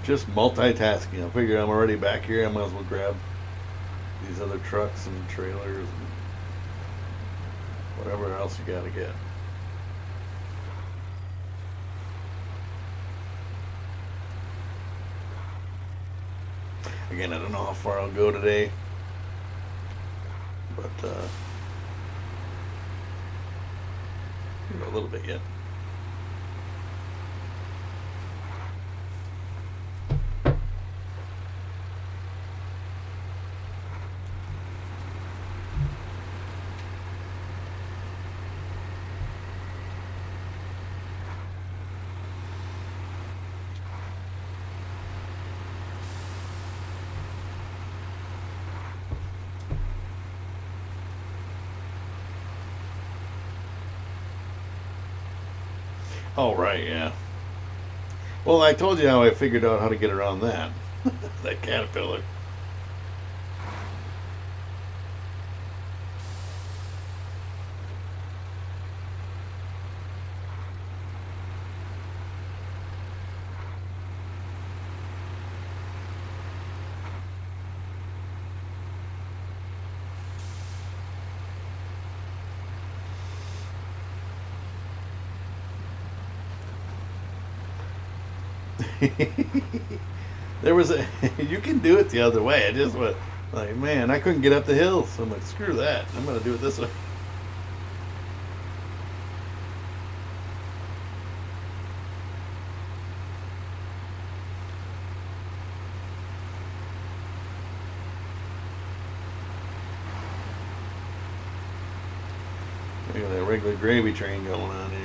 Just multitasking. I figure I'm already back here. I might as well grab these other trucks and trailers and whatever else you got to get. Again, I don't know how far I'll go today, but a little bit yet. Oh, right, yeah. Well, I told you how I figured out how to get around that. That caterpillar. There was a you can do it the other way. I just went like, man, I couldn't get up the hill, so I'm like, screw that. I'm gonna do it this way. Look at that regular gravy train going on here.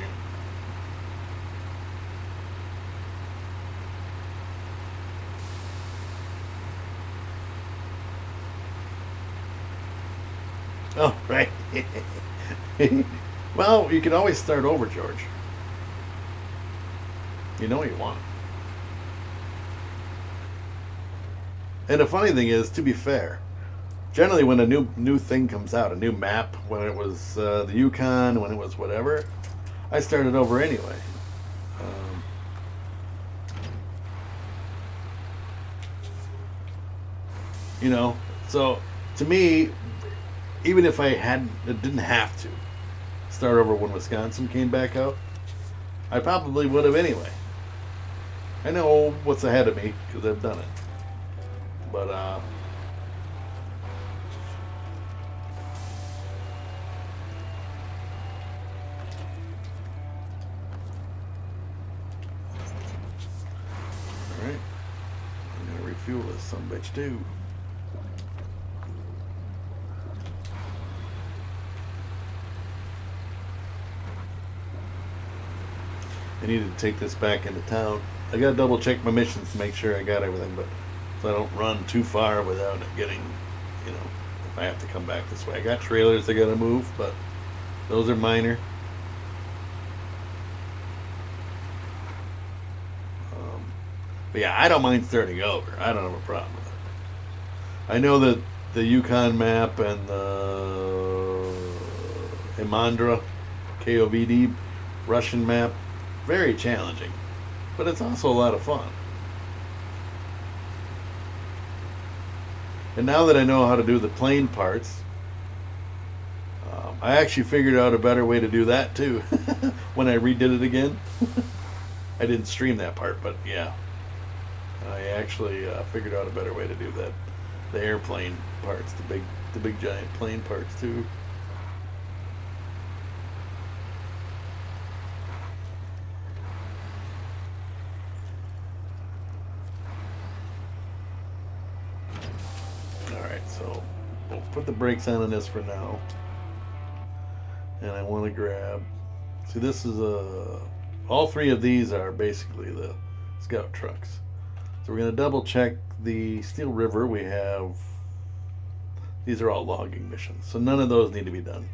Oh, right. Well, you can always start over, George. You know you want. And the funny thing is, to be fair, generally when a new thing comes out, a new map, when it was the Yukon, when it was whatever, I started over anyway. Um, you know, so to me, even if didn't have to start over when Wisconsin came back out, I probably would have anyway. I know what's ahead of me because I've done it, but all right, I'm gonna refuel this some bitch too. I needed to take this back into town. I gotta double check my missions to make sure I got everything, but so I don't run too far without it getting, if I have to come back this way. I got trailers I gotta move, but those are minor. But yeah, I don't mind starting over. I don't have a problem with it. I know that the Yukon map and the Imandra KOVD Russian map, very challenging, but it's also a lot of fun. And now that I know how to do the plane parts, I actually figured out a better way to do that too when I redid it again. I didn't stream that part, but yeah, I actually figured out a better way to do that. The airplane parts, the big giant plane parts too. Alright, so we'll put the brakes on this for now. And I want to grab. See, this is all three of these are basically the scout trucks. So we're going to double check the Steel River. We have. These are all logging missions, so none of those need to be done.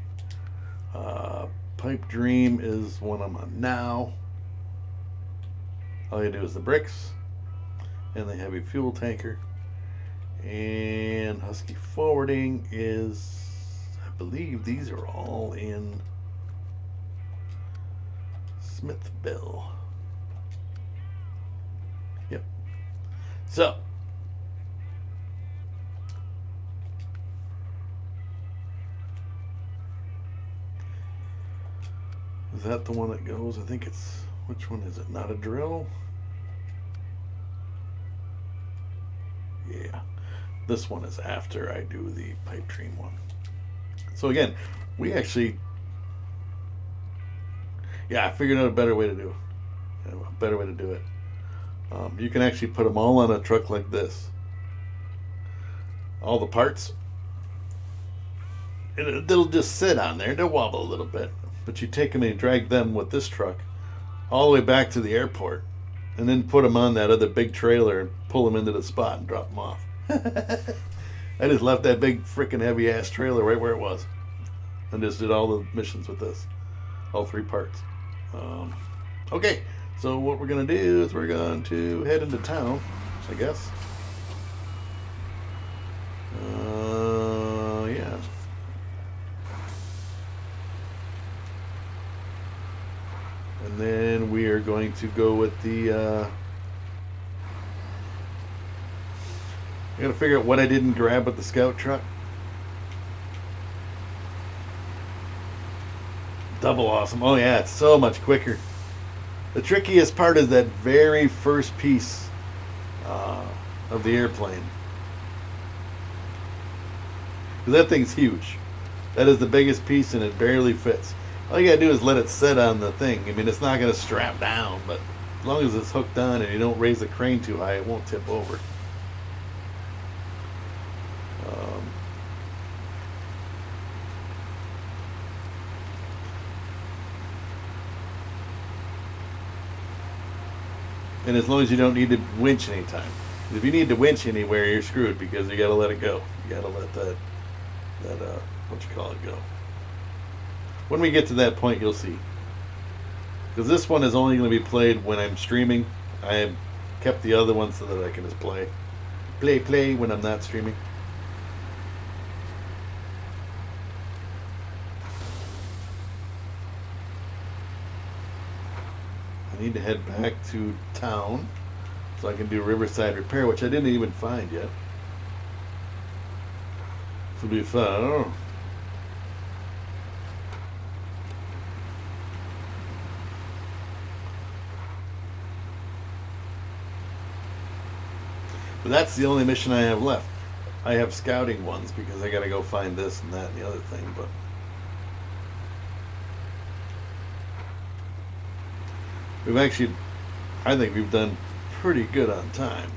Pipe Dream is one I'm on now. All you do is the bricks and the heavy fuel tanker. And Husky Forwarding is, I believe these are all in Smithville. Yep. So, is that the one that goes? I think it's, which one is it? Not a drill? Yeah. This one is after I do the Pipe Dream one. So again, we actually, I figured out a better way to do it. You can actually put them all on a truck like this. All the parts. They'll just sit on there. They'll wobble a little bit. But you take them and you drag them with this truck all the way back to the airport. And then put them on that other big trailer and pull them into the spot and drop them off. I just left that big freaking heavy ass trailer right where it was. And just did all the missions with this. All three parts. Okay. So what we're going to do is we're going to head into town, I guess. Yeah. And then we are going to go with the... I got to figure out what I didn't grab with the scout truck. Double awesome. Oh yeah, it's so much quicker. The trickiest part is that very first piece of the airplane. 'Cause that thing's huge. That is the biggest piece and it barely fits. All you gotta do is let it sit on the thing. I mean, it's not gonna strap down, but as long as it's hooked on and you don't raise the crane too high, it won't tip over. And as long as you don't need to winch anytime. If you need to winch anywhere, you're screwed because you gotta let it go. You gotta let that go. When we get to that point, you'll see. Because this one is only going to be played when I'm streaming. I have kept the other one so that I can just play play when I'm not streaming. I need to head back to town so I can do Riverside Repair, which I didn't even find yet. This will be fun. But that's the only mission I have left. I have scouting ones because I gotta go find this and that and the other thing, but we've actually, I think we've done pretty good on time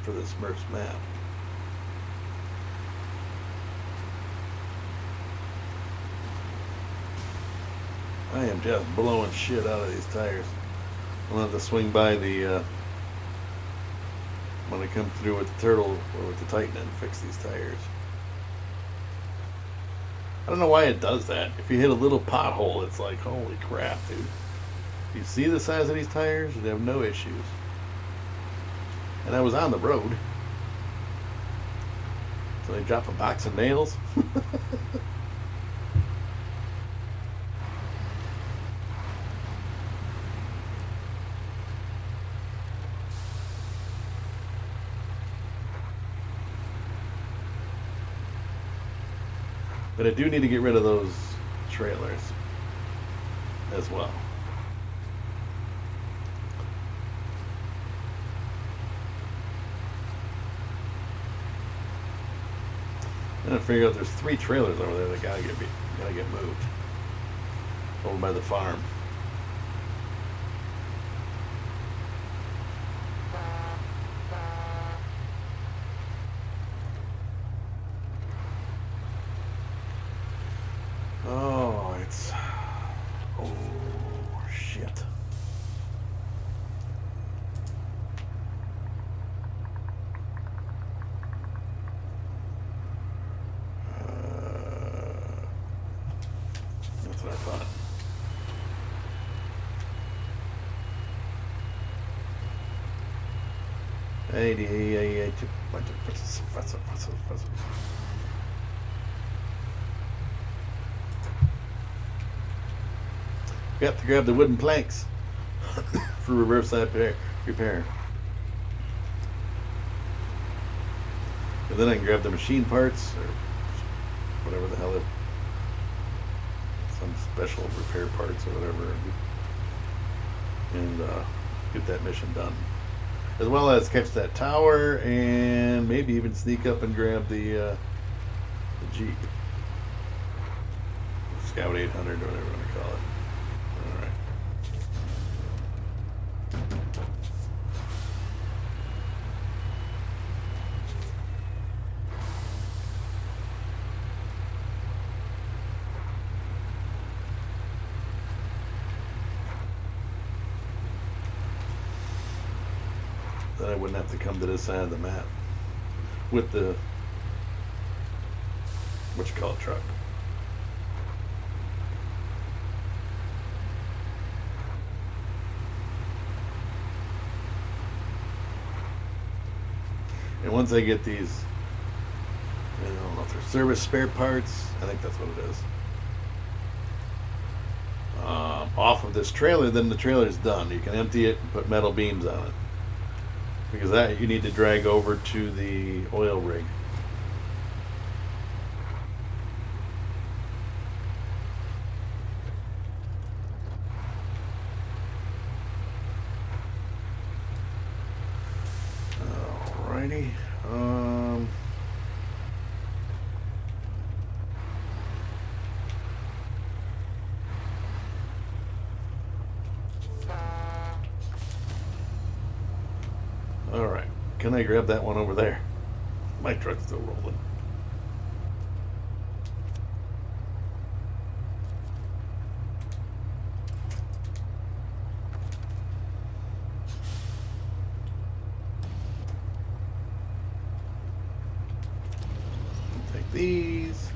for this Smurfs map. I am just blowing shit out of these tires. I'll have to swing by the when I come through with the Turtle or with the Titan and fix these tires. I don't know why it does that. If you hit a little pothole, it's like, holy crap, dude. You see the size of these tires? They have no issues. And I was on the road. So they drop a box of nails. But I do need to get rid of those trailers as well. And I figure out there's 3 trailers over there that gotta get moved over by the farm. Oh, it's shit. That's what I thought. We have to grab the wooden planks for Riverside repair. And then I can grab the machine parts or whatever the hell some special repair parts or whatever, and get that mission done. As well as catch that tower and maybe even sneak up and grab the Jeep. Scout 800 or whatever you want to call it. Alright. Then I wouldn't have to come to this side of the map with the truck. And once I get these, I don't know if they're service spare parts, I think that's what it is, off of this trailer, then the trailer's done. You can empty it and put metal beams on it. Because that you need to drag over to the oil rig. Alrighty. Alright. Can I grab that one over there? My truck's still rolling. Take these.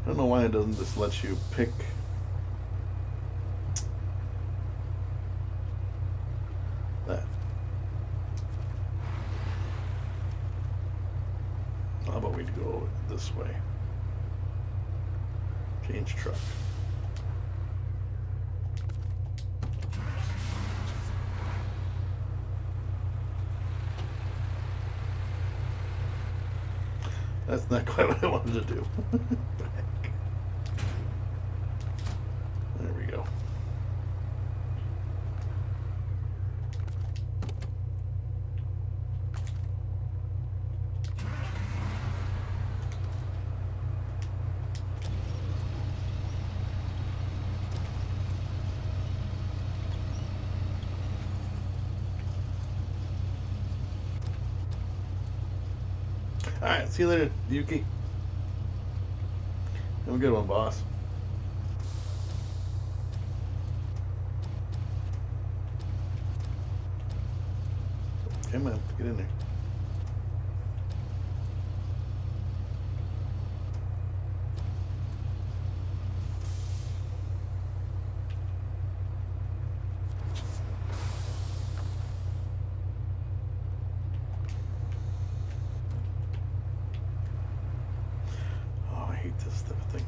I don't know why it doesn't just let you pick. That. How about we go this way? Change truck. That's not quite what I wanted to do. Back. There we go. Alright, see you later, Yuki. Have a good one, boss. Come on, get in there. Oh, I hate this stuff thing.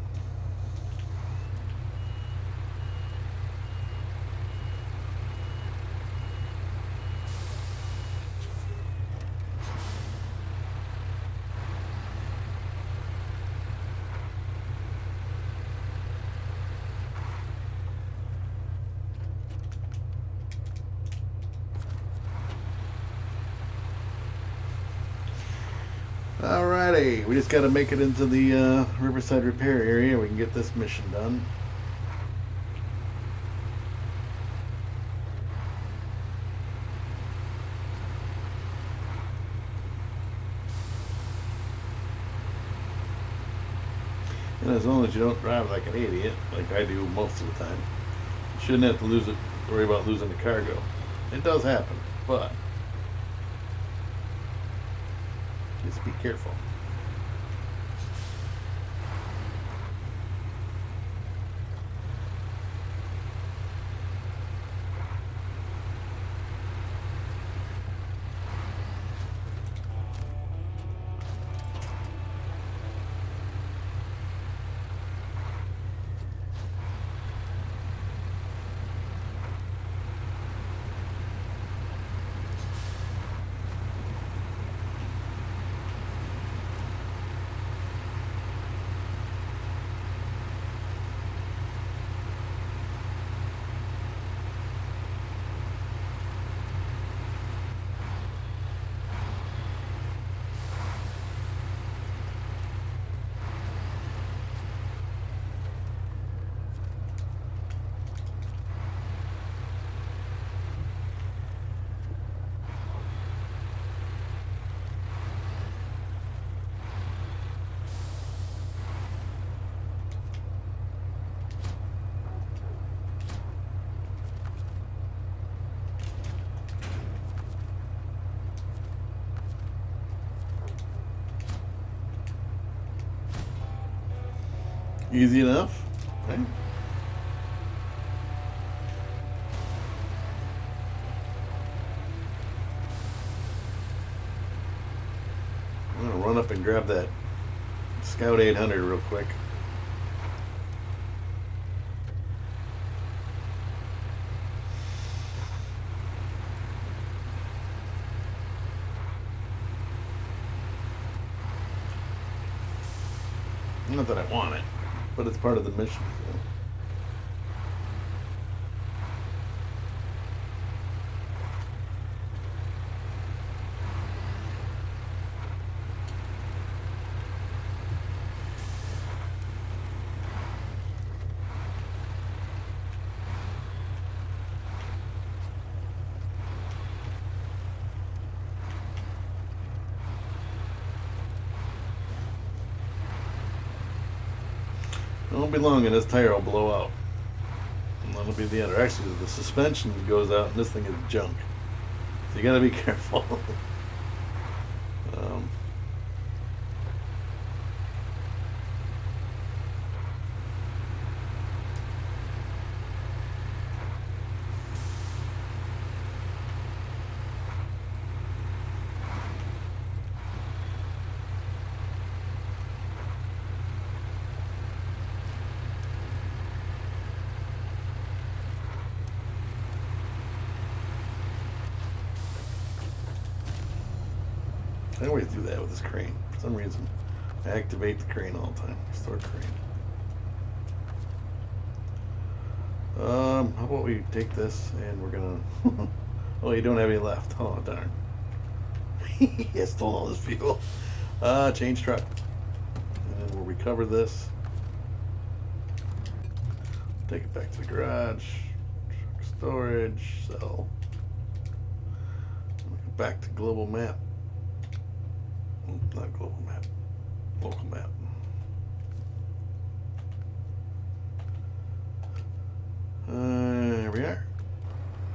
Alrighty, we just got to make it into the Riverside repair area. We can get this mission done. And as long as you don't drive like an idiot, like I do most of the time, you shouldn't have to worry about losing the cargo. It does happen, but just be careful. Easy enough. Okay. I'm gonna run up and grab that Scout 800 real quick. Not that I want it, but it's part of the mission. So. It won't be long and this tire will blow out. And that'll be the end. Or actually, the suspension goes out and this thing is junk. So you gotta be careful. I always do that with this crane. For some reason, I activate the crane all the time. Restore crane. How about we take this and we're gonna. Oh, you don't have any left. Oh, darn. I stole all this fuel. Change truck. And then we'll recover this. Take it back to the garage. Truck storage. Sell. Back to global map. Not global map. Local map. Here we are.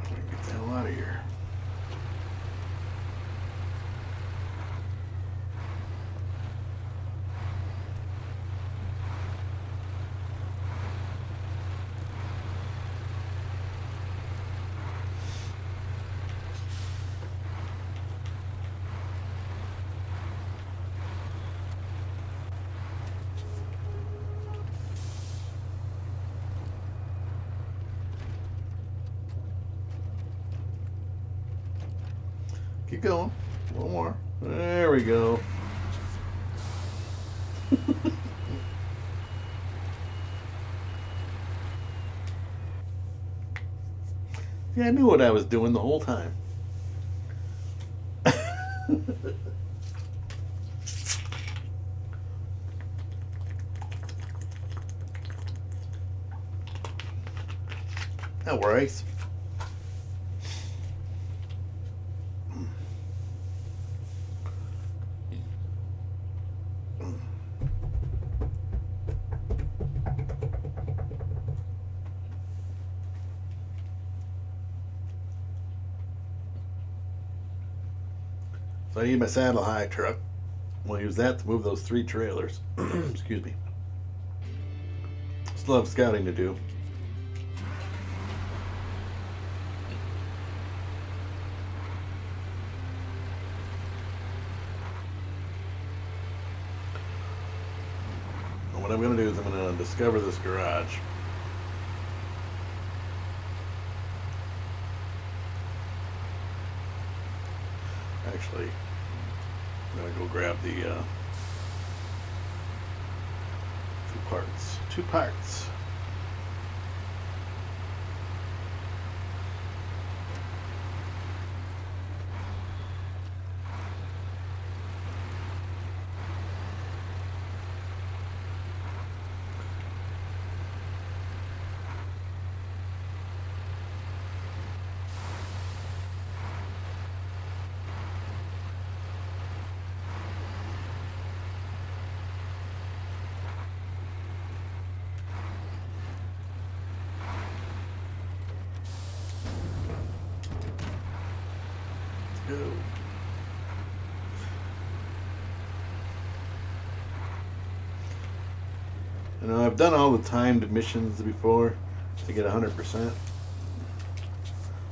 Get the hell out of here. Keep going. A little more. There we go. Yeah, I knew what I was doing the whole time. No worries. So I need my saddle high truck. We'll use that to move those 3 trailers. Excuse me. Still have scouting to do. And what I'm going to do is I'm going to discover this garage. Actually, I'm gonna go grab the 2 parts. 2 parts. Go. You know, I've done all the timed missions before to get 100%,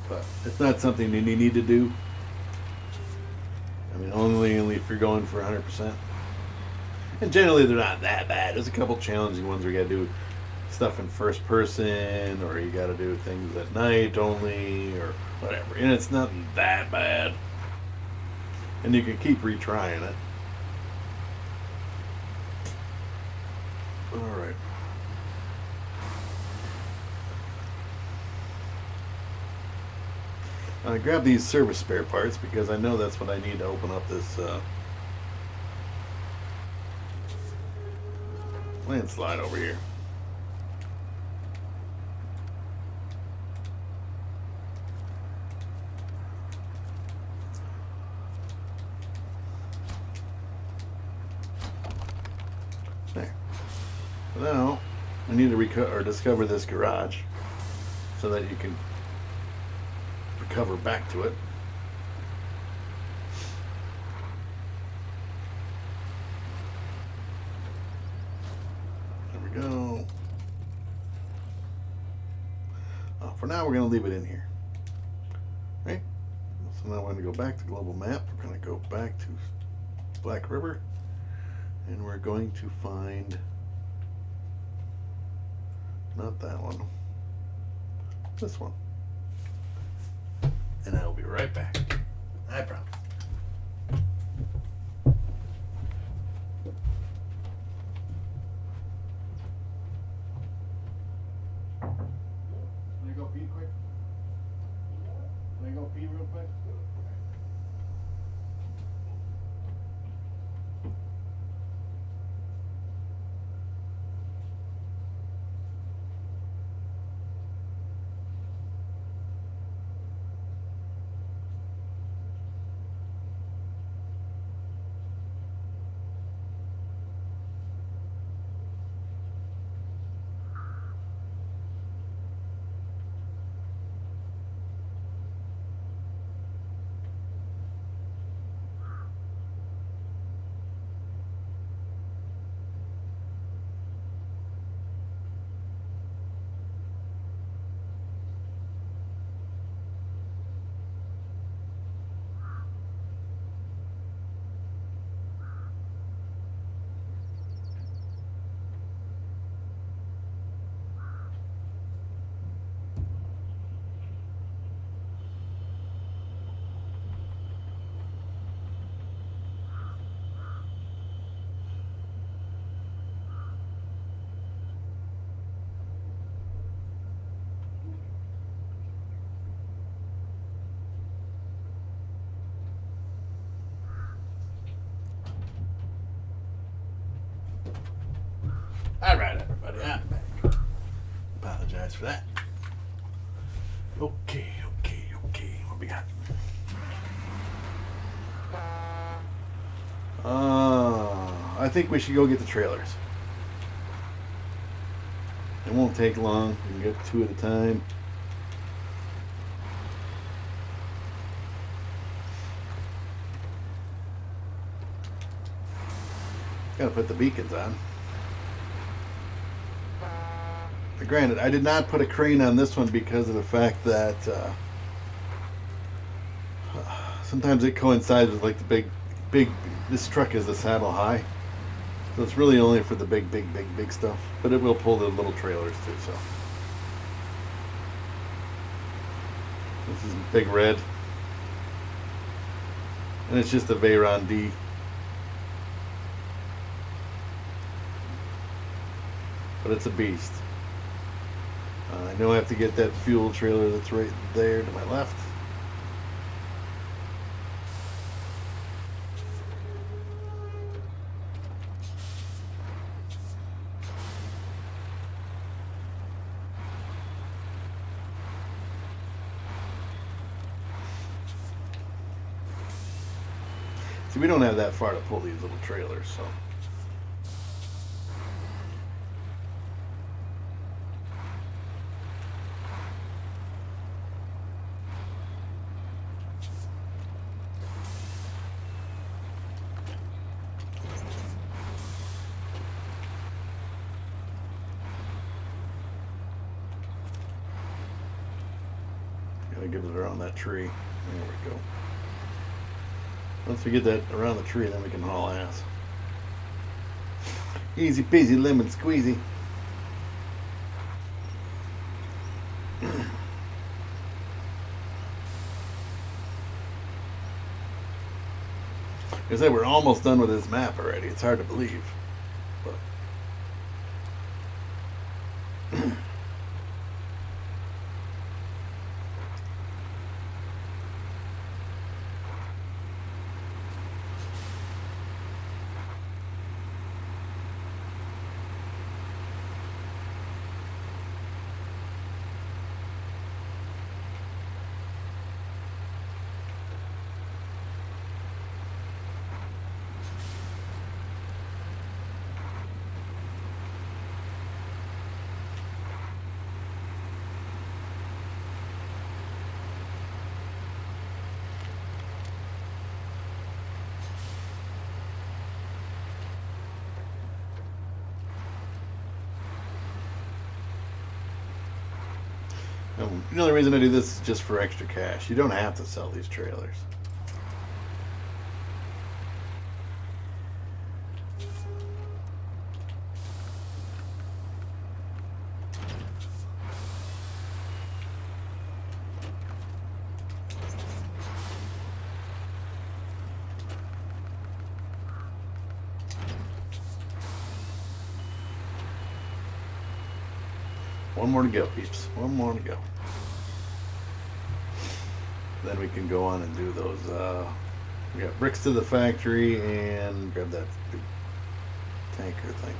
but it's not something you need to do. I mean, only if you're going for 100%. And generally, they're not that bad. There's a couple challenging ones where you got to do stuff in first person, or you got to do things at night only, or whatever. And it's nothing that bad. And you can keep retrying it. Alright. I grab these service spare parts because I know that's what I need to open up this landslide over here. There. Now, I need to discover this garage so that you can recover back to it. There we go. For now, we're going to leave it in here. Right? So now we're going to go back to global map. We're going to go back to Black River. And we're going to find, not that one, this one. And I'll be right back. I promise. All right, everybody, I'm back. Apologize for that. Okay. What we got? I think we should go get the trailers. It won't take long. We can get 2 at a time. Gotta put the beacons on. Granted, I did not put a crane on this one because of the fact that sometimes it coincides with like the big. This truck is the saddle high, so it's really only for the big stuff. But it will pull the little trailers too. So this is Big Red, and it's just a Veyron D. But it's a beast. I know I have to get that fuel trailer that's right there to my left. See, we don't have that far to pull these little trailers, so. Gotta get it around that tree. There we go. Once we get that around the tree, then we can haul ass. Easy peasy lemon squeezy. I said we're almost done with this map already. It's hard to believe. But the only reason I do this is just for extra cash. You don't have to sell these trailers. One more to go, peeps. One more to go. Then we can go on and do those. We got bricks to the factory and grab that big tanker thing.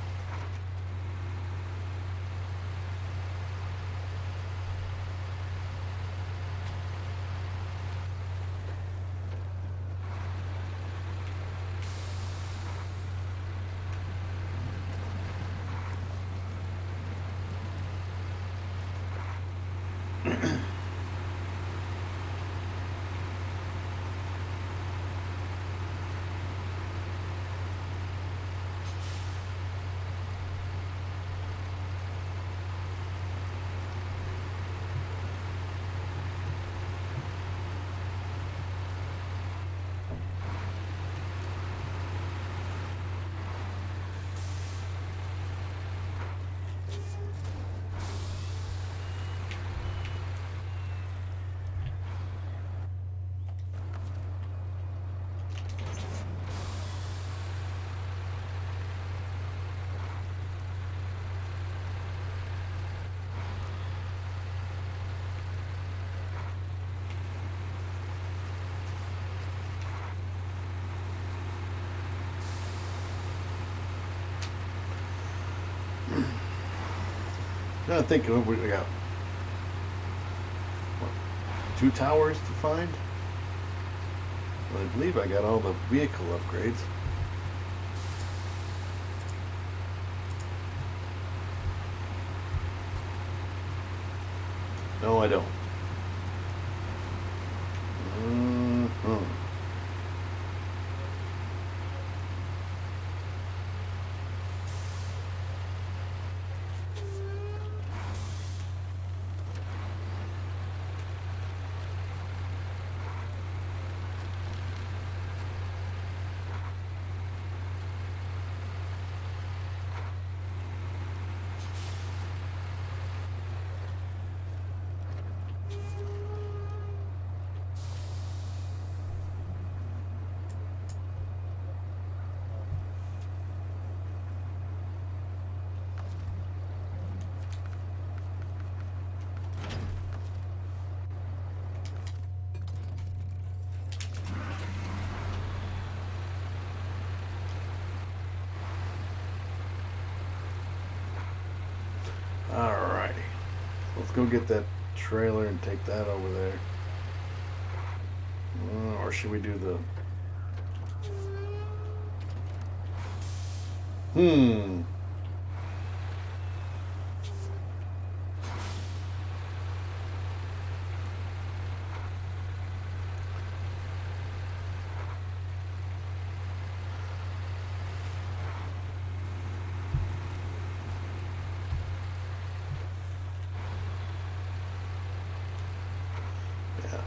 I think we got what, 2 towers to find. Well, I believe I got all the vehicle upgrades. No, I don't. Mm-hmm. Alrighty. Let's go get that trailer and take that over there. Or should we do the...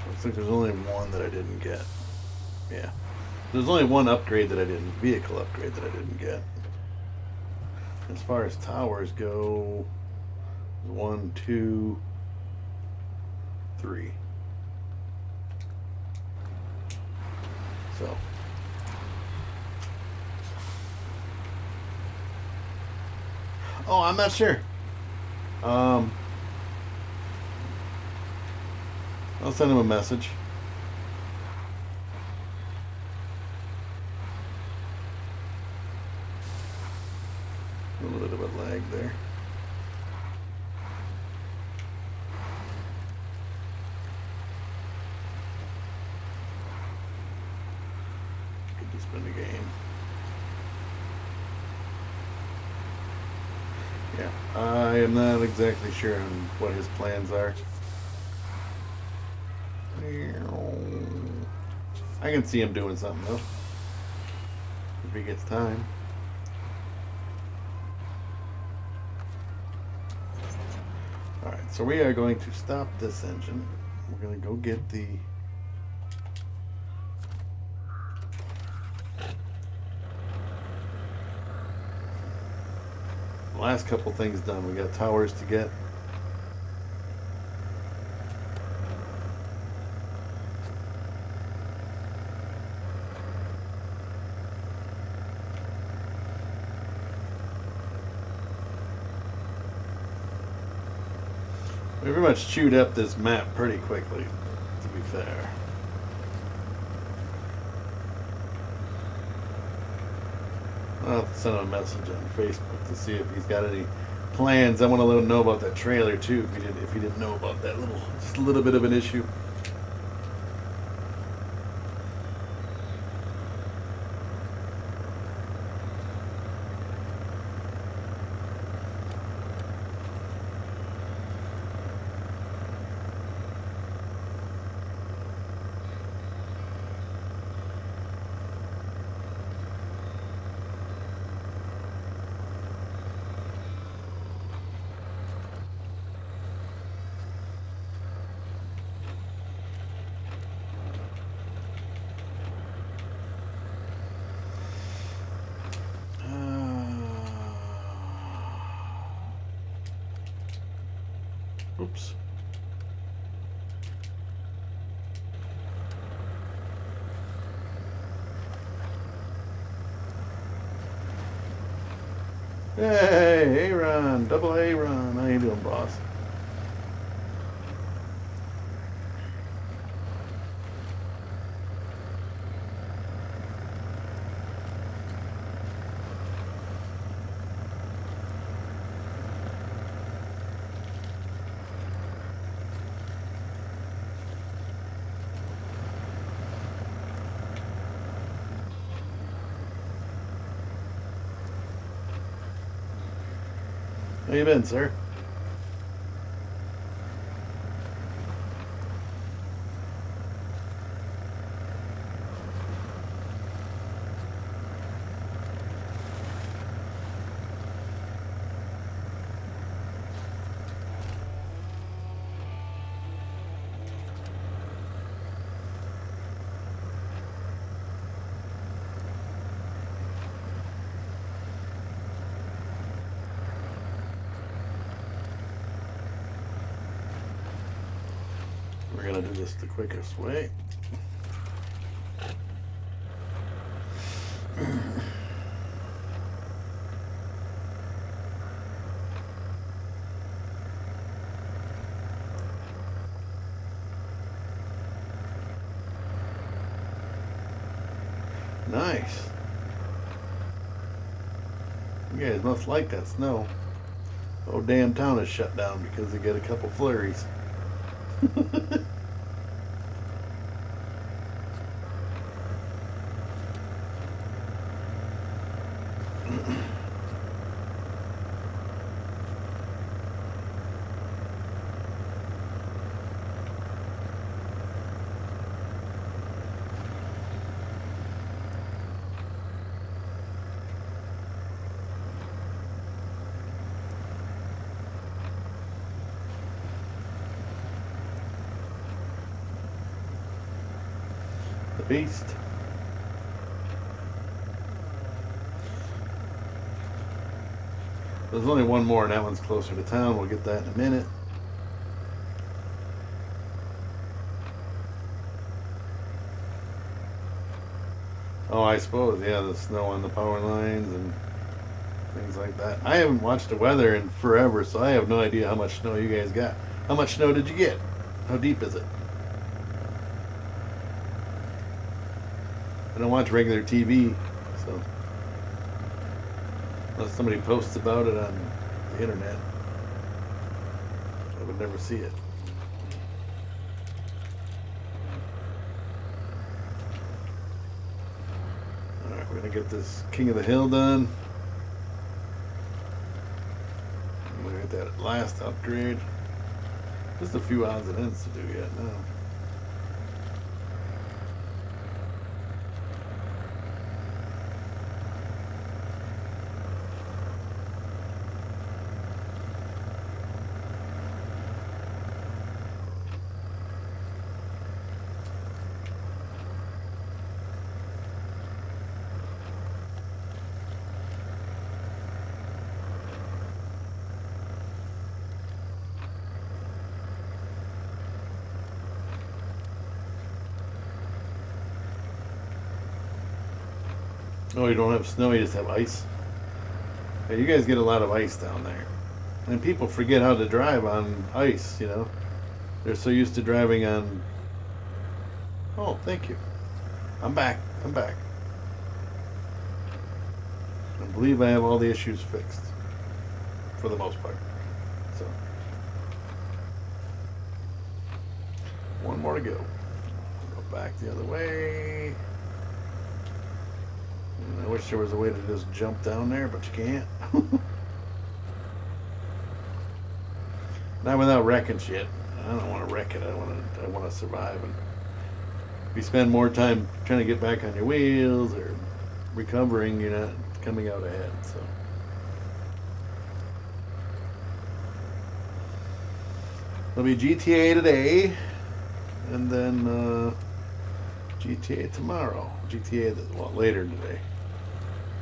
Looks like there's only one that I didn't get. Yeah. There's only one upgrade that I didn't, vehicle upgrade that I didn't get. As far as towers go, 1, 2, 3. So. Oh, I'm not sure. I'll send him a message. A little bit of a lag there. Could just been a game. Yeah, I am not exactly sure on what his plans are. I can see him doing something though, if he gets time. Alright, so we are going to stop this engine. We're going to go get the last couple things done. We got towers to get. We pretty much chewed up this map pretty quickly, to be fair. I'll have to send him a message on Facebook to see if he's got any plans. I want to let him know about that trailer too, if he didn't know about that just a little bit of an issue. Oops. Hey, Aaron, double Aaron. How you doing, boss? How you been, sir? We're gonna do this the quickest way. Nice. You guys must like that snow. Oh, damn town is shut down because they get a couple flurries. The beast. There's only one more, and that one's closer to town. We'll get that in a minute. Oh, I suppose, yeah, the snow on the power lines and things like that. I haven't watched the weather in forever, so I have no idea how much snow you guys got. How much snow did you get? How deep is it? I don't watch regular TV, so unless somebody posts about it on the internet, I would never see it. Alright, we're gonna get this King of the Hill done. I'm gonna get that last upgrade. Just a few odds and ends to do yet now. Oh, you don't have snow, you just have ice? Yeah, you guys get a lot of ice down there. And people forget how to drive on ice, you know? They're so used to driving on... Oh, thank you. I'm back. I'm back. I believe I have all the issues fixed. For the most part. So. One more to go. Go back the other way. I wish there was a way to just jump down there, but you can't. Not without wrecking shit. I don't want to wreck it. I want to survive. And if you spend more time trying to get back on your wheels or recovering, you're not coming out ahead. So. It'll be GTA today, and then GTA tomorrow. GTA later today.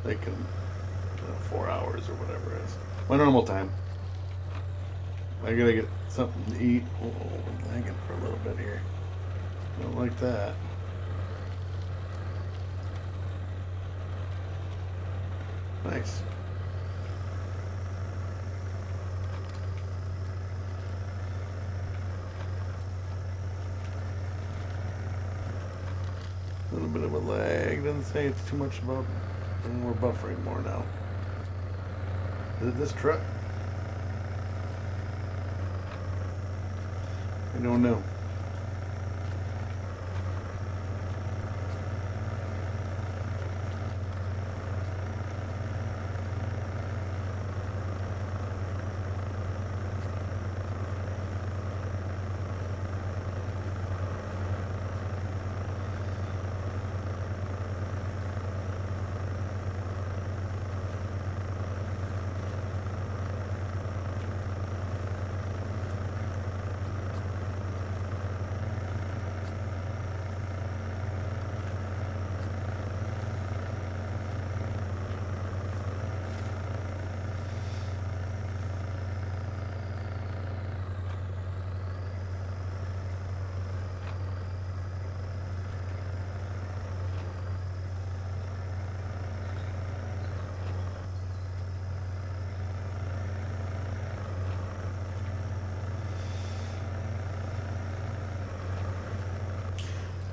Like in 4 hours or whatever it is. My normal time. I gotta get something to eat. Oh, I'm lagging for a little bit here. Don't like that. Nice. A little bit of a lag. Doesn't say it's too much about. And we're buffering more now. Is it this truck? I don't know.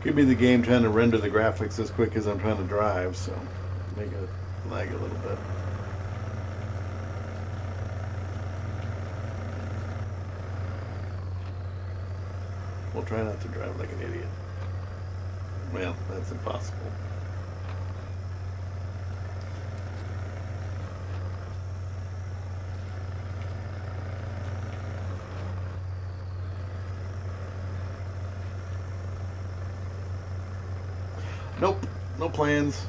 Could be the game trying to render the graphics as quick as I'm trying to drive, so make it lag a little bit. We'll try not to drive like an idiot. Well, that's impossible. Nope, no plans.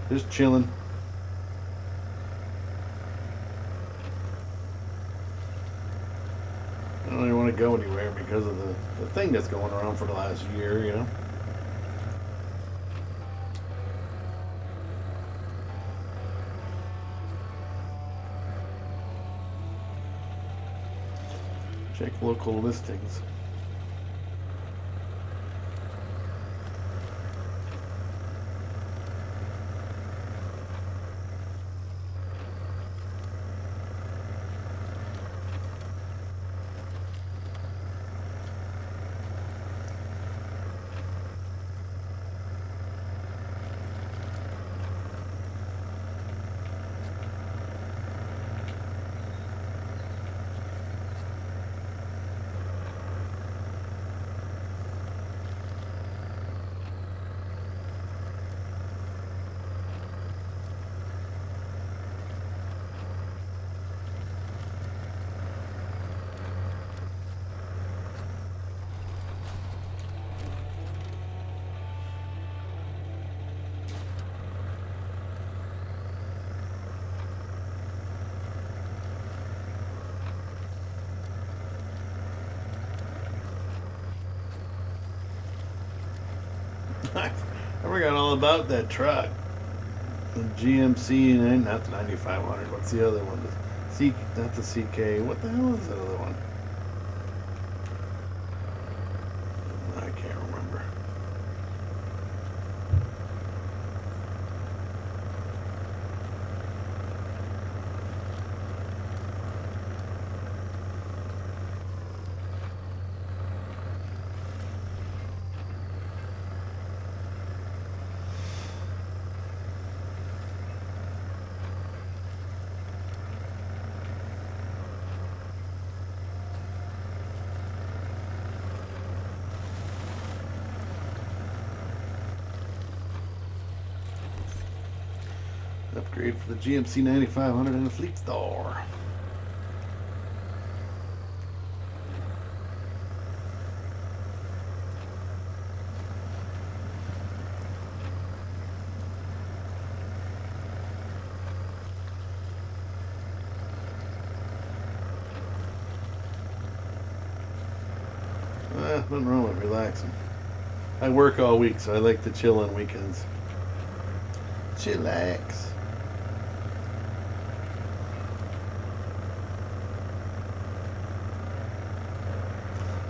Just chilling. I don't even want to go anywhere because of the thing that's going around for the last year, you know. Check local listings. I forgot all about that truck. The GMC, not the 9500. What's the other one? Not the CK. What the hell is that other one? I can't remember. Upgrade for the GMC 9500 in the Fleet Store. Nothing wrong with relaxing. I work all week, so I like to chill on weekends. Chillax.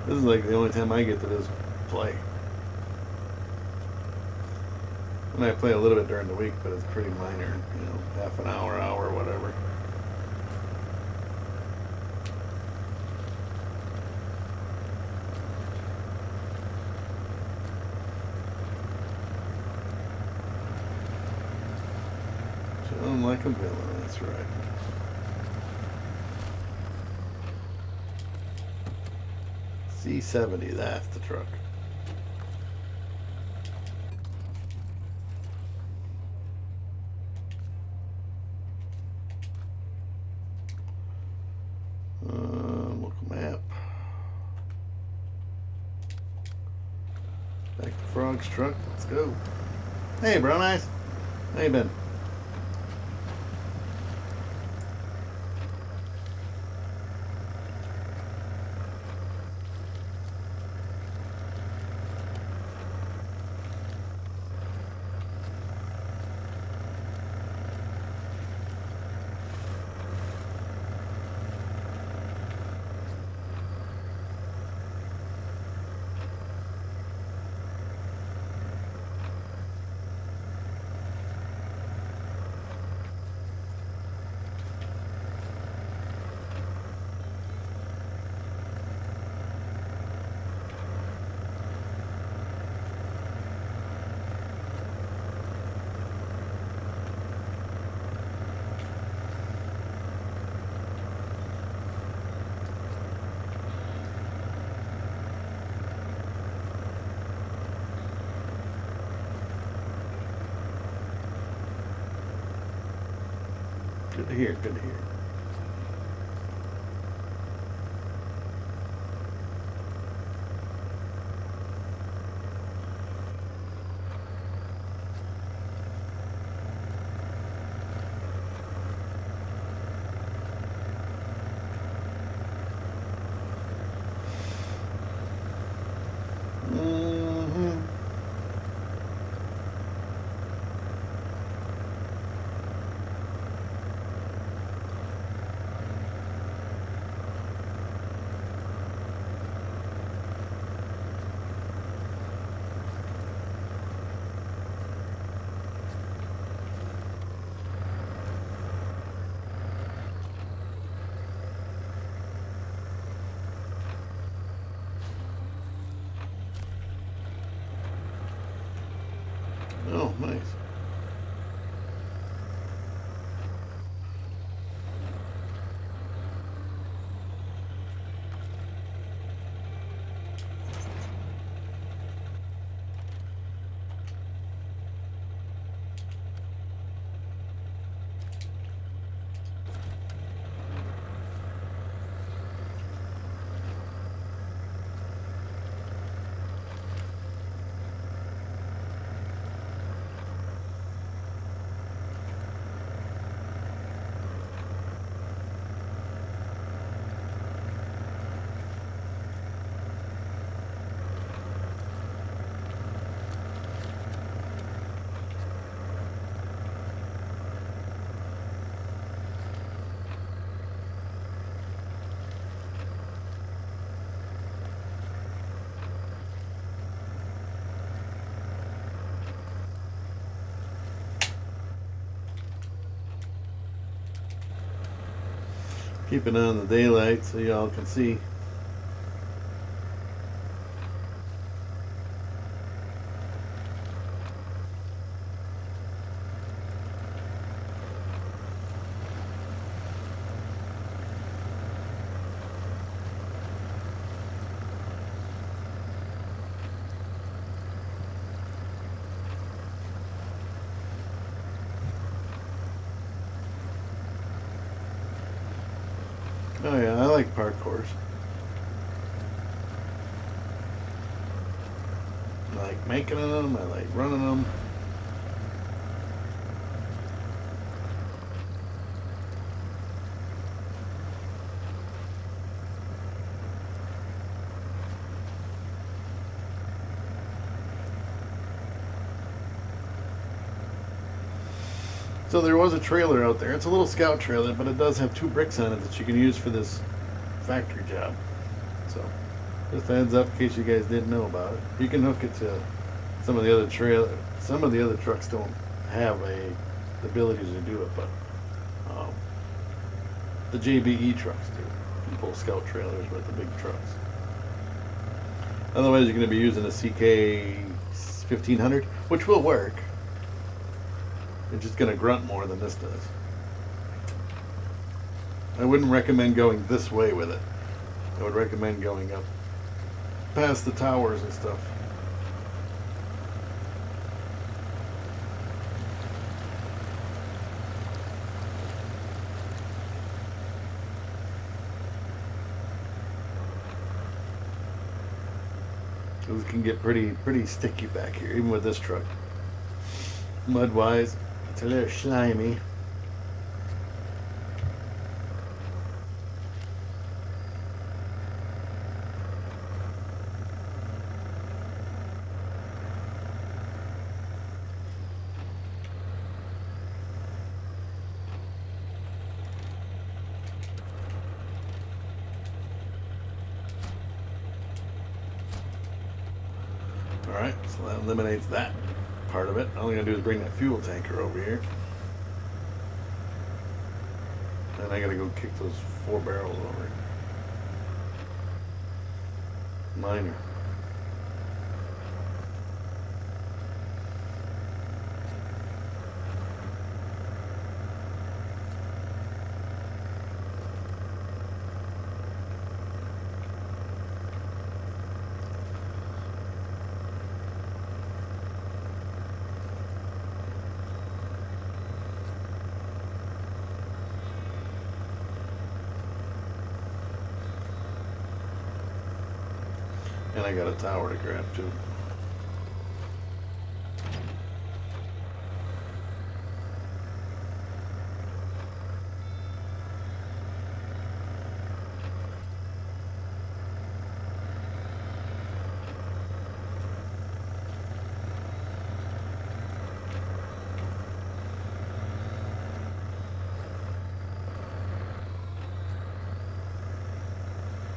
This is like the only time I get to just play. And I play a little bit during the week, but it's pretty minor, you know, half an hour, whatever. Chilling like a villain, that's right. C70, that's the truck. Local map. Back to Frog's truck, let's go. Hey, Brown Eyes. How you been? Good to hear. Good to hear. Mm-hmm. Oh, nice. Keep it on the daylight so y'all can see. Oh yeah, I like parkours. I like making them. I like running them. So there was a trailer out there. It's a little scout trailer, but it does have 2 bricks on it that you can use for this factory job. So just a heads up in case you guys didn't know about it. You can hook it to some of the other trailer. Some of the other trucks don't have the ability to do it, but the JBE trucks do. You can pull scout trailers with the big trucks. Otherwise, you're going to be using a CK 1500, which will work. It's just going to grunt more than this does. I wouldn't recommend going this way with it. I would recommend going up past the towers and stuff. It can get pretty sticky back here, even with this truck. Mud-wise, it's a little slimy. Alright, so that eliminates that part of it. All I'm going to do is bring that fuel tanker over here. And I got to go kick those 4 barrels over. Minor. And I got a tower to grab too.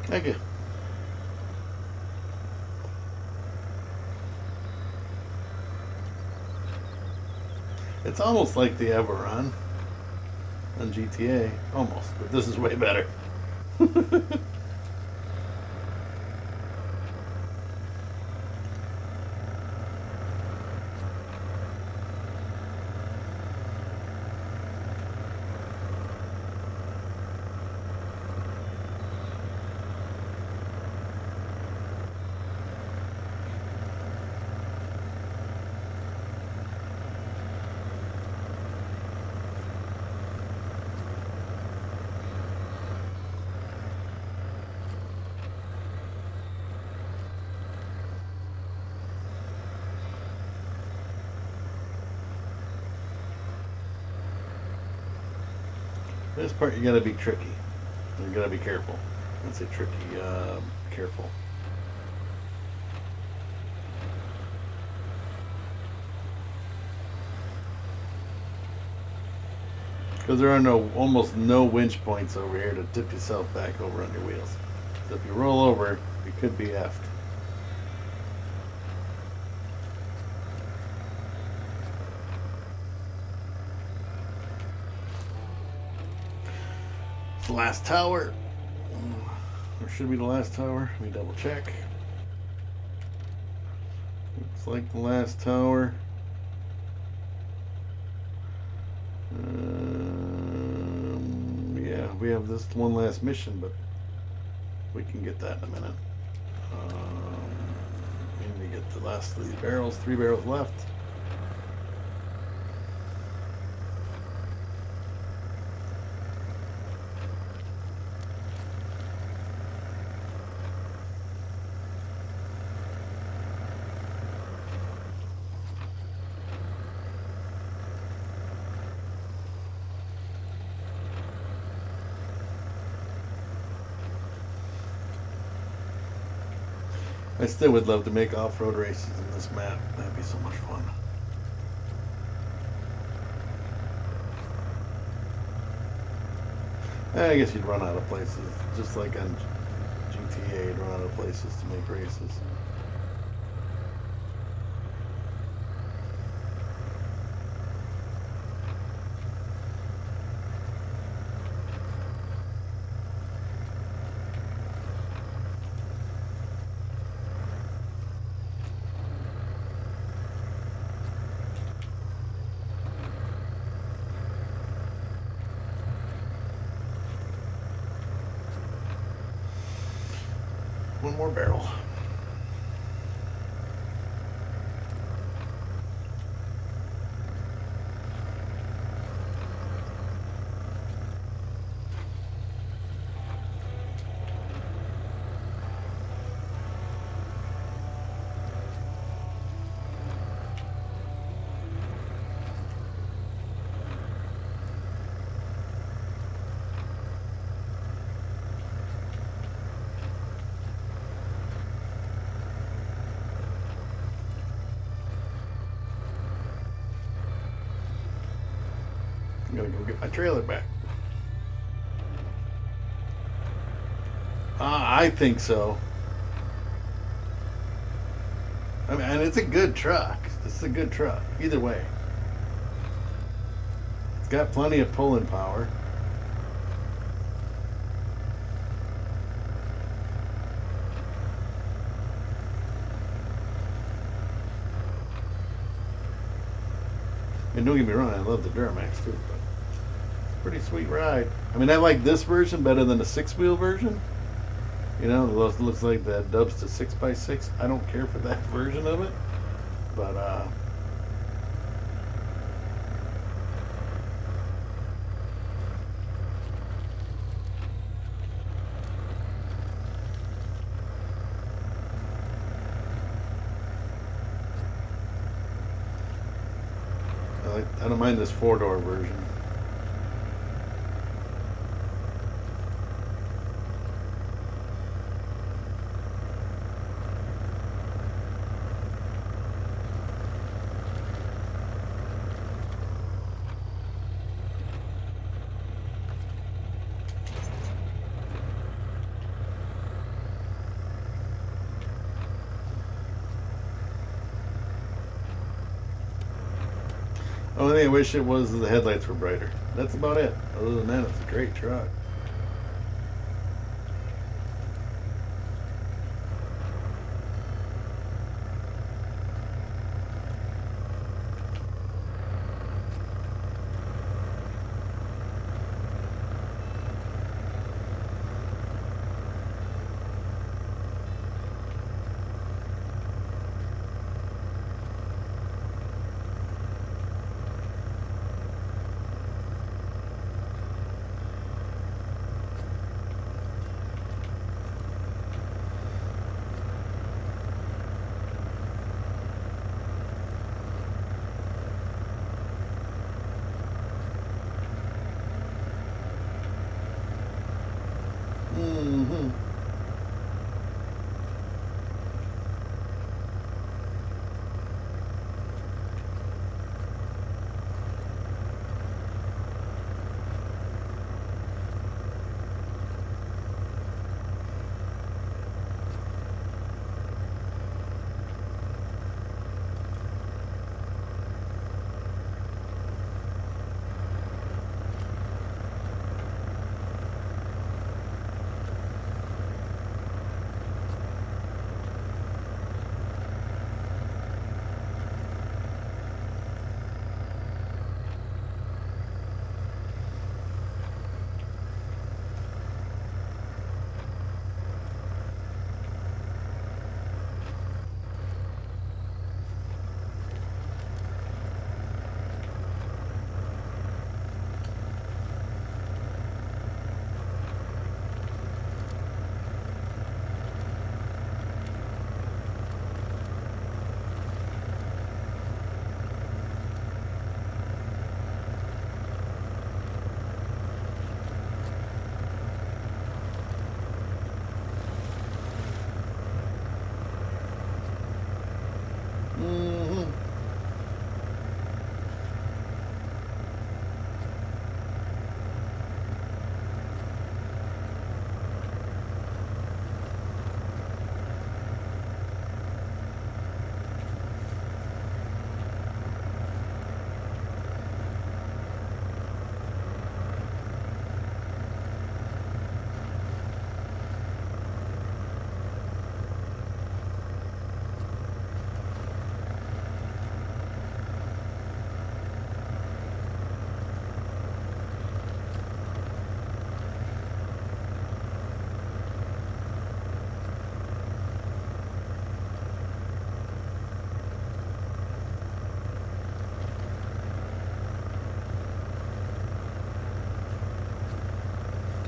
Thank you. It's almost like the Everon on GTA. Almost, but this is way better. This part you gotta be tricky. You gotta be careful. Let's say tricky. Careful. Because there are almost no winch points over here to tip yourself back over on your wheels. So if you roll over, you could be effed. The last tower. Or should be the last tower. Let me double check. Looks like the last tower. Yeah, we have this one last mission, but we can get that in a minute. We need to get the last of these barrels. 3 barrels left. I still would love to make off-road races in this map. That'd be so much fun. I guess you'd run out of places, just like on GTA, you'd run out of places to make races. One more barrel. I'm gonna go get my trailer back. I think so. I mean, and it's a good truck. It's a good truck. Either way. It's got plenty of pulling power. And don't get me wrong, I love the Duramax too, but pretty sweet ride. I mean, I like this version better than the 6-wheel version. You know, it looks like that dubs to 6x6. I don't care for that version of it, but mind this 4-door version. Only thing I wish it was the headlights were brighter. That's about it. Other than that, it's a great truck. Mm-hmm. Mm-hmm.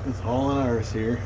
It's hauling ours here.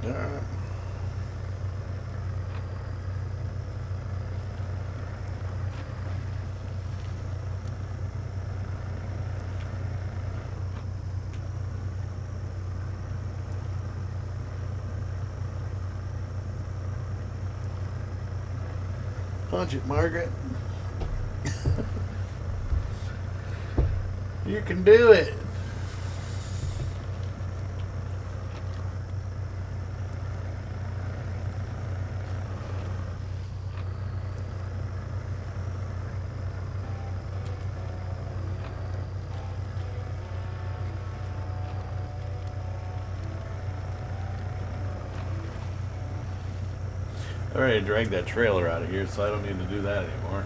Alright. Punch it, Margaret. You can do it. I already dragged that trailer out of here, so I don't need to do that anymore.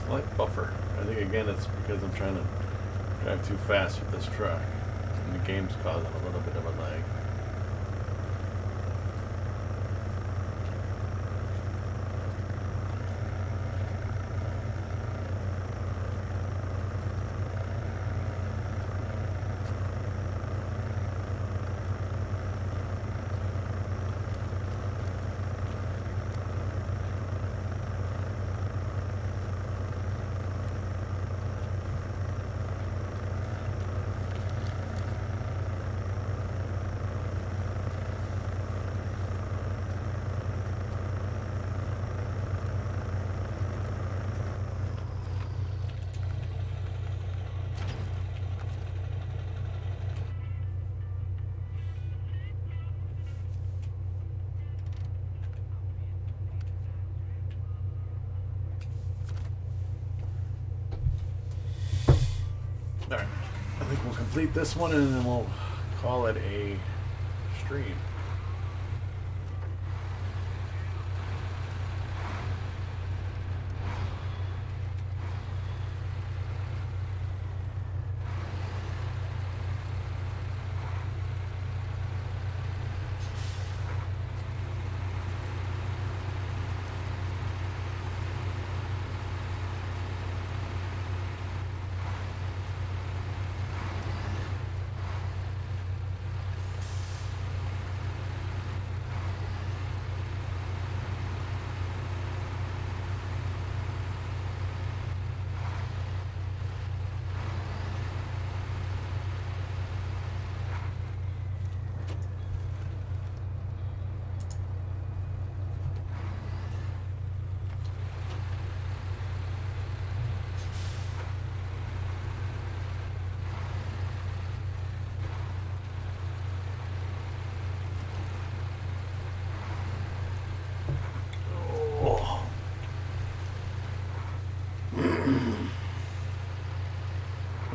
Slight buffer. I think again it's because I'm trying to drive too fast with this truck. And the game's causing a little bit of a lag. Alright, I think we'll complete this one and then we'll call it a stream.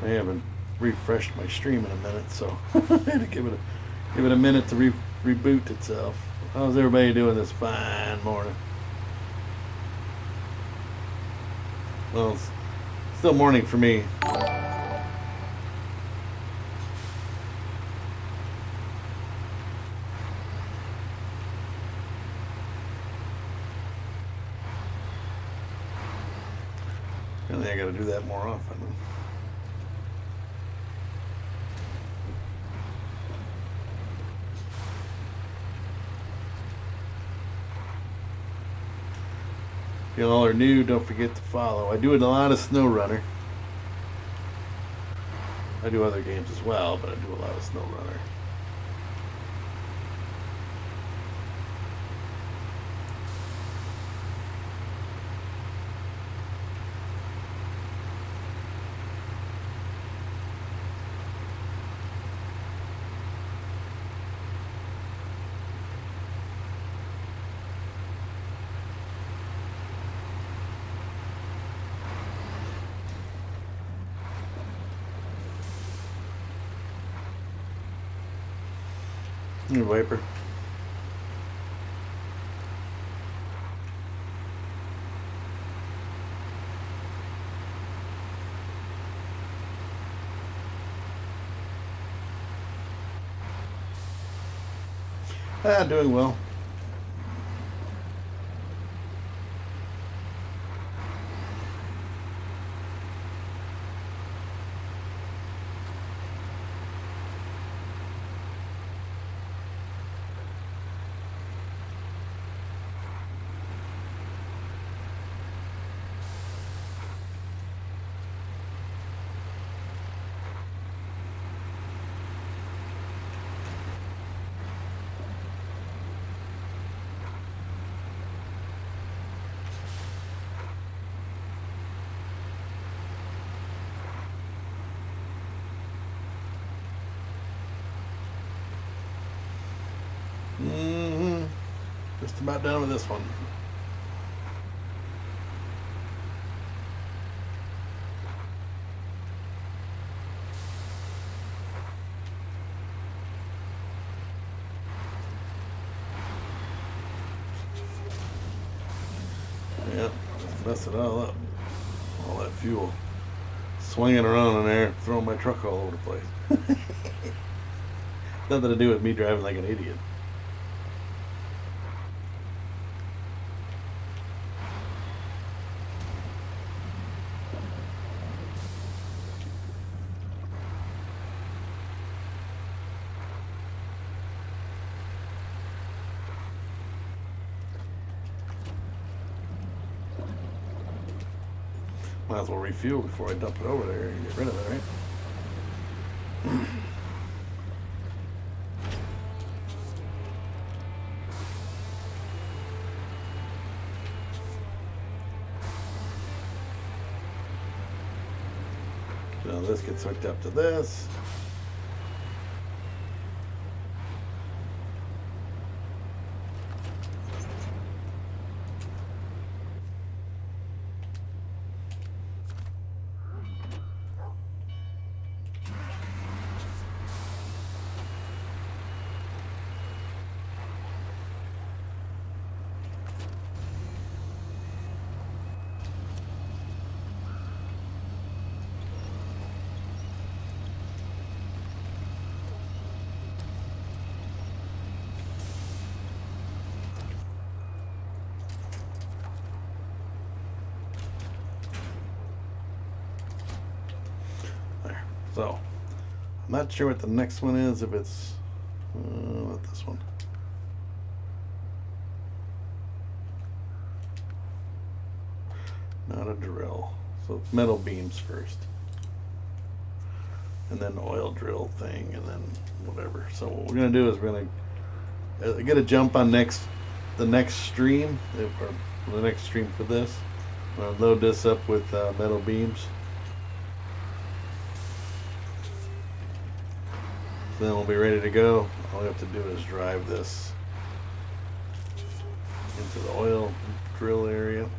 I haven't refreshed my stream in a minute, so I had to give it a minute to reboot itself. How's everybody doing this fine morning? Well, it's still morning for me. Apparently I gotta do that more often. If y'all are new, don't forget to follow. I do a lot of SnowRunner. I do other games as well, but I do a lot of SnowRunner. Hey, Viper. Doing well. just about done with this one. Yep, mess it all up. All that fuel swinging around in there, throwing my truck all over the place. Nothing to do with me driving like an idiot. Might as well refuel before I dump it over there and get rid of it, right? So this gets hooked up to this. There. So, I'm not sure what the next one is, if it's not this one. Not a drill. So metal beams first. And then the oil drill thing, and then whatever. So what we're gonna do is we're gonna get a jump on the next stream, or the next stream for this. I'm gonna load this up with metal beams. So then we'll be ready to go. All we have to do is drive this into the oil drill area.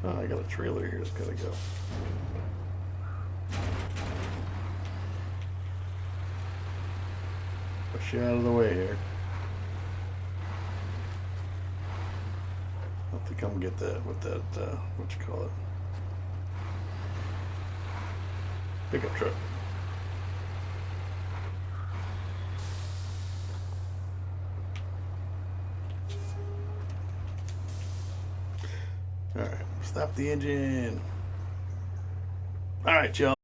Oh, I got a trailer here that's gotta go. Push you out of the way here. I'll have to come get that with that, what you call it? Pickup truck. All right, stop the engine. All right, y'all.